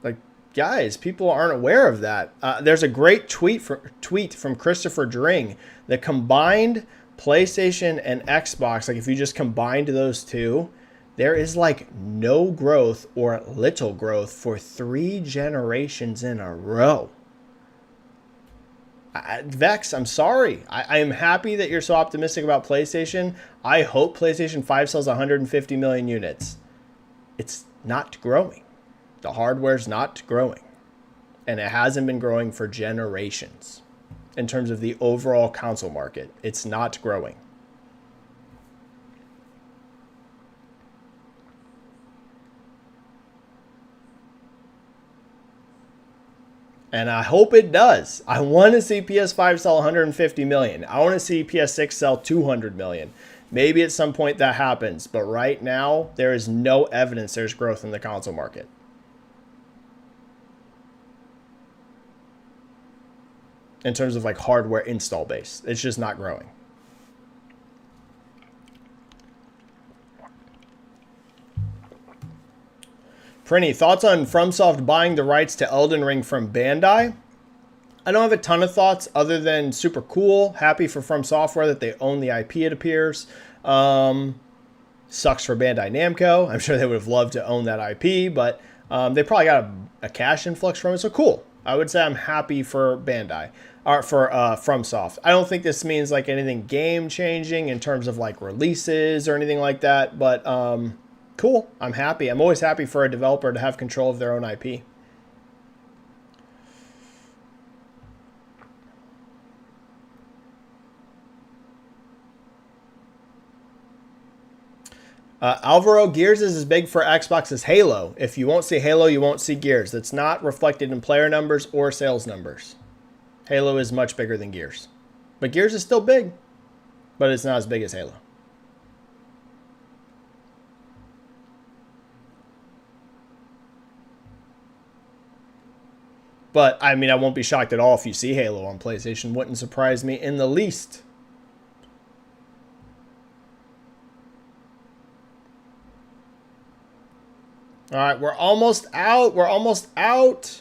Like, guys, people aren't aware of that. There's a great tweet from Christopher Dring that combined PlayStation and Xbox. Like, if you just combined those two, there is like no growth or little growth for 3 generations in a row. Vex, I'm sorry. I am happy that you're so optimistic about PlayStation. I hope PlayStation 5 sells 150 million units. It's not growing. The hardware's not growing. And it hasn't been growing for generations. In terms of the overall console market, it's not growing. And I hope it does. I want to see PS5 sell 150 million. I want to see PS6 sell 200 million. Maybe at some point that happens. But right now, there is no evidence there's growth in the console market. In terms of like hardware install base. It's just not growing. Prinny, thoughts on FromSoft buying the rights to Elden Ring from Bandai? I don't have a ton of thoughts other than super cool. Happy for From Software that they own the IP, it appears. Sucks for Bandai Namco. I'm sure they would have loved to own that IP, but they probably got a cash influx from it, so cool. I would say I'm happy for Bandai, or for FromSoft. I don't think this means like anything game-changing in terms of like releases or anything like that, but cool. I'm happy. I'm always happy for a developer to have control of their own IP. Alvaro, Gears is as big for Xbox as Halo. If you won't see Halo, you won't see Gears. That's not reflected in player numbers or sales numbers. Halo is much bigger than Gears. But Gears is still big, but it's not as big as Halo. But, I mean, I won't be shocked at all if you see Halo on PlayStation. Wouldn't surprise me in the least. All right, we're almost out. We're almost out.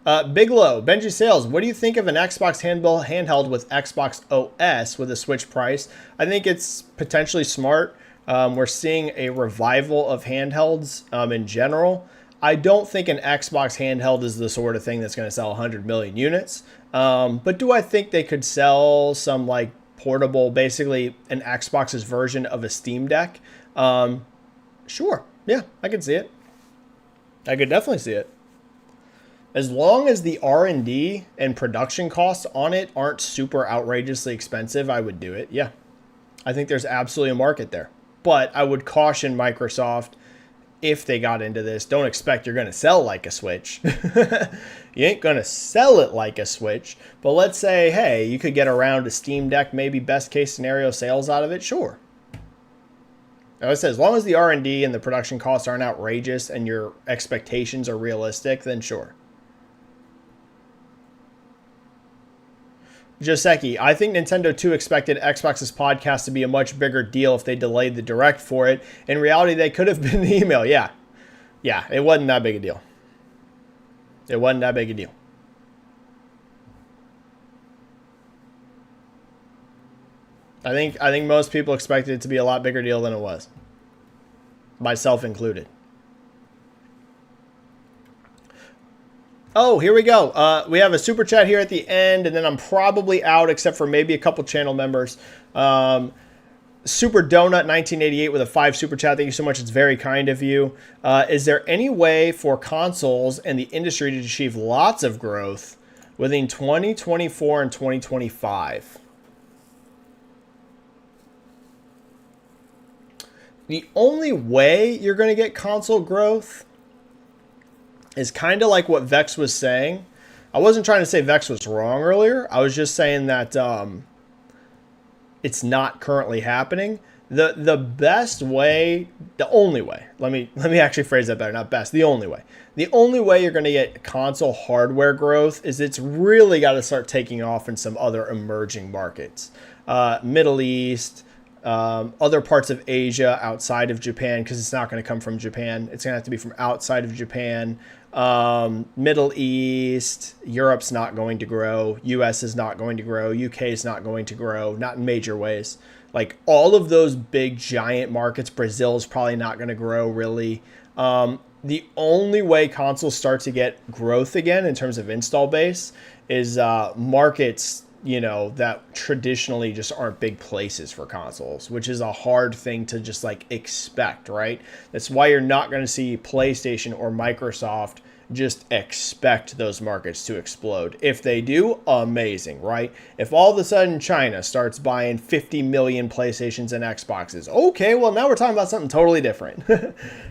Bigelow, Benji-Sales, what do you think of an Xbox handheld with Xbox OS with a Switch price? I think it's potentially smart. We're seeing a revival of handhelds in general. I don't think an Xbox handheld is the sort of thing that's going to sell 100 million units. But do I think they could sell some like portable, basically an Xbox's version of a Steam Deck? Sure. Yeah, I could see it. I could definitely see it. As long as the R&D and production costs on it aren't super outrageously expensive, I would do it. Yeah. I think there's absolutely a market there. But I would caution Microsoft, if they got into this, don't expect you're going to sell like a Switch. You ain't going to sell it like a Switch. But let's say, hey, you could get around a Steam Deck, maybe best case scenario sales out of it. Sure. As I said, as long as the R&D and the production costs aren't outrageous and your expectations are realistic, then sure. Joseki, I think Nintendo too expected Xbox's podcast to be a much bigger deal if they delayed the direct for it. In reality, they could have been the email. Yeah. Yeah, it wasn't that big a deal. It wasn't that big a deal. I think most people expected it to be a lot bigger deal than it was. Myself included. Oh, here we go. We have a super chat here at the end, and then I'm probably out except for maybe a couple channel members. Super Donut 1988 with a 5 super chat. Thank you so much. It's very kind of you. Is there any way for consoles and the industry to achieve lots of growth within 2024 and 2025? The only way you're going to get console growth is kind of like what Vex was saying. I wasn't trying to say Vex was wrong earlier. I was just saying that it's not currently happening. The best way, the only way, let me actually phrase that better, not best, the only way. The only way you're going to get console hardware growth is it's really got to start taking off in some other emerging markets. Middle East, other parts of Asia outside of Japan, because it's not going to come from Japan. It's going to have to be from outside of Japan. Middle East, Europe's not going to grow. US is not going to grow. UK is not going to grow, not in major ways. Like all of those big giant markets, Brazil is probably not going to grow really. The only way consoles start to get growth again in terms of install base is markets, that traditionally just aren't big places for consoles, which is a hard thing to just like expect, right? That's why you're not going to see PlayStation or Microsoft just expect those markets to explode. If they do, amazing, right? If all of a sudden China starts buying 50 million PlayStations and Xboxes, okay, well now we're talking about something totally different.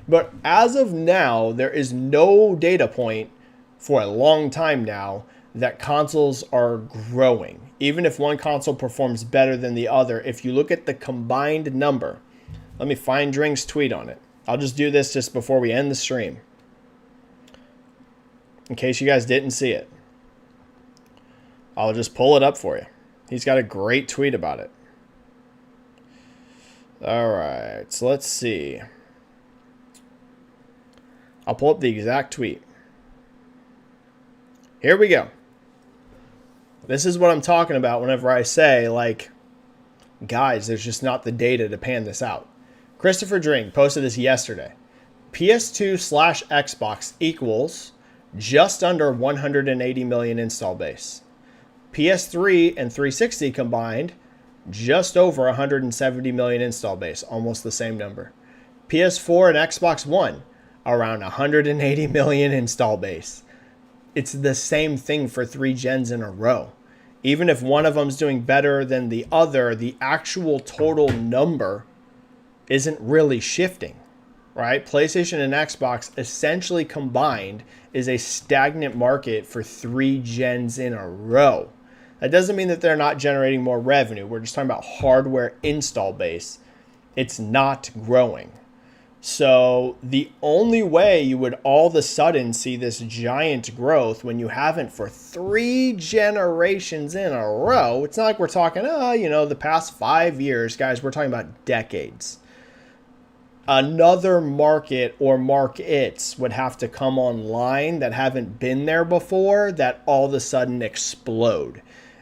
But as of now, there is no data point for a long time now that consoles are growing. Even if one console performs better than the other, if you look at the combined number, let me find Drink's tweet on it. I'll just do this just before we end the stream, in case you guys didn't see it. I'll just pull it up for you. He's got a great tweet about it. All right, so let's see. I'll pull up the exact tweet. Here we go. This is what I'm talking about whenever I say, like, guys, there's just not the data to pan this out. Christopher Drink posted this yesterday. PS2/Xbox equals just under 180 million install base. PS3 and 360 combined, just over 170 million install base, almost the same number. PS4 and Xbox One, around 180 million install base. It's the same thing for 3 gens in a row. Even if one of them's doing better than the other, the actual total number isn't really shifting, right? PlayStation and Xbox essentially combined is a stagnant market for 3 gens in a row. That doesn't mean that they're not generating more revenue. We're just talking about hardware install base. It's not growing. So the only way you would all of a sudden see this giant growth when you haven't for 3 generations in a row, it's not like we're talking, the past 5 years, guys, we're talking about decades. Another market or markets would have to come online that haven't been there before that all of a sudden explode.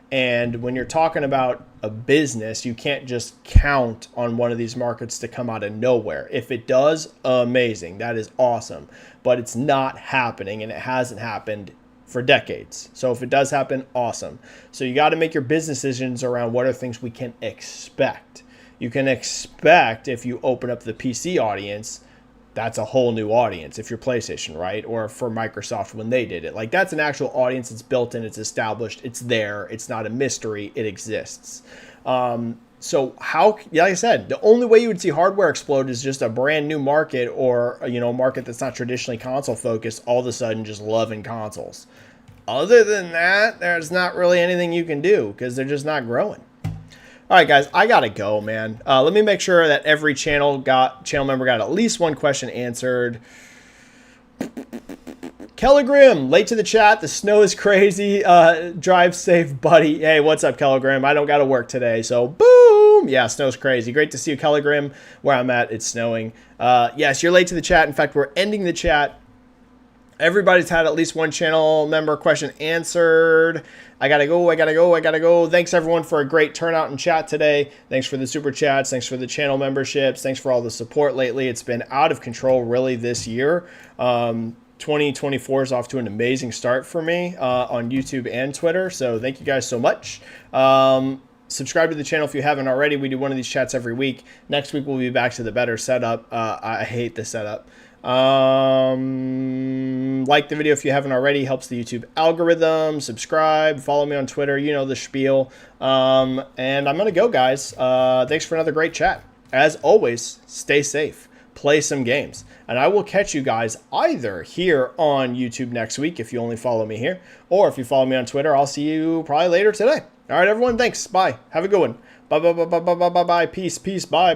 And when you're talking about a business, you can't just count on one of these markets to come out of nowhere. If it does, amazing. That is awesome. But it's not happening, and it hasn't happened for decades. So if it does happen, awesome. So you got to make your business decisions around what are things we can expect. You can expect if you open up the PC audience, that's a whole new audience if you're PlayStation, right? Or for Microsoft when they did it. Like, that's an actual audience. It's built in, it's established, it's there. It's not a mystery. It exists. So how, like I said, the only way you would see hardware explode is just a brand new market or, a market that's not traditionally console focused, all of a sudden just loving consoles. Other than that, there's not really anything you can do because they're just not growing. All right, guys, I got to go, man. Let me make sure that every channel member got at least one question answered. Kelligrim, late to the chat. The snow is crazy. Drive safe, buddy. Hey, what's up, Kelligrim? I don't got to work today, so boom. Yeah, snow's crazy. Great to see you, Kelligrim. Where I'm at, it's snowing. Yes, you're late to the chat. In fact, we're ending the chat. Everybody's had at least one channel member question answered. I gotta go. Thanks everyone for a great turnout in chat today. Thanks for the super chats. Thanks for the channel memberships. Thanks for all the support lately. It's been out of control really this year. 2024 is off to an amazing start for me on YouTube and Twitter. So thank you guys so much. Subscribe to the channel if you haven't already. We do one of these chats every week. Next week we'll be back to the better setup. I hate the setup. Like the video if you haven't already, helps the YouTube algorithm. Subscribe, follow me on Twitter, you know the spiel. And I'm gonna go, guys. Thanks for another great chat. As always, stay safe, play some games, and I will catch you guys either here on YouTube next week if you only follow me here, or if you follow me on Twitter, I'll see you probably later today. All right, everyone, thanks. Bye. Have a good one. Bye. Peace. Bye.